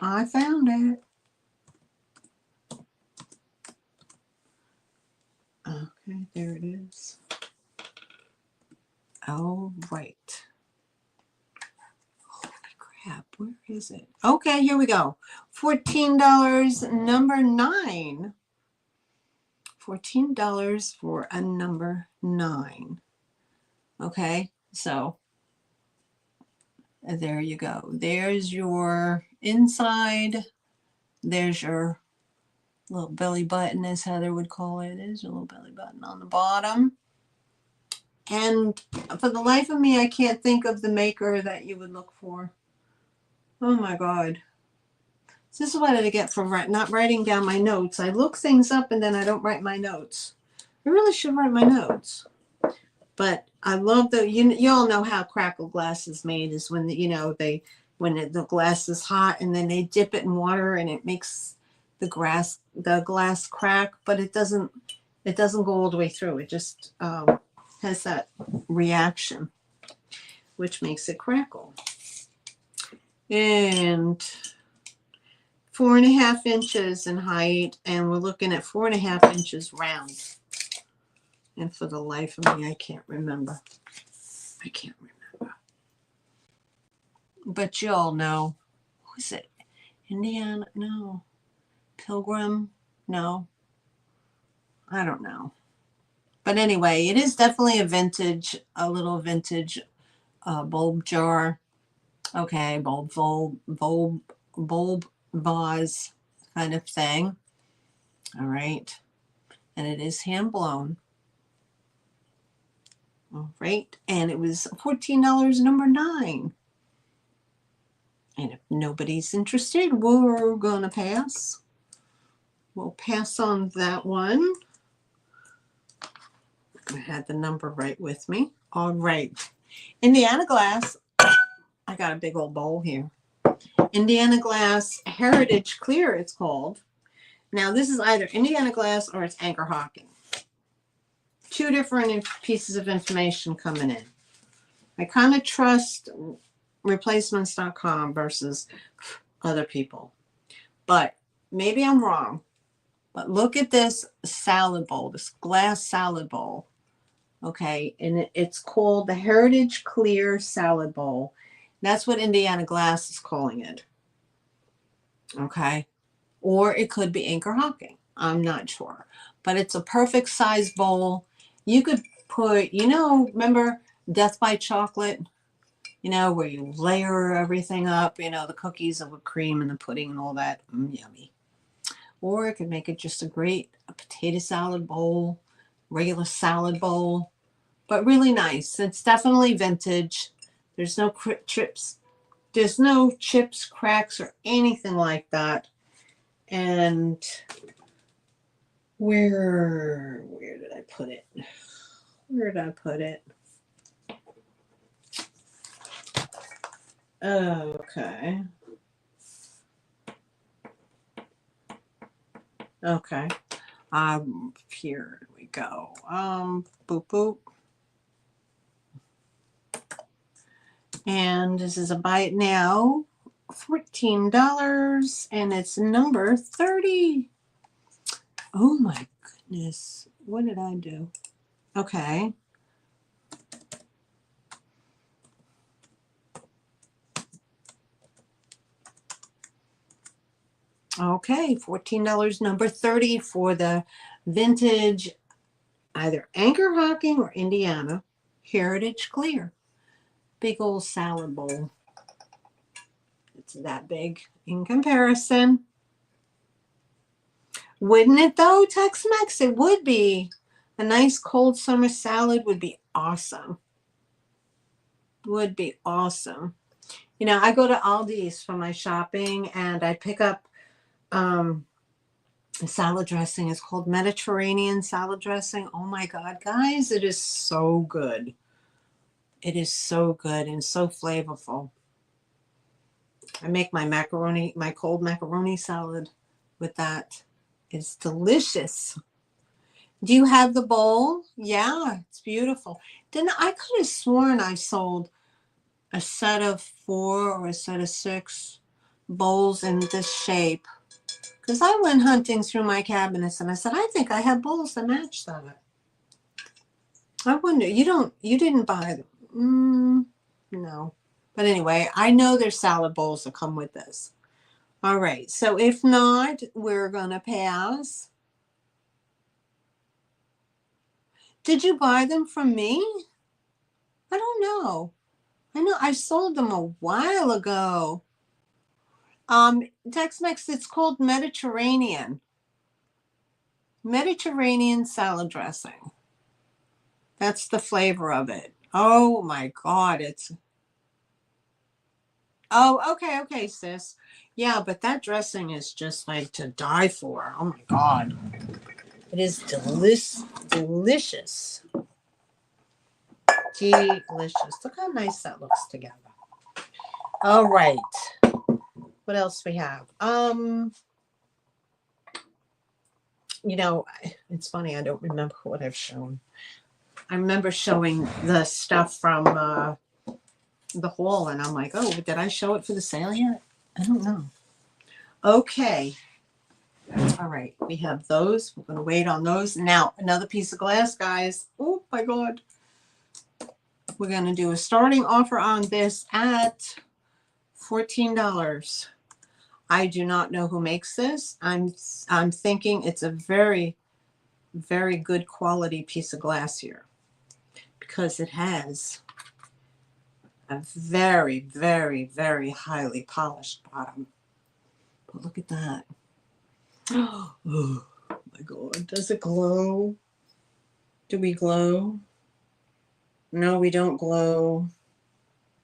I found it. Okay, there it is. All right. Holy crap, where is it? Okay, here we go. $14, number 9. $14 for a number 9. Okay, so there you go. There's your inside. There's your little belly button, as Heather would call it. There's a little belly button on the bottom. And for the life of me, I can't think of the maker that you would look for. Oh my God. This is what I get for not writing down my notes. I look things up and then I don't write my notes. I really should write my notes. But I love you all know how crackle glass is made is when the glass is hot and then they dip it in water and it makes the glass crack, but it doesn't go all the way through. It just has that reaction, which makes it crackle. And 4.5 inches in height, and we're looking at 4.5 inches round. And for the life of me, I can't remember. But you all know. Who is it? Indiana? No. Pilgrim? No. I don't know. But anyway, it is definitely a little vintage bulb jar. Okay, bulb vase kind of thing. All right. And it is hand blown. All right. And it was $14, number 9. And if nobody's interested, we're going to pass. We'll pass on that one. I had the number right with me. All right. Indiana Glass. I got a big old bowl here. Indiana Glass Heritage Clear, it's called. Now, this is either Indiana Glass or it's Anchor Hocking. Two different pieces of information coming in. I kind of trust replacements.com versus other people. But maybe I'm wrong. But look at this salad bowl, this glass salad bowl. Okay, and it's called the Heritage Clear Salad Bowl. That's what Indiana Glass is calling it. Okay, or it could be Anchor Hocking. I'm not sure. But it's a perfect size bowl. You could put, remember Death by Chocolate? Where you layer everything up, the cookies and whipped cream and the pudding and all that. Yummy. Or it could make it just a potato salad bowl, regular salad bowl, but really nice. It's definitely vintage. There's no chips. There's no chips, cracks, or anything like that. And where did I put it? Where did I put it? Okay. Okay. Here we go. Boop, boop. And this is a buy it now, $14, and it's number 30. Oh my goodness. What did I do? Okay. Okay, $14, number 30 for the vintage, either Anchor Hocking or Indiana Heritage Clear. Big old salad bowl. It's that big in comparison. Wouldn't it though, Tex-Mex? It would be. A nice cold summer salad would be awesome. Would be awesome. I go to Aldi's for my shopping and I pick up salad dressing. It's called Mediterranean salad dressing. Oh my God, guys, it is so good. It is so good and so flavorful. I make my cold macaroni salad with that. It's delicious. Do you have the bowl? Yeah, it's beautiful. Then I could have sworn I sold a set of 4 or a set of 6 bowls in this shape. Because I went hunting through my cabinets and I said, I think I have bowls that match that. I wonder, you didn't buy them. No. But anyway, I know there's salad bowls that come with this. All right. So if not, we're going to pass. Did you buy them from me? I don't know. I know I sold them a while ago. Tex-Mex, it's called Mediterranean salad dressing. That's the flavor of it. Oh my God, okay, sis. Yeah, but that dressing is just like to die for. Oh my God. It is delicious. Delicious. Look how nice that looks together. All right. What else we have? It's funny. I don't remember what I've shown. I remember showing the stuff from the haul, and I'm like, oh, did I show it for the sale yet? I don't know. Okay. All right. We have those. We're going to wait on those. Now, another piece of glass, guys. Oh, my God. We're going to do a starting offer on this at $14. I do not know who makes this. I'm thinking it's a very, very good quality piece of glass here because it has a very, very, very highly polished bottom. But look at that. Oh my God. Does it glow? Do we glow? No, we don't glow.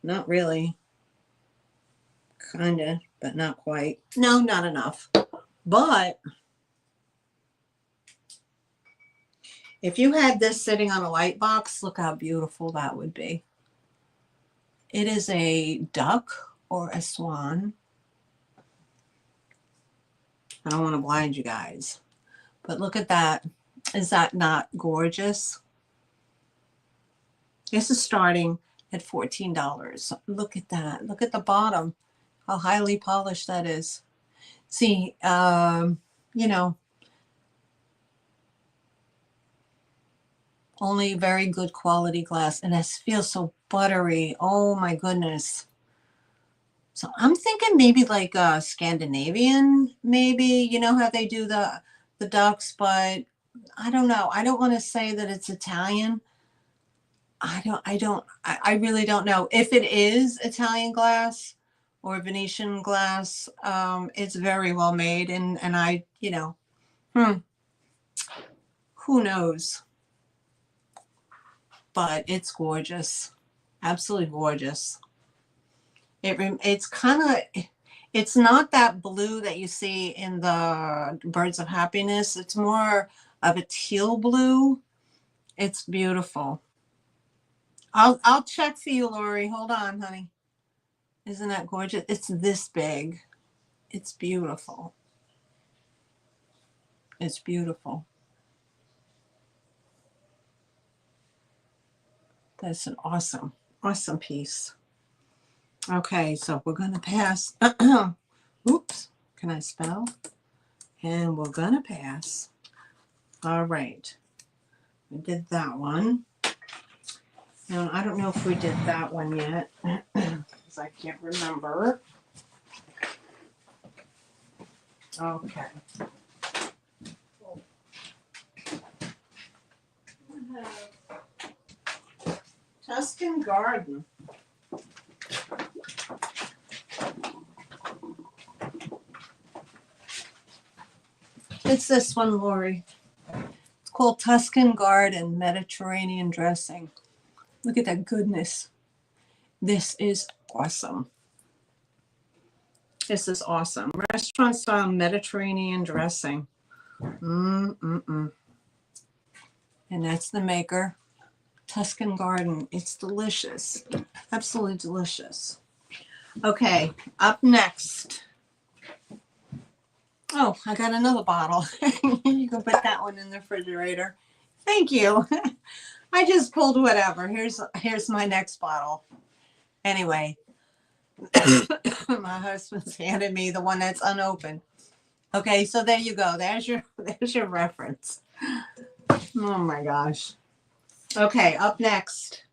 Not really. Kind of, but not quite. No, not enough. But If you had this sitting on a light box, look how beautiful that would be. It is a duck or a swan. I don't want to blind you guys, but look at that. Is that not gorgeous? This is starting at $14. Look at that. Look at the bottom. How highly polished that is. See, you know, only very good quality glass, and it feels so buttery. Oh my goodness. So I'm thinking maybe like a Scandinavian, maybe, you know how they do the ducks, but I don't know. I don't want to say that it's Italian. I really don't know. If it is Italian glass or Venetian glass, it's very well made, and I, you know, who knows? But it's gorgeous. Absolutely gorgeous. It's kind of, it's not that blue that you see in the Birds of Happiness. It's more of a teal blue. It's beautiful. I'll check for you, Lori. Hold on, honey. Isn't that gorgeous? It's this big. It's beautiful. It's beautiful. That's an awesome, awesome piece. Okay, so we're going to pass. Oops, can I spell? And we're going to pass. All right. We did that one. Now, I don't know if we did that one yet, because I can't remember. Okay. Tuscan Garden. It's this one, Lori. It's called Tuscan Garden Mediterranean Dressing. Look at that goodness. This is awesome. This is awesome. Restaurant style Mediterranean dressing. And that's the maker. Tuscan Garden. It's delicious. Absolutely delicious. Okay, up next. Oh, I got another bottle. You can put that one in the refrigerator. Thank you. I just pulled whatever. Here's my next bottle. Anyway, my husband's handed me the one that's unopened. Okay, so there you go. There's your reference. Oh my gosh. Okay, up next.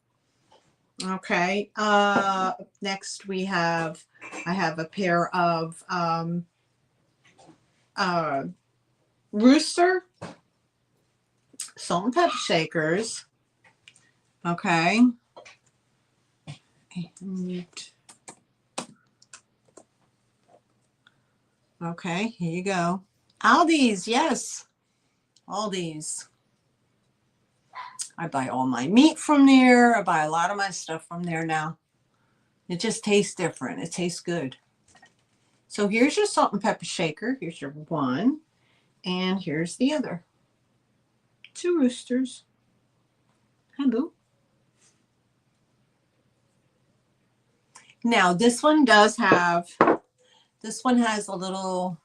Okay, next I have a pair of Rooster salt and pepper shakers. Okay. And okay, here you go. Aldi's, yes. Aldi's. I buy all my meat from there. I buy a lot of my stuff from there now. It just tastes different. It tastes good. So here's your salt and pepper shaker. Here's your one. And here's the other. 2 roosters. Hi, boo. Now this one has a little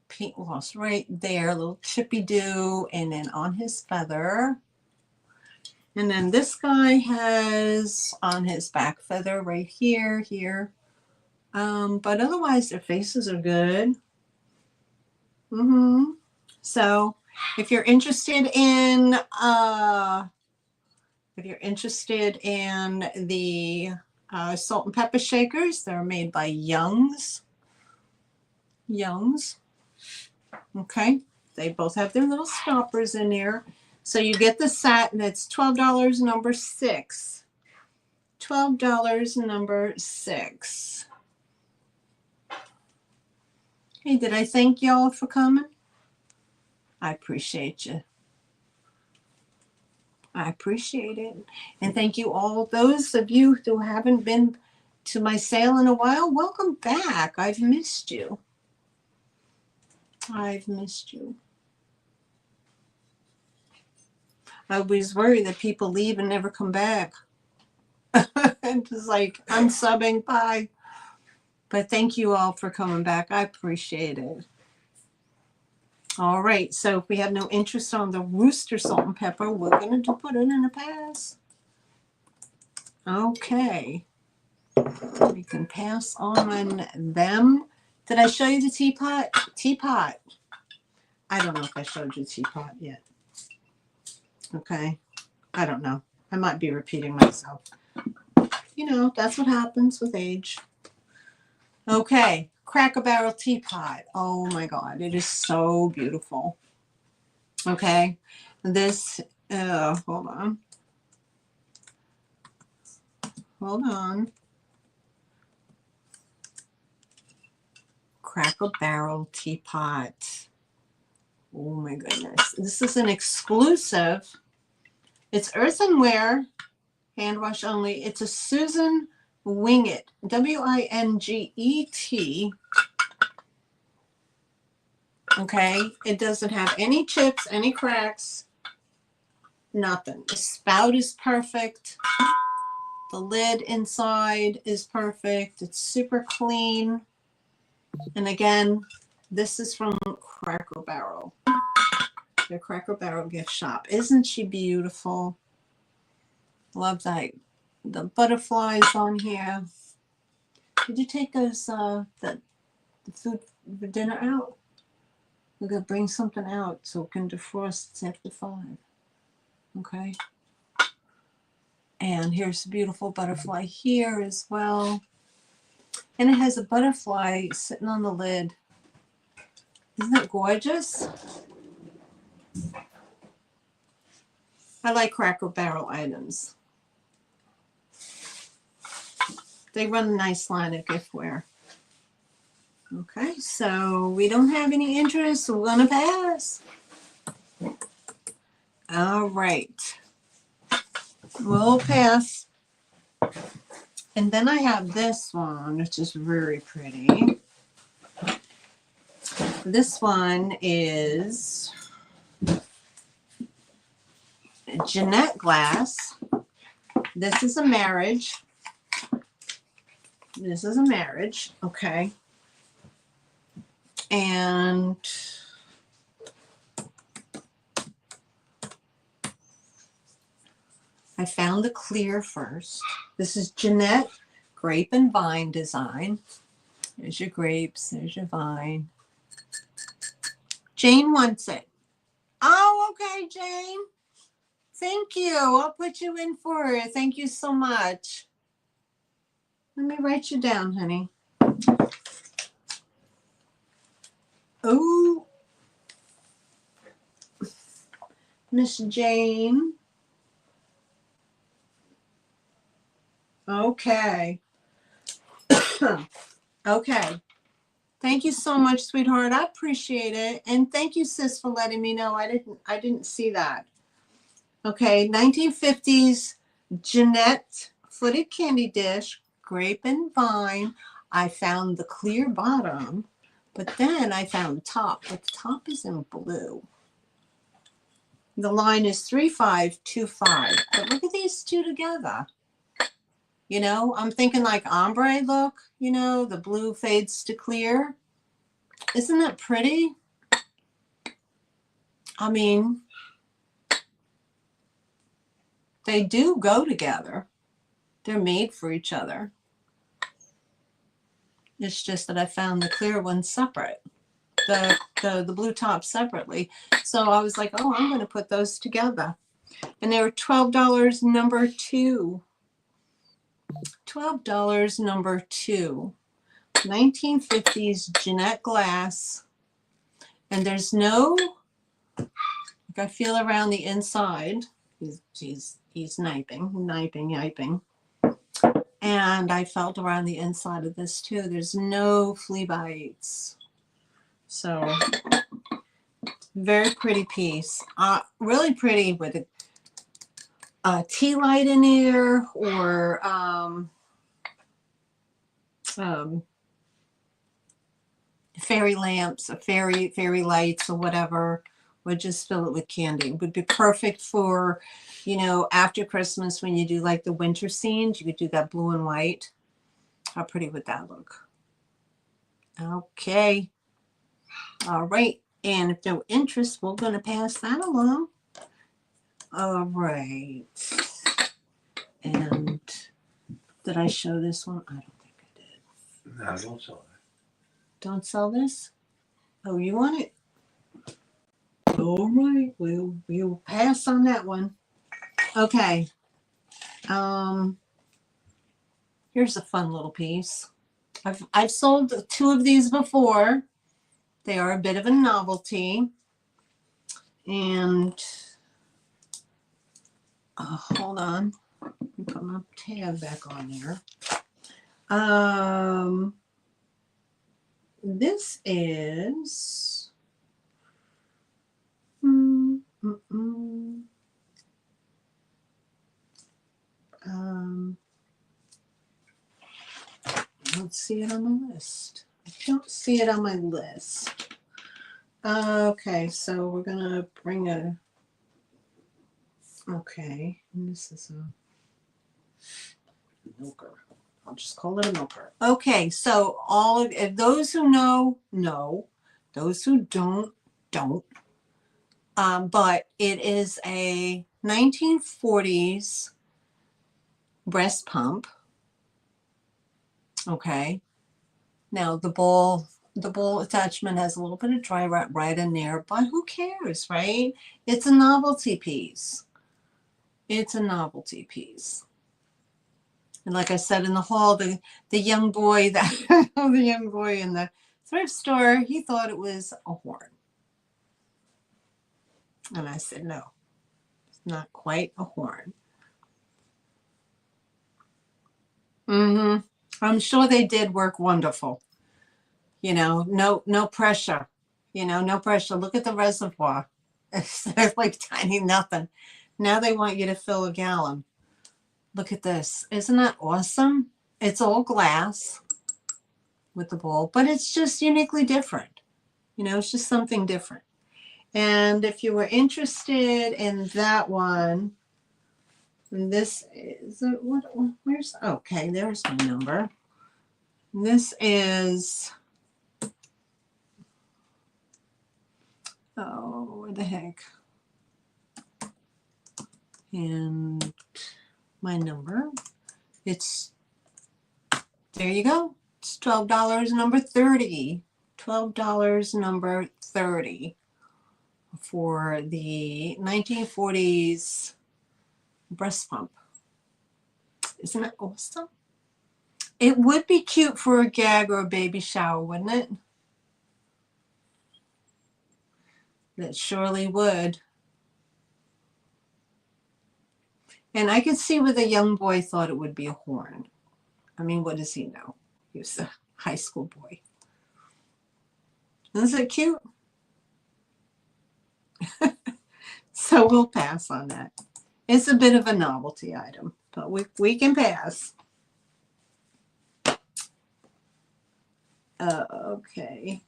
pink gloss right there, a little chippy do, and then on his feather. And then this guy has on his back feather right here. But otherwise their faces are good. So if you're interested in the salt and pepper shakers, they're made by Young's. Okay, they both have their little stoppers in there. So you get the set, and it's $12 number 6. $12 number 6. Hey, did I thank y'all for coming? I appreciate you. I appreciate it. And thank you all, those of you who haven't been to my sale in a while, welcome back. I've missed you. I've missed you. I was worried that people leave and never come back. And just like, unsubbing, bye. But thank you all for coming back. I appreciate it. All right, so if we have no interest on the rooster salt and pepper, we're going to put it in a pass. Okay. We can pass on them. Did I show you the teapot? Teapot. I don't know if I showed you the teapot yet. Okay. I don't know. I might be repeating myself. You know, that's what happens with age. Okay. Cracker Barrel teapot. Oh my God. It is so beautiful. Okay. This, hold on. Hold on. Cracker Barrel teapot. Oh my goodness. This is an exclusive. It's earthenware, hand wash only. It's a Susan Winget, Winget. Okay. It doesn't have any chips, any cracks, nothing. The spout is perfect. The lid inside is perfect. It's super clean. And again, this is from Cracker Barrel. The Cracker Barrel gift shop. Isn't she beautiful? Love that. The butterflies on here. Did you take those the food for dinner out? We're gonna bring something out so it can defrost. It's after 5. Okay. And here's a beautiful butterfly here as well. And it has a butterfly sitting on the lid. Isn't that gorgeous? I like Cracker Barrel items. They run a nice line of giftware. Okay, so we don't have any interest, so we're gonna pass. All right. We'll pass. And then I have this one, which is very pretty. This one is Jeanette glass. This is a marriage. This is a marriage, okay. And I found the clear first. This is Jeanette Grape and Vine design. There's your grapes, there's your vine. Jane wants it. Oh, okay, Jane. Thank you. I'll put you in for it. Thank you so much. Let me write you down, honey. Oh, Miss Jane. Okay. Okay. Thank you so much, sweetheart. I appreciate it. And thank you, sis, for letting me know. I didn't see that. Okay, 1950s Jeanette footed candy dish, grape and vine. I found the clear bottom, but then I found the top, but the top is in blue. The line is 3525. But look at these two together. You know, I'm thinking like ombre look, you know, the blue fades to clear. Isn't that pretty? I mean, they do go together. They're made for each other. It's just that I found the clear one separate, the blue top separately. So I was like, oh, I'm going to put those together. And they were $12 number 2. $12 number 2. 1950s Jeanette glass. And there's no, like I feel around the inside. He's kniping. And I felt around the inside of this too. There's no flea bites. So very pretty piece. Really pretty with a tea light in here, or fairy lamps, or fairy lights, or whatever, or just fill it with candy. It would be perfect for, you know, after Christmas when you do like the winter scenes, you could do that blue and white. How pretty would that look? Okay. All right. And if no interest, we're going to pass that along. All right. And did I show this one? I don't think I did. No, don't sell it. Don't sell this? Oh, you want it? All right. We'll pass on that one. Okay. Here's a fun little piece. I've sold 2 of these before. They are a bit of a novelty. And hold on. Let me put my tab back on there. This is I don't see it on my list. I don't see it on my list. Okay, so we're gonna bring a. Okay, and this is a milker. I'll just call it a milker. Okay, so all of those who know, know. Those who don't, don't. But it is a 1940s breast pump. Okay. Now the bowl attachment has a little bit of dry rot right in there, but who cares, right? It's a novelty piece. It's a novelty piece. And like I said in the hall, the young boy the young boy in the thrift store, he thought it was a horn. And I said, no, it's not quite a horn. I'm sure they did work wonderful. You know, no pressure. You know, no pressure. Look at the reservoir. It's like tiny nothing. Now they want you to fill a gallon. Look at this. Isn't that awesome? It's all glass with the bowl, but it's just uniquely different. You know, it's just something different. And if you were interested in that one, and this is what? Where's? Okay, there's my number. This is. Oh, where the heck? And my number. It's there. You go. It's $12, number 30. $12, number 30 for the 1940s breast pump. Isn't that awesome? It would be cute for a gag or a baby shower, wouldn't it? That surely would. And I could see where the young boy thought it would be a horn. I mean, what does he know? He was a high school boy. Isn't it cute? So we'll pass on that. It's a bit of a novelty item, but we can pass. Okay.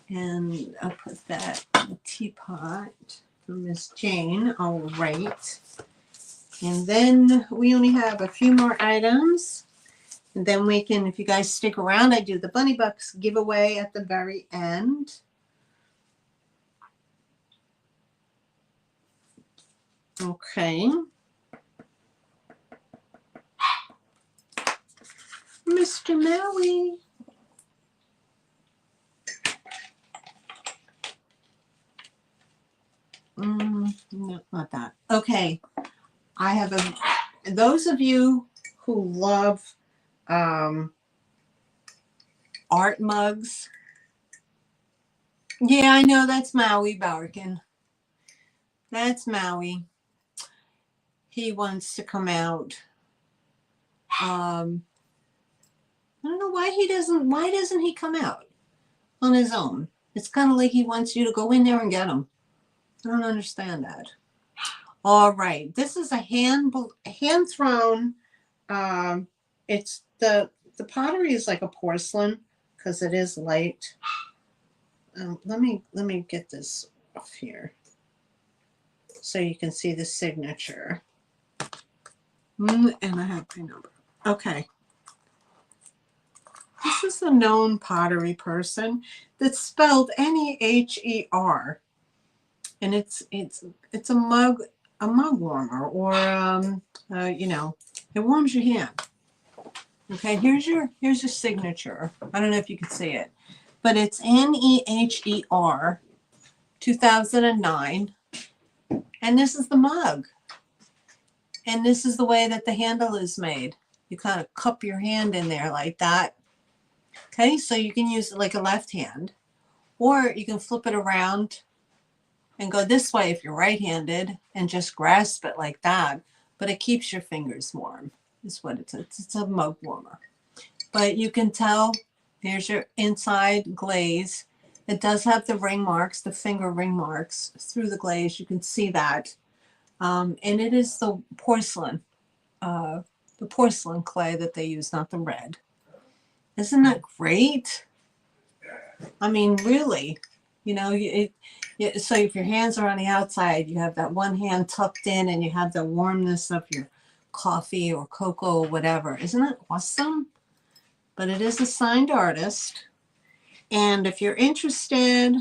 And I'll put that in the teapot for Miss Jane. All right. And then we only have a few more items. And then we can, if you guys stick around, I do the Bunny Bucks giveaway at the very end. Okay. Mr. Maui. No, not that. Okay. I have those of you who love art mugs. Yeah, I know that's Maui barking. That's Maui. He wants to come out. I don't know why doesn't he come out on his own? It's kind of like he wants you to go in there and get him. I don't understand that. All right, this is a hand thrown. It's the pottery is like a porcelain because it is light. let me get this off here so you can see the signature. And I have my number. Okay. This is a known pottery person that's spelled N-E-H-E-R, and it's a mug warmer, or you know, it warms your hand. Okay, here's your signature. I don't know if you can see it, but it's N-E-H-E-R 2009, and this is the mug, and this is the way that the handle is made. You kind of cup your hand in there like that. Okay, so you can use it like a left hand, or you can flip it around and go this way if you're right-handed and just grasp it like that, but it keeps your fingers warm. Is what it's a mug warmer. But you can tell, here's your inside glaze. It does have the ring marks, the finger ring marks through the glaze. You can see that. And it is the porcelain clay that they use, not the red. Isn't that great? I mean, really, you know, so if your hands are on the outside, you have that one hand tucked in and you have the warmness of your coffee or cocoa or whatever. Isn't that awesome? But it is a signed artist. And if you're interested,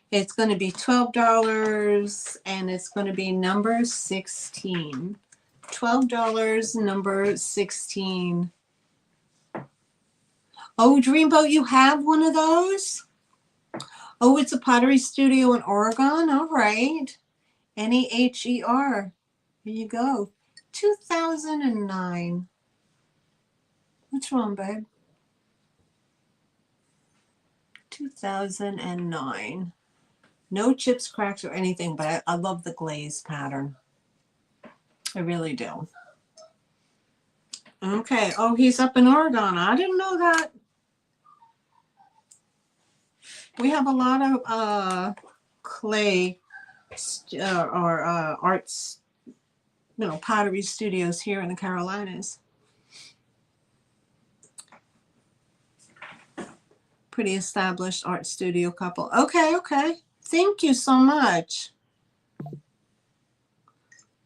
it's going to be $12 and it's going to be number 16. $12, number 16. Oh, Dreamboat, you have one of those? Oh, it's a pottery studio in Oregon. All right. N-E-H-E-R. Here you go. 2009. What's wrong, babe? 2009. No chips, cracks, or anything, but I love the glaze pattern. I really do. Okay. Oh, he's up in Oregon. I didn't know that. We have a lot of clay or arts, you know, pottery studios here in the Carolinas. Pretty established art studio couple. Okay, okay. Thank you so much.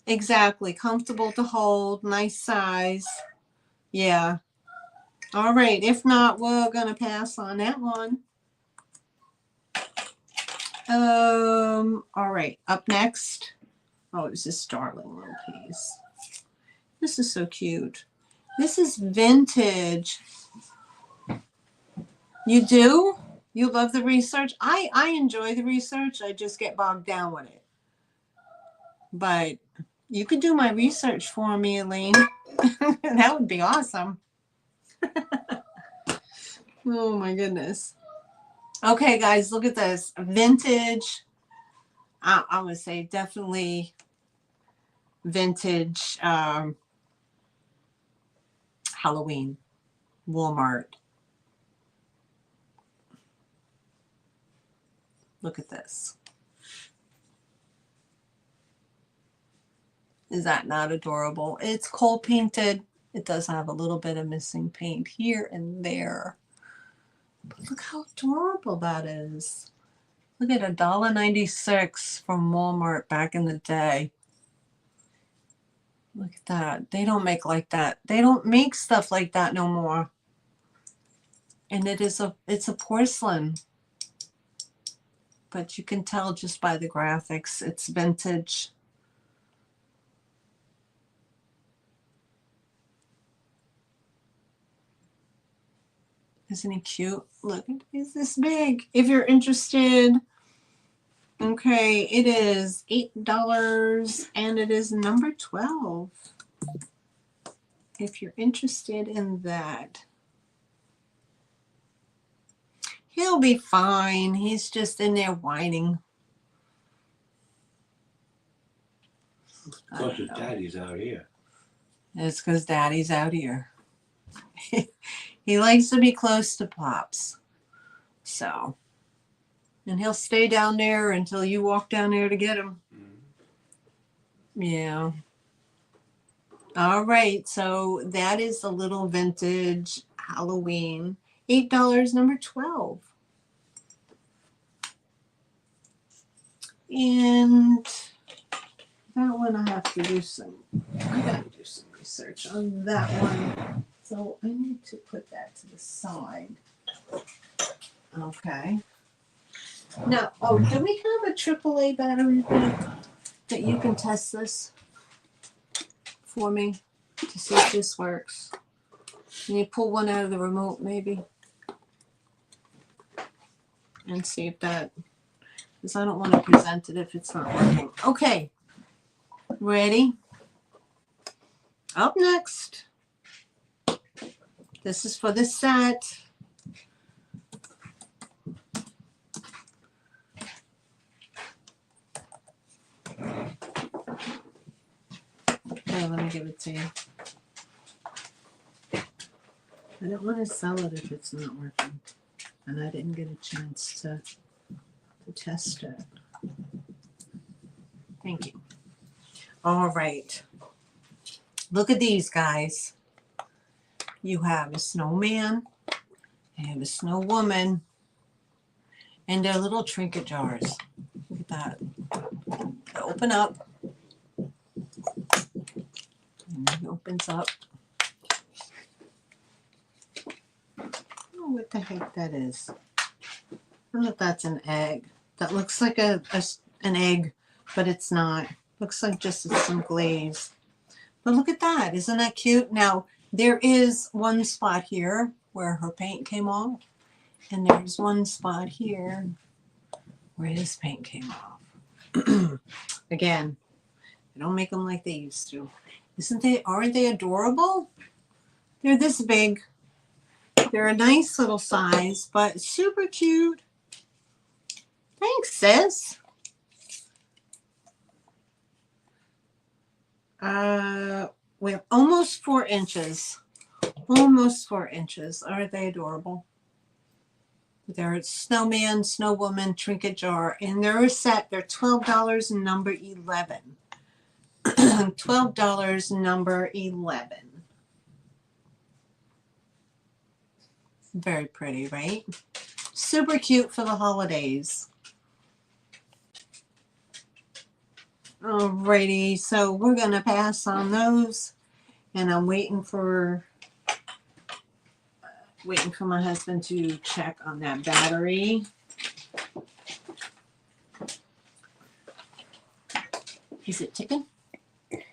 Exactly. Comfortable to hold. Nice size. Yeah. All right. If not, we're going to pass on that one. All right. Up next. Oh, it's this darling little piece. This is so cute. This is vintage. You do? You love the research? I enjoy the research. I just get bogged down with it. But you could do my research for me, Elaine. That would be awesome. Oh my goodness. Okay, guys, look at this. Vintage. I would say definitely vintage Halloween. Walmart. Look at this. Is that not adorable? It's cold painted. It does have a little bit of missing paint here and there. But look how adorable that is. Look at $1.96 from Walmart back in the day. Look at that. They don't make like that. They don't make stuff like that no more. And it's a porcelain. But you can tell just by the graphics, it's vintage. Isn't he cute? Look, he's this big. If you're interested, okay, it is $8 and it is number 12. If you're interested in that. He'll be fine. He's just in there whining. Because his daddy's out here. It's because daddy's out here. He likes to be close to Pops. So, and he'll stay down there until you walk down there to get him. Mm-hmm. Yeah. All right. So that is a little vintage Halloween. $8, number 12. And that one I have to do I gotta do some research on that one. So I need to put that to the side. Okay. Now, oh, do we have a AAA battery that you can test this for me to see if this works? Can you pull one out of the remote maybe? And see if that, because I don't want to present it if it's not working. Okay. Ready? Up next. This is for the set. Okay, let me give it to you. I don't want to sell it if it's not working. And I didn't get a chance to test it. Thank you. All right. Look at these guys. You have a snowman, you have a snow woman, and their little trinket jars. Look at that. They open up. And it opens up. I don't know what the heck that is. I don't know if that's an egg. That looks like an egg, but it's not. Looks like just some glaze. But look at that. Isn't that cute? Now, there is one spot here where her paint came off. And there's one spot here where his paint came off. Again, I don't make them like they used to. Aren't they adorable? They're this big. They're a nice little size, but super cute. Thanks, sis. We have almost 4 inches. Almost 4 inches. Aren't they adorable? They're snowman, snow woman, trinket jar, and they're a set. They're $12 and number 11. $12, number 11. Very pretty, right? Super cute for the holidays. Alrighty, so we're going to pass on those, and I'm waiting for my husband to check on that battery. Is it ticking? It's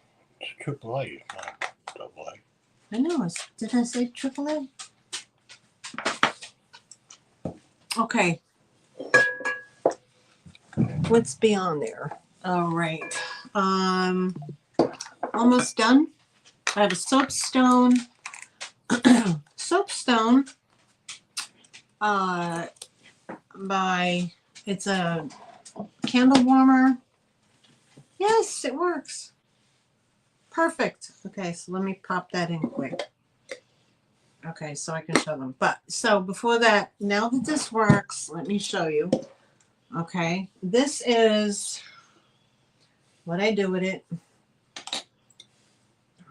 AAA, it's not AA. I know. Did I say AAA? Okay. What's beyond there? All right. Almost done. I have a soapstone. Soapstone it's a candle warmer. Yes, it works. Perfect. Okay, so let me pop that in quick. Okay, so I can show them. But so before that, now that this works, let me show you. Okay, this is what I do with it.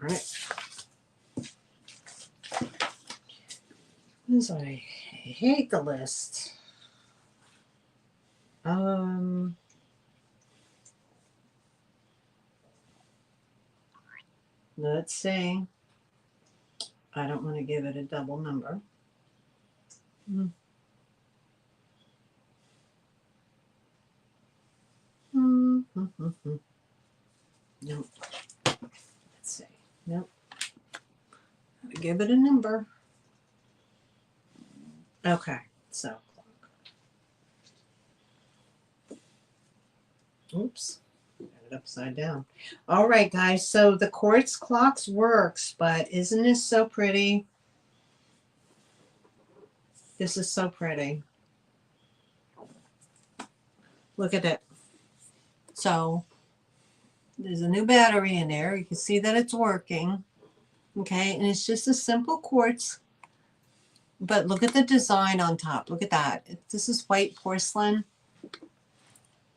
All right. I hate the list. Let's see. I don't want to give it a double number. Nope. Let's see. Nope. Give it a number. Okay, so. Oops. Got it upside down. All right, guys. So the quartz clocks works, but isn't this so pretty? This is so pretty. Look at it. So there's a new battery in there. You can see that it's working. Okay, and it's just a simple quartz. But look at the design on top. Look at that. This is white porcelain.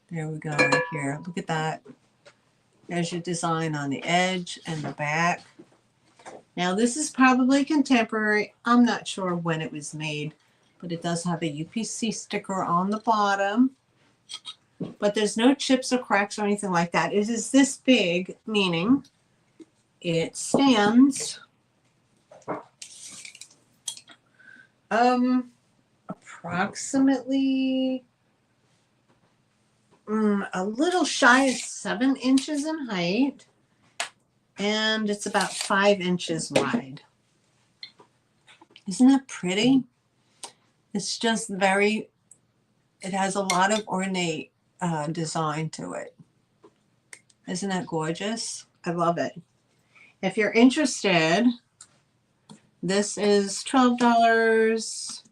There we go, right here. Look at that. There's your design on the edge and the back. Now this is probably contemporary. I'm not sure when it was made, but it does have a UPC sticker on the bottom. But there's no chips or cracks or anything like that. It is this big, meaning it stands approximately a little shy of 7 inches in height, and it's about 5 inches wide. Isn't that pretty? It's just very, it has a lot of ornate design to it. Isn't that gorgeous? I love it. If you're interested, this is $12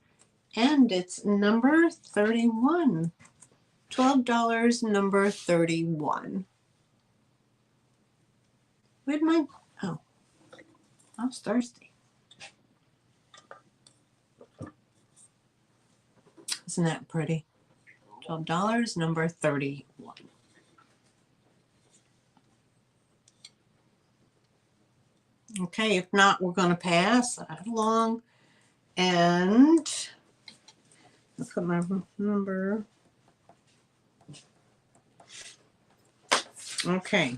and it's number 31. $12, number 31. Where'd my, oh, I was thirsty. Isn't that pretty? $12, number 31. Okay, if not, we're going to pass that along. And I'll put my number. Okay.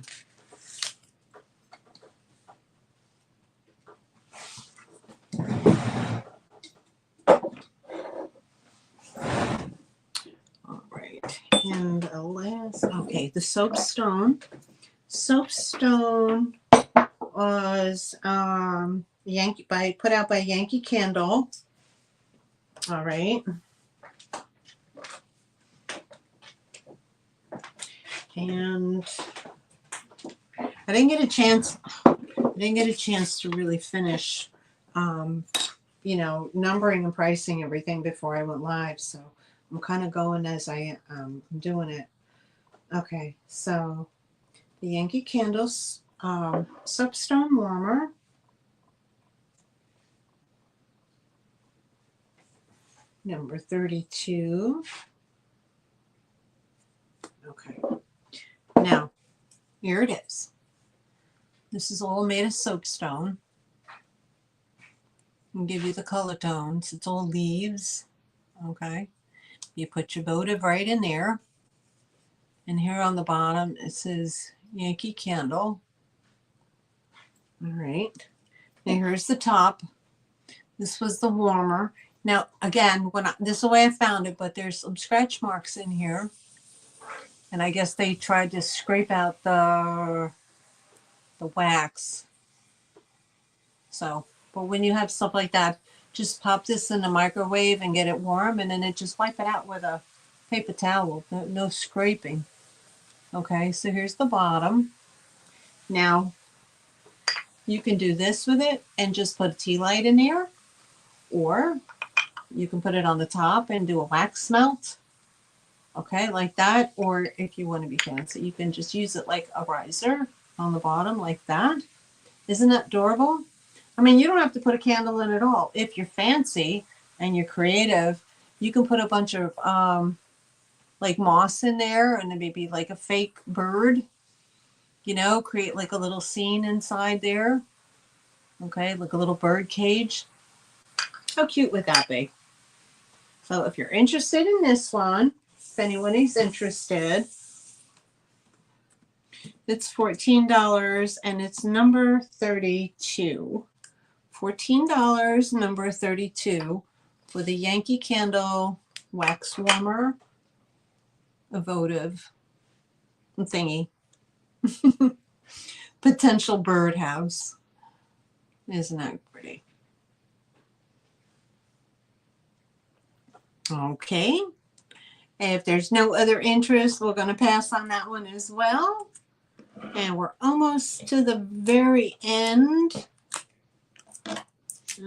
All right. And the last, okay, the soapstone. Soapstone was put out by Yankee Candle. All right. And I didn't get a chance to really finish numbering and pricing everything before I went live, so I'm kind of going as I am doing it. Okay, so the Yankee Candles soapstone warmer. Number 32. Okay. Now, here it is. This is all made of soapstone. I'll give you the color tones. It's all leaves. Okay. You put your votive right in there. And here on the bottom, it says Yankee Candle. All right. And here's the top. This was the warmer. Now, again, this is the way I found it, but there's some scratch marks in here. And I guess they tried to scrape out the wax. So, but when you have stuff like that, just pop this in the microwave and get it warm, and then just wipe it out with a paper towel. No scraping. Okay, so here's the bottom. Now, you can do this with it and just put a tea light in there, or you can put it on the top and do a wax melt. Okay, like that. Or if you want to be fancy, you can just use it like a riser on the bottom like that. Isn't that adorable? I mean, you don't have to put a candle in at all. If you're fancy and you're creative, you can put a bunch of like moss in there and then maybe like a fake bird, create like a little scene inside there. Okay, like a little bird cage. How cute would that be? So if you're interested in this one, if anyone is interested, it's $14 and it's number 32. $14, number 32 for the Yankee Candle wax warmer, a votive thingy. Potential birdhouse. Isn't that pretty? Okay. If there's no other interest, we're going to pass on that one as well. And we're almost to the very end.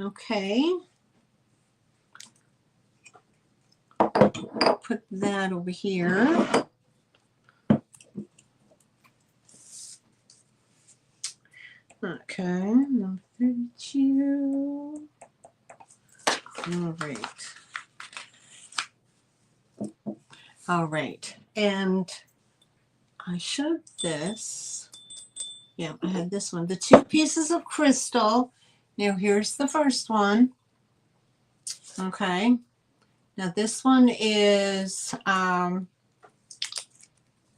Okay. Put that over here. Okay, number 32. All right. All right. And I showed this. Yeah, I had this one. The 2 pieces of crystal Now here's the first one. Okay. Now this one is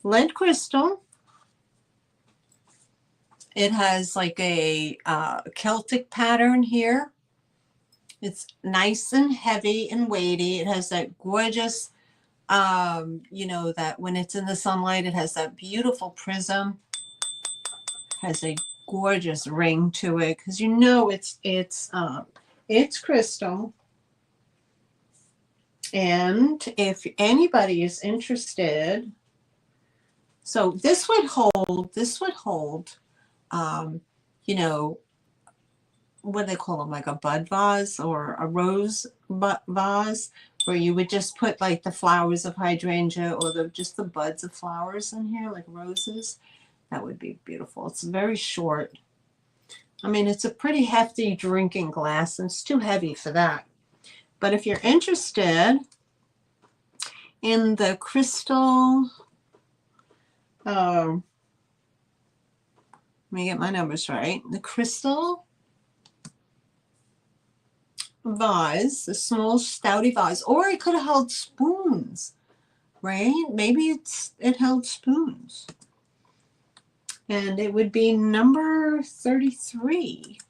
lead crystal. It has like a Celtic pattern here. It's nice and heavy and weighty. It has that gorgeous, you know, that when it's in the sunlight, it has that beautiful prism. Has a gorgeous ring to it because you know it's crystal. And if anybody is interested, so this would hold, you know, what do they call them, like a bud vase or a rose vase, where you would just put like the flowers of hydrangea or just the buds of flowers in here, like roses. That would be beautiful. It's very short. I mean, it's a pretty hefty drinking glass, and it's too heavy for that. But if you're interested in the crystal, let me get my numbers right. The crystal vase, the small stouty vase, or it could have held spoons, right? Maybe it held spoons. And it would be number 33.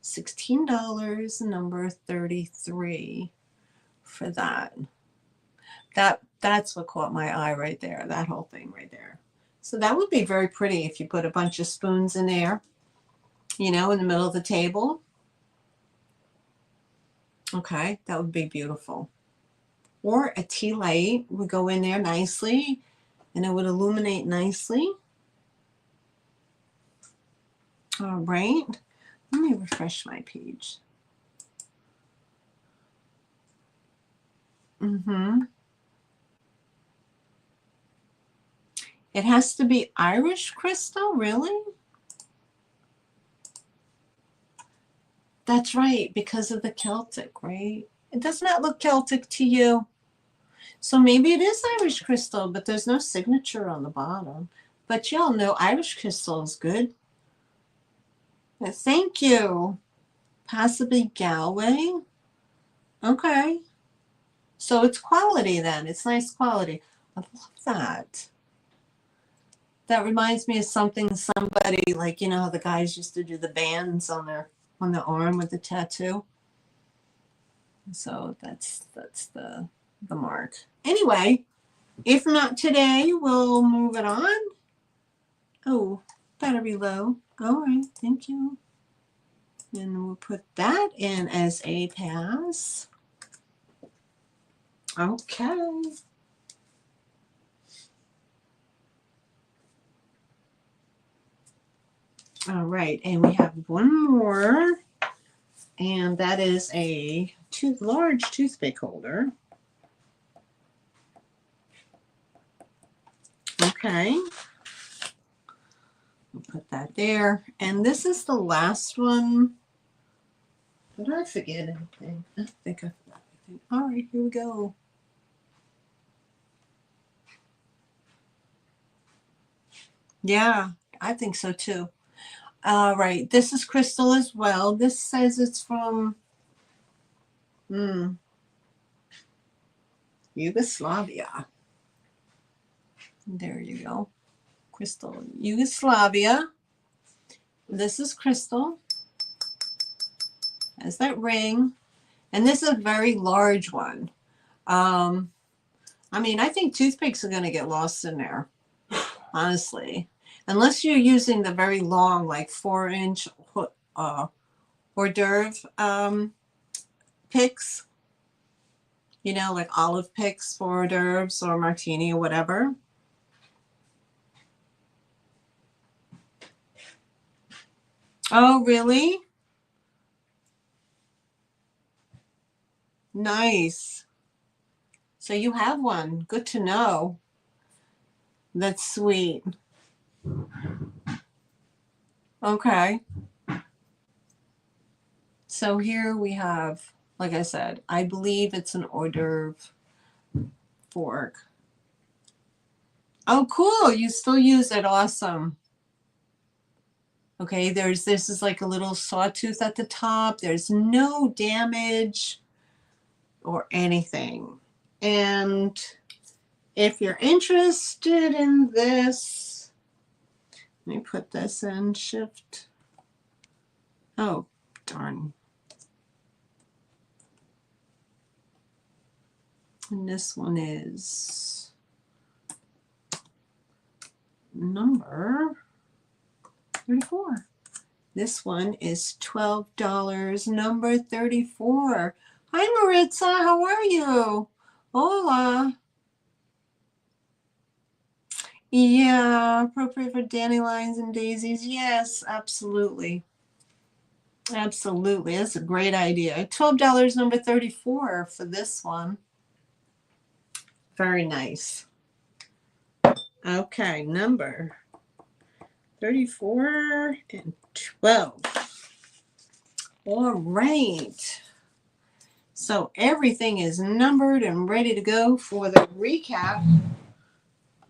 $16, number 33 for that. That's what caught my eye right there, that whole thing right there. So that would be very pretty if you put a bunch of spoons in there, you know, in the middle of the table. Okay, that would be beautiful. Or a tea light would go in there nicely, and it would illuminate nicely. All right, let me refresh my page. It has to be Irish crystal, really? That's right, because of the Celtic, right? Does not look Celtic to you. So maybe it is Irish crystal, but there's no signature on the bottom. But y'all know Irish crystal is good. Thank you. Possibly Galway. Okay. So it's quality then. It's nice quality. I love that. That reminds me of something somebody, like, you know how the guys used to do the bands on their arm with the tattoo. So that's the mark. Anyway, if not today, we'll move it on. Oh, battery low. All right, thank you. And we'll put that in as a pass. Okay. All right, and we have one more, and that is a large toothpick holder. Okay. We'll put that there. And this is the last one. Did I forget anything? I think I forgot anything. All right, here we go. Yeah, I think so too. All right, this is crystal as well. This says it's from Yugoslavia. There you go. Crystal, Yugoslavia. This is crystal. Has that ring. And this is a very large one. I mean, I think toothpicks are going to get lost in there, honestly. Unless you're using the very long, like 4-inch hors d'oeuvre picks, you know, like olive picks for hors d'oeuvres or martini or whatever. Oh, really? Nice. So you have one. Good to know. That's sweet. Okay. So here we have, like I said, I believe it's an hors d'oeuvre fork. Oh, cool. You still use it. Awesome. Okay, this is like a little sawtooth at the top. There's no damage or anything. And if you're interested in this, let me put this in shift. Oh, darn. And this one is number 34. This one is $12, number 34. Hi, Maritza. How are you? Hola. Yeah, appropriate for dandelions and daisies. Yes, absolutely. Absolutely. That's a great idea. $12, number 34 for this one. Very nice. Okay, number 34 and 12. All right. So everything is numbered and ready to go for the recap.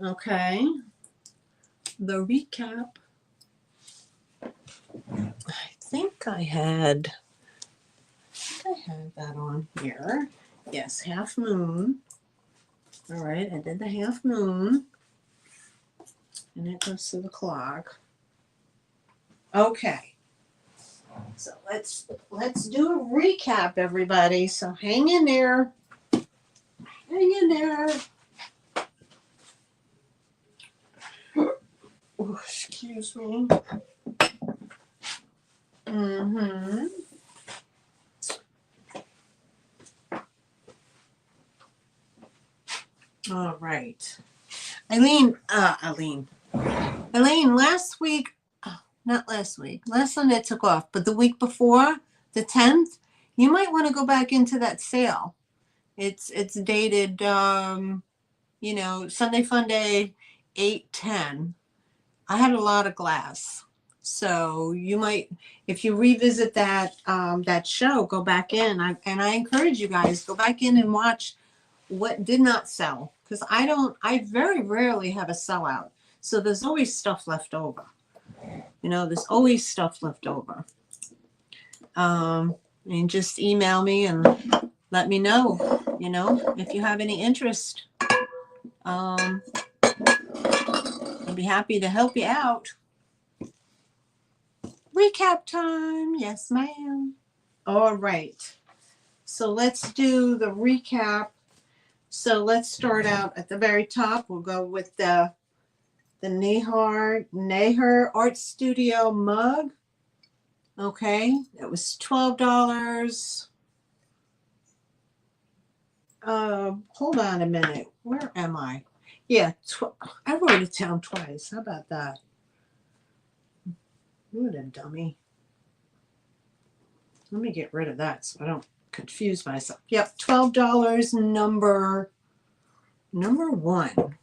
Okay. The recap. I think I had that on here. Yes, half moon. All right, I did the half moon. And it goes to the clock. Okay. So let's do a recap, everybody. So hang in there. Hang in there. Oh, excuse me. Mm-hmm. All right. Elaine, last week, not last week, last Sunday I took off, but the week before, the 10th, you might want to go back into that sale. It's dated, Sunday Fun Day 8/10. I had a lot of glass. So you might, if you revisit that that show, go back in. I encourage you guys, go back in and watch what did not sell. Because I very rarely have a sellout. So there's always stuff left over. There's always stuff left over. And just email me and let me know, if you have any interest. I'd be happy to help you out. Recap time. Yes, ma'am. All right. So let's do the recap. So let's start out at the very top. We'll go with the Naher Art Studio mug. Okay, it was $12. Hold on a minute. Where am I? Yeah, I wrote it down twice. How about that? What a dummy. Let me get rid of that so I don't confuse myself. Yep, $12, number one.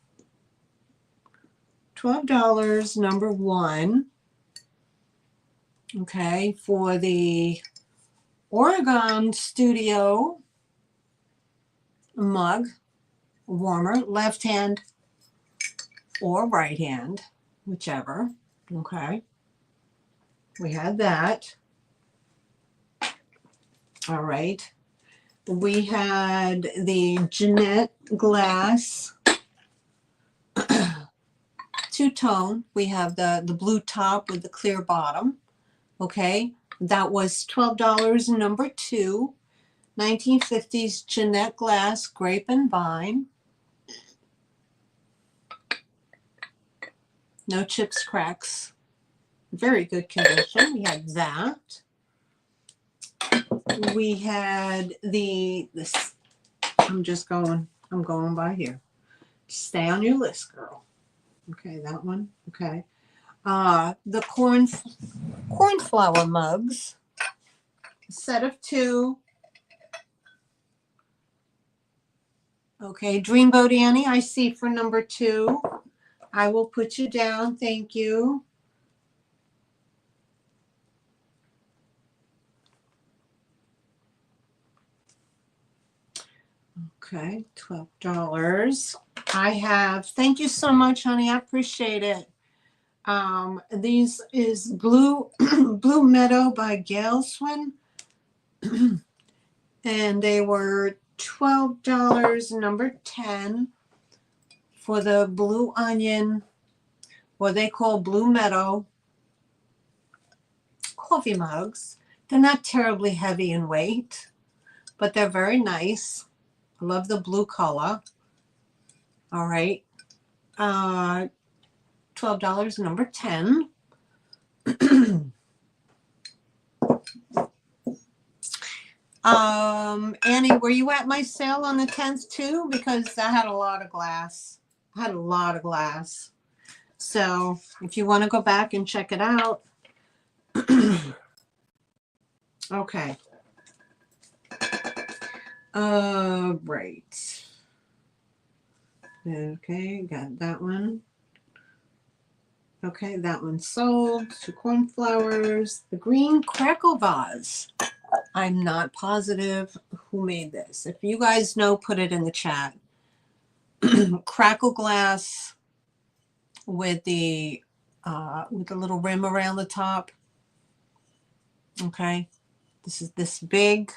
$12, number one. Okay, for the Oregon Studio mug warmer, left hand or right hand, whichever. Okay, we had that. All right, we had the Jeanette glass two-tone. We have the blue top with the clear bottom. Okay, that was $12, number two. 1950s Jeanette glass, grape and vine. No chips, cracks. Very good condition. We had that. We had this. I'm going by here. Stay on your list, girl. Okay, that one. Okay. The cornflower mugs. A set of two. Okay, Dreamboat Annie, I see for number two. I will put you down. Thank you. Okay, $12. Thank you so much, honey. I appreciate it. These is Blue Blue Meadow by Gail Swin. And they were $12, number 10, for the blue onion, what they call Blue Meadow coffee mugs. They're not terribly heavy in weight, but they're very nice. I love the blue color. All right. $12, number 10. Annie, were you at my sale on the 10th too? Because I had a lot of glass. I had a lot of glass. So if you want to go back and check it out. Okay. Right. Okay, got that one. Okay, that one sold. 2 cornflowers. The green crackle vase. I'm not positive who made this. If you guys know, put it in the chat. Crackle glass with the little rim around the top. Okay, this is this big.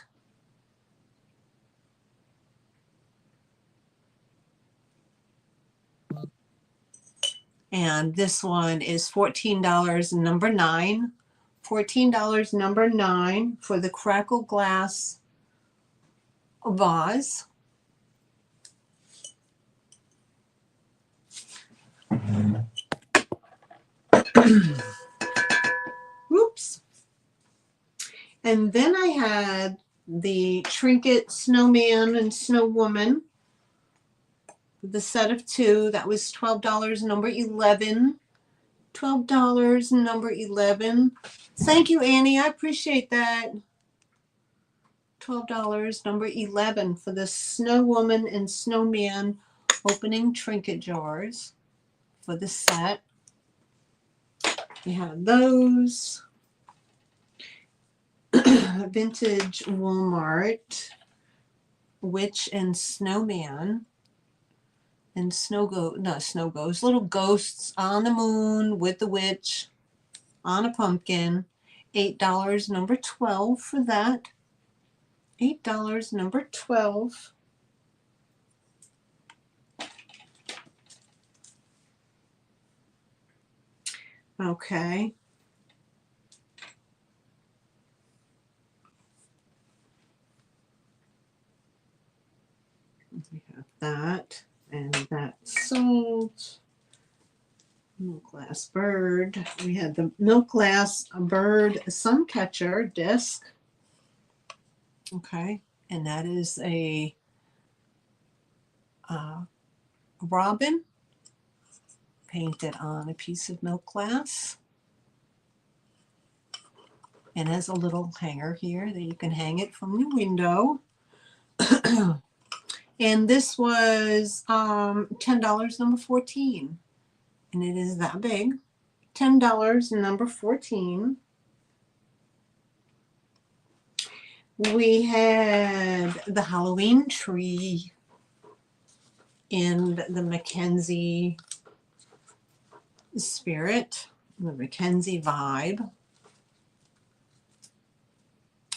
And this one is $14, number 9. $14, number 9 for the crackle glass vase. Oops. And then I had the trinket snowman and snow woman. The set of 2, that was $12, number 11. $12, number 11. Thank you, Annie. I appreciate that. $12, number 11 for the snow woman and snowman opening trinket jars for the set. We have those. Vintage Walmart witch and snowman. And little ghosts on the moon with the witch on a pumpkin. $8, number 12 for that. $8, number 12. Okay. We have that. And that sold. Milk glass bird. We had the milk glass bird sun catcher disc. Okay, and that is a robin painted on a piece of milk glass. And has a little hanger here that you can hang it from the window. And this was $10, number 14. And it is that big. $10, number 14. We had the Halloween tree in the Mackenzie spirit, the Mackenzie vibe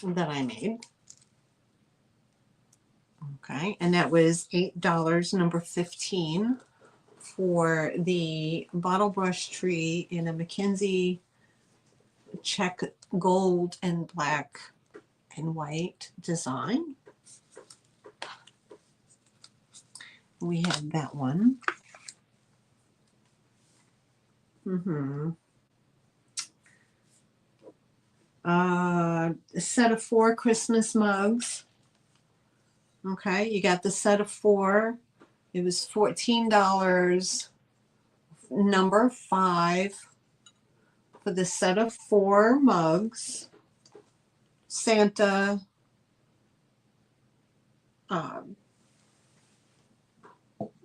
that I made. Okay, and that was $8, number 15, for the bottle brush tree in a Mackenzie check gold and black and white design. We had that one. A set of 4 Christmas mugs. Okay, you got the set of 4. It was $14, number 5, for the set of 4 mugs. Santa,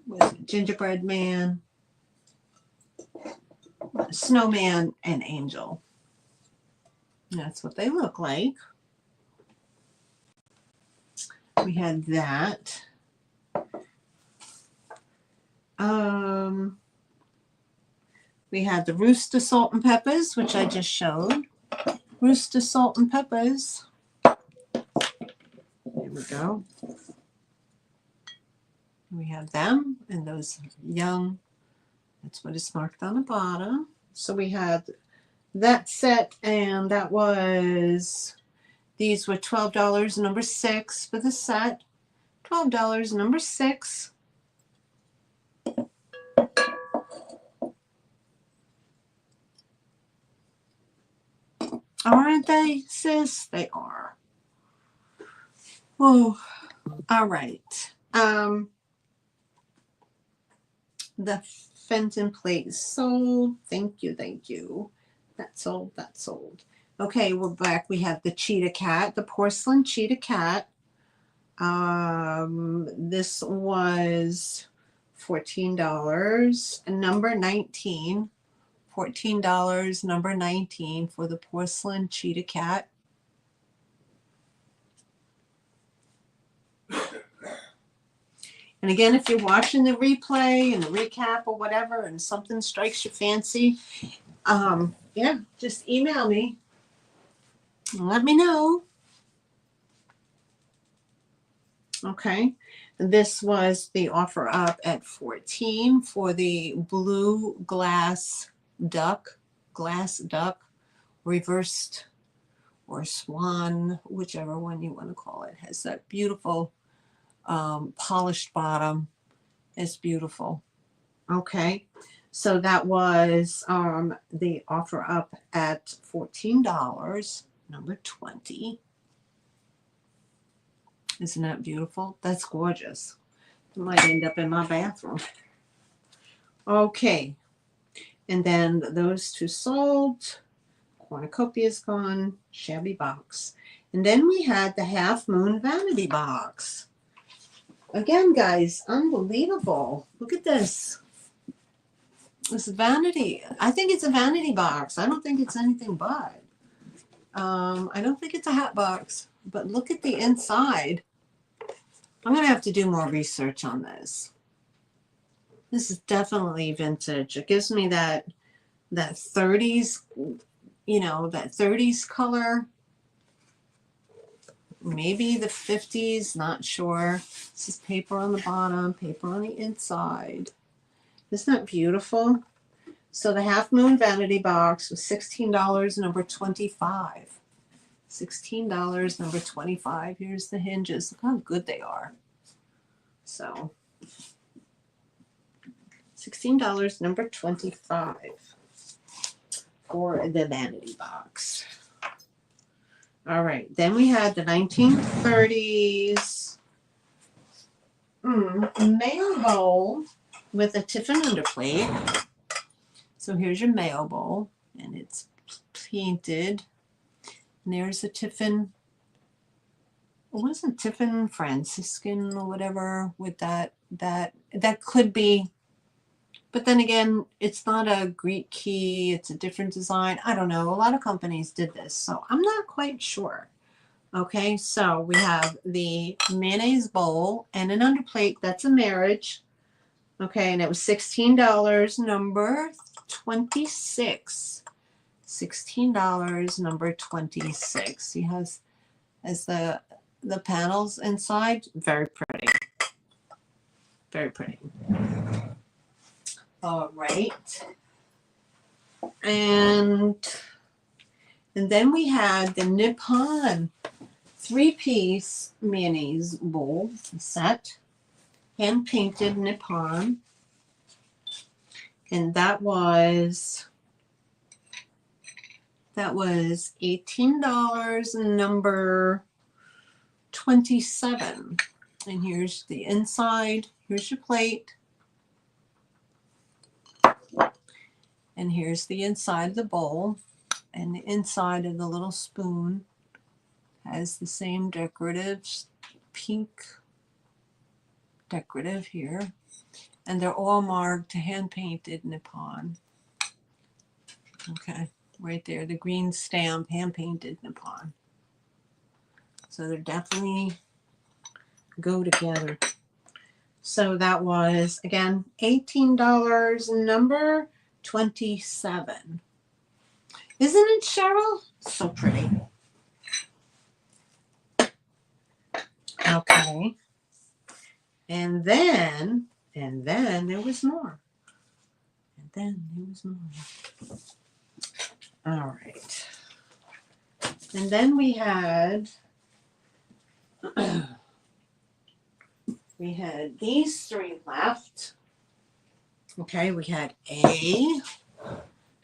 was it gingerbread man, snowman, and angel. That's what they look like. We had that. We had the Rooster Salt and Peppers, which I just showed. Rooster Salt and Peppers. There we go. We have them and those young, that's what is marked on the bottom. So we had that set, and that was, these were $12, number 6 for the set. $12, number 6. Aren't they, sis? They are. Oh, all right. The Fenton plate is sold. Thank you, thank you. That's sold, that's sold. Okay, we're back. We have the cheetah cat, the porcelain cheetah cat. This was $14, number 19. $14, number 19 for the porcelain cheetah cat. And again, if you're watching the replay and the recap or whatever, and something strikes your fancy, yeah, just email me and let me know. Okay, this was the offer up at 14 for the blue glass duck, reversed or swan, whichever one you want to call it. Has that beautiful polished bottom. It's beautiful. Okay, so that was the offer up at $14, number 20. Isn't that beautiful? That's gorgeous. It might end up in my bathroom. Okay, and then those two sold. Cornucopia is gone. Shabby box. And then we had the Half Moon Vanity box. Again, guys, unbelievable. Look at this. This vanity. I think it's a vanity box. I don't think it's anything but. I don't think it's a hat box. But look at the inside. I'm going to have to do more research on this. This is definitely vintage. It gives me that 30s, you know, that 30s color. Maybe the 50s, not sure. This is paper on the bottom, paper on the inside. Isn't that beautiful? So the Half Moon Vanity box was $16, number 25. $16, number 25. Here's the hinges. Look how good they are. So $16, number 25 for the vanity box. All right, then we had the 1930s mayo bowl with a tiffin underplate. So here's your mayo bowl, and it's painted. And there's a tiffin. It wasn't tiffin Franciscan or whatever with that could be. But then again, it's not a Greek key. It's a different design. I don't know. A lot of companies did this, so I'm not quite sure. Okay, so we have the mayonnaise bowl and an underplate. That's a marriage. Okay, and it was $16, number 26. $16, number 26. He has the panels inside. Very pretty. Very pretty. All right. And then we had the Nippon 3-piece mayonnaise bowl set, hand painted Nippon, and that was $18, number 27. And here's the inside. Here's your plate. And here's the inside of the bowl. And the inside of the little spoon has the same decorative, pink decorative here. And they're all marked hand painted Nippon. Okay, right there, the green stamp, hand painted Nippon. So they're definitely go together. So that was, again, $18, number 27. Isn't it, Cheryl? So pretty. Okay. And then there was more. And then there was more. All right. And then we had these three left. Okay, we had A.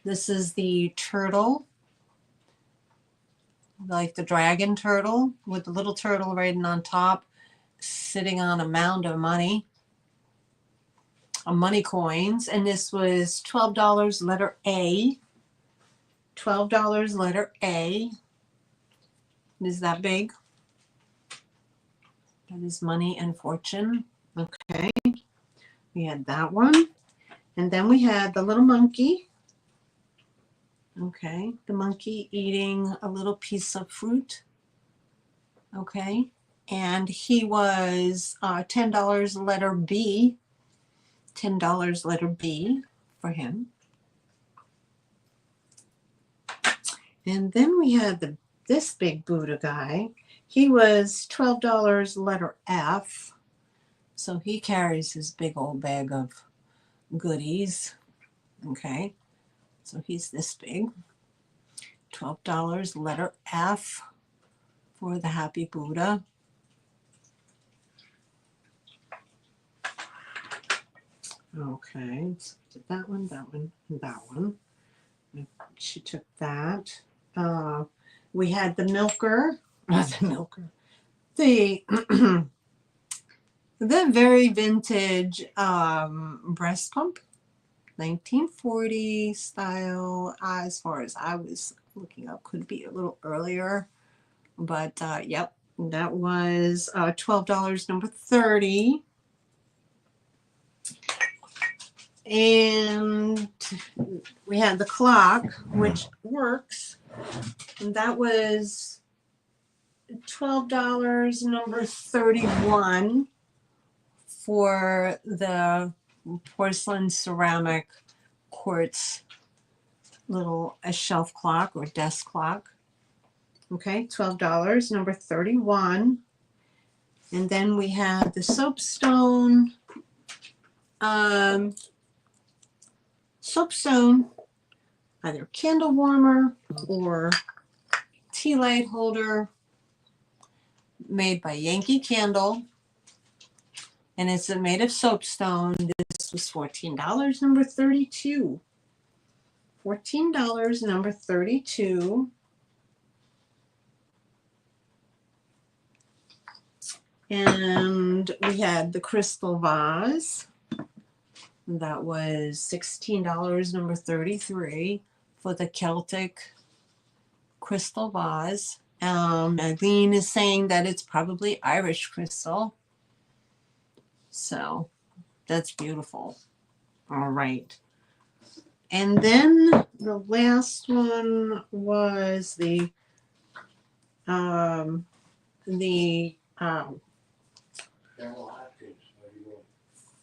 This is the turtle, like the dragon turtle, with the little turtle riding on top, sitting on a mound of money, money coins. And this was $12, letter A. $12, letter A. Is that big? That is money and fortune. Okay. We had that one. And then we had the little monkey. Okay. The monkey eating a little piece of fruit. Okay. And he was $10, letter B. $10, letter B for him. And then we had this big Buddha guy. He was $12, letter F. So he carries his big old bag of goodies. Okay. So he's this big. $12, letter F for the happy Buddha. Okay. So did that one, and that one. She took that. We had the milker. The the very vintage breast pump, 1940 style. As far as I was looking up, could be a little earlier, but yep, that was $12, number 30. And we had the clock, which works, and that was $12, number 31, for the porcelain ceramic quartz little shelf clock or desk clock. Okay, $12, number 31. And then we had the soapstone. Soapstone, either candle warmer or tea light holder, made by Yankee Candle, and it's made of soapstone. This was $14, number 32. $14, number 32. And we had the crystal vase. That was $16, number 33, for the Celtic crystal vase. Eileen is saying that it's probably Irish crystal. So that's beautiful. All right. And then the last one was the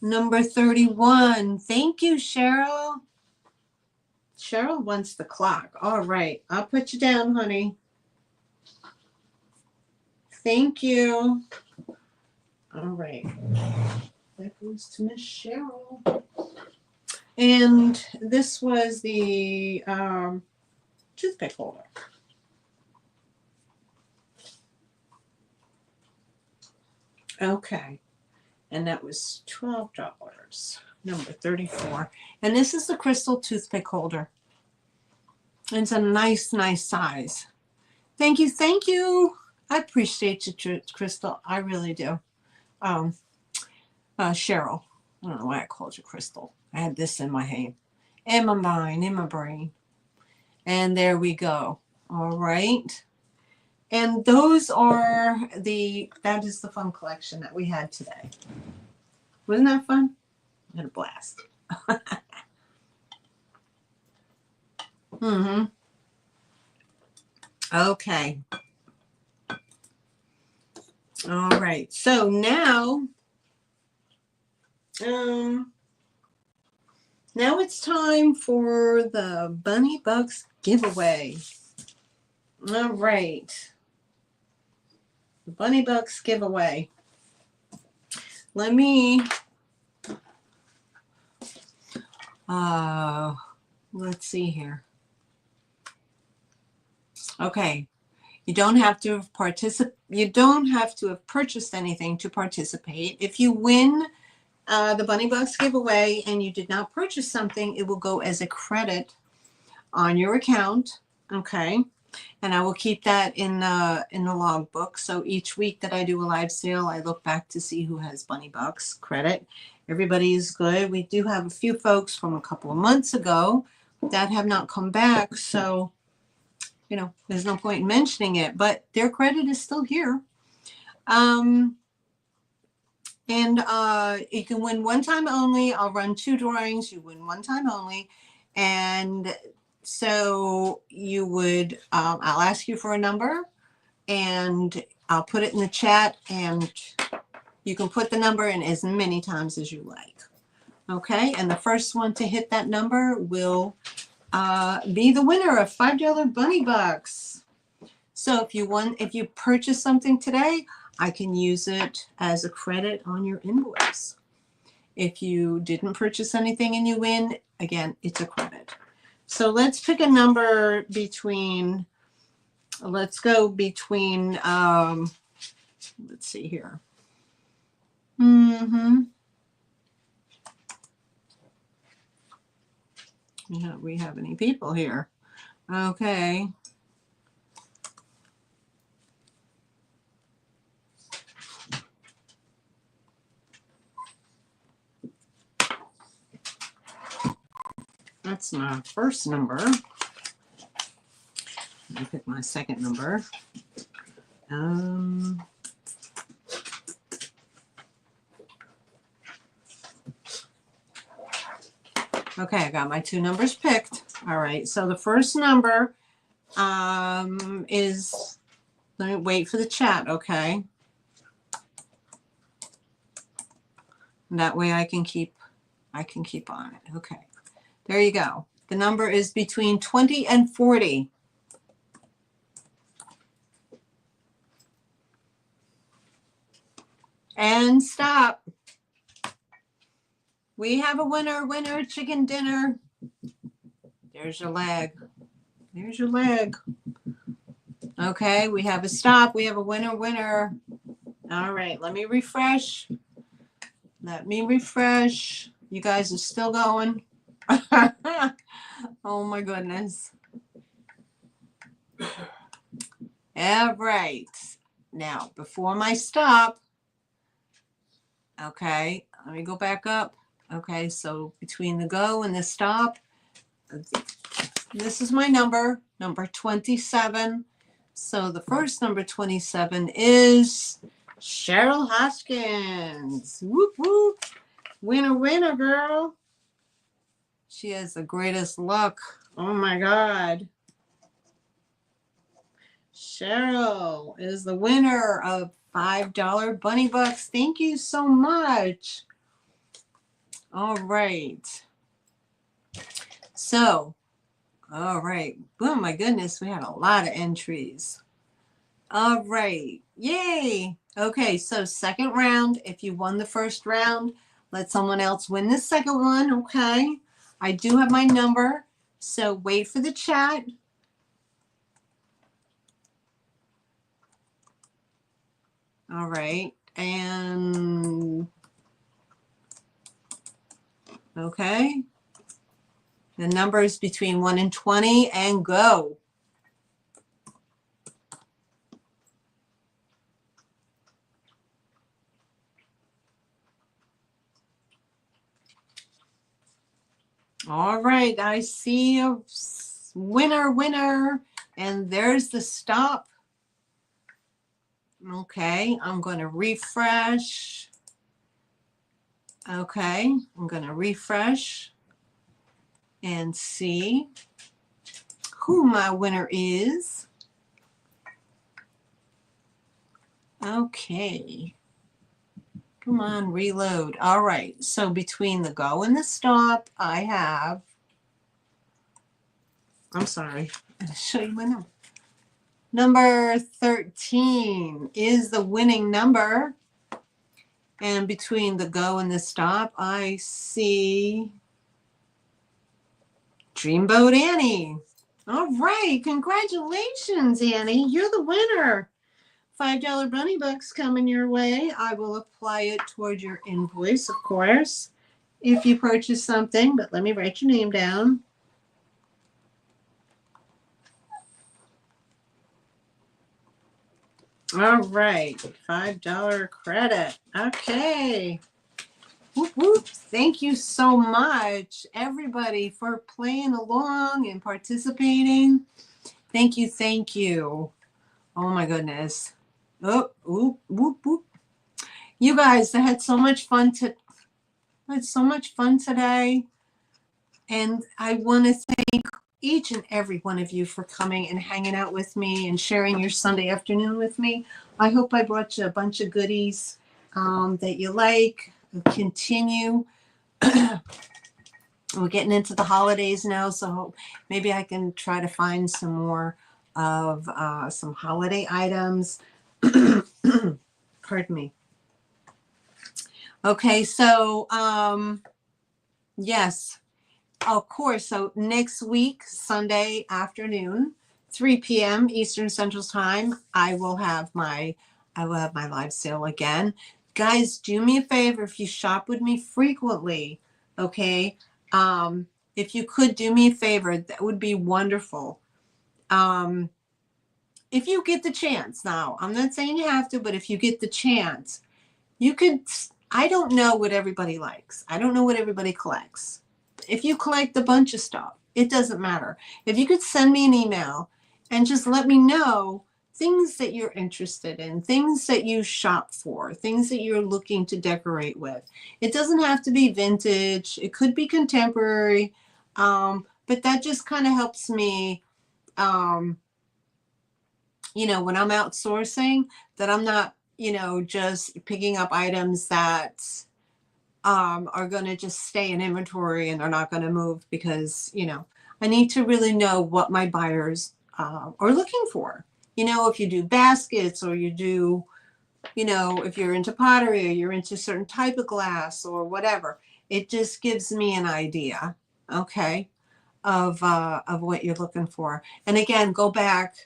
number 31. Thank you, Cheryl. Cheryl wants the clock. All right. I'll put you down, honey. Thank you. All right. That goes to Miss Cheryl. And this was the toothpick holder. Okay. And that was $12, number 34. And this is the crystal toothpick holder. It's a nice size. Thank you. Thank you. I appreciate you, Crystal. I really do. Cheryl. I don't know why I called you Crystal. I had this in my hand, in my mind, in my brain. And there we go. All right. And those are that is the fun collection that we had today. Wasn't that fun? I had a blast. Mm-hmm. Okay. All right. So now, Now it's time for the Bunny Bucks giveaway. All right. The Bunny Bucks giveaway. Let me, let's see here. Okay. You don't have to have purchased anything to participate. If you win the Bunny Bucks giveaway and you did not purchase something, it will go as a credit on your account. Okay. And I will keep that in the logbook. So each week that I do a live sale, I look back to see who has Bunny Bucks credit. Everybody is good. We do have a few folks from a couple of months ago that have not come back. So, you know, there's no point in mentioning it, but their credit is still here. And you can win one time only. I'll run 2 drawings. You win one time only. And so you would, I'll ask you for a number and I'll put it in the chat and you can put the number in as many times as you like. Okay. And the first one to hit that number will be the winner of $5 Bunny Bucks. So if you purchase something today, I can use it as a credit on your invoice. If you didn't purchase anything and you win, again, it's a credit. So let's pick a number between, let's go between, let's see here. We have any people here? Okay. That's my first number. Let me pick my second number. Okay, I got my 2 numbers picked. All right, so the first number is, let me wait for the chat, okay? And that way I can keep on it. Okay, there you go. The number is between 20 and 40. And stop. We have a winner, chicken dinner. There's your leg. There's your leg. Okay, we have a stop. We have a winner. All right, let me refresh. You guys are still going. Oh my goodness. All right. Now, before my stop, okay, let me go back up. Okay, so between the go and the stop, this is my number 27. So the first number 27 is Cheryl Hoskins. Whoop, whoop. Winner, girl. She has the greatest luck. Oh my God. Cheryl is the winner of $5 Bunny Bucks. Thank you so much. All right. So, all right. Oh my goodness, we had a lot of entries. All right. Yay. Okay, so second round. If you won the first round, let someone else win the second one. Okay. I do have my number, so wait for the chat. All right. And okay. The number is between 1 and 20 and go. All right, I see a winner, and there's the stop. Okay, I'm going to refresh. Okay, I'm going to refresh and see who my winner is. Okay. Come on, reload. All right. So between the go and the stop, I have, I'm sorry, I'll show you my number. Number 13 is the winning number. And between the go and the stop, I see Dreamboat Annie. All right. Congratulations, Annie. You're the winner. $5 bunny bucks coming your way. I will apply it toward your invoice, of course, if you purchase something. But let me write your name down. All right. $5 credit. Okay. Whoop, whoop. Thank you so much, everybody, for playing along and participating. Thank you. Thank you. Oh, my goodness. Oh, whoop, whoop, whoop. You guys, I had so much fun today. And I want to thank each and every one of you for coming and hanging out with me and sharing your Sunday afternoon with me. I hope I brought you a bunch of goodies that you like. Continue. We're getting into the holidays now, so maybe I can try to find some more of some holiday items. Pardon me. Okay, so yes, of course. So next week, Sunday afternoon, 3 p.m. Eastern Central Time, I will have my live sale again. Guys, do me a favor if you shop with me frequently, okay? If you could do me a favor, that would be wonderful. If you get the chance, now, I'm not saying you have to, but if you get the chance, you could, I don't know what everybody likes. I don't know what everybody collects. If you collect a bunch of stuff, it doesn't matter. If you could send me an email and just let me know things that you're interested in, things that you shop for, things that you're looking to decorate with. It doesn't have to be vintage. It could be contemporary. But that just kind of helps me, when I'm outsourcing, that I'm not, just picking up items that are going to just stay in inventory and they're not going to move because, I need to really know what my buyers are looking for. If you do baskets or you do, if you're into pottery or you're into a certain type of glass or whatever, it just gives me an idea, okay, of what you're looking for. And again, go back,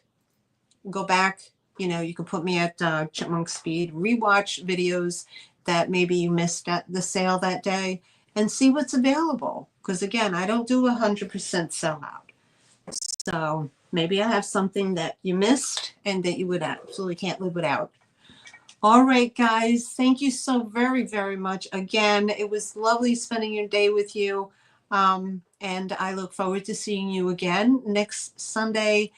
you can put me at Chipmunk Speed, rewatch videos that maybe you missed at the sale that day and see what's available. Because again, I don't do 100% sellout. So maybe I have something that you missed and that you would absolutely can't live without. All right, guys, thank you so very, very much. Again, it was lovely spending your day with you. And I look forward to seeing you again next Sunday,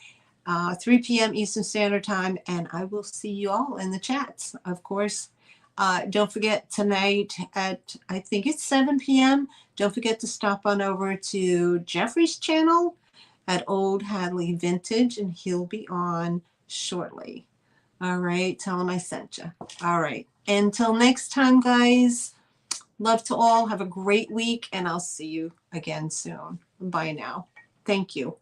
3 p.m. Eastern Standard Time. And I will see you all in the chats, of course. Don't forget tonight at, I think it's 7 p.m. Don't forget to stop on over to Jeffrey's channel at Old Hadley Vintage, and he'll be on shortly. All right. Tell him I sent you. All right. Until next time, guys, love to all. Have a great week, and I'll see you again soon. Bye now. Thank you.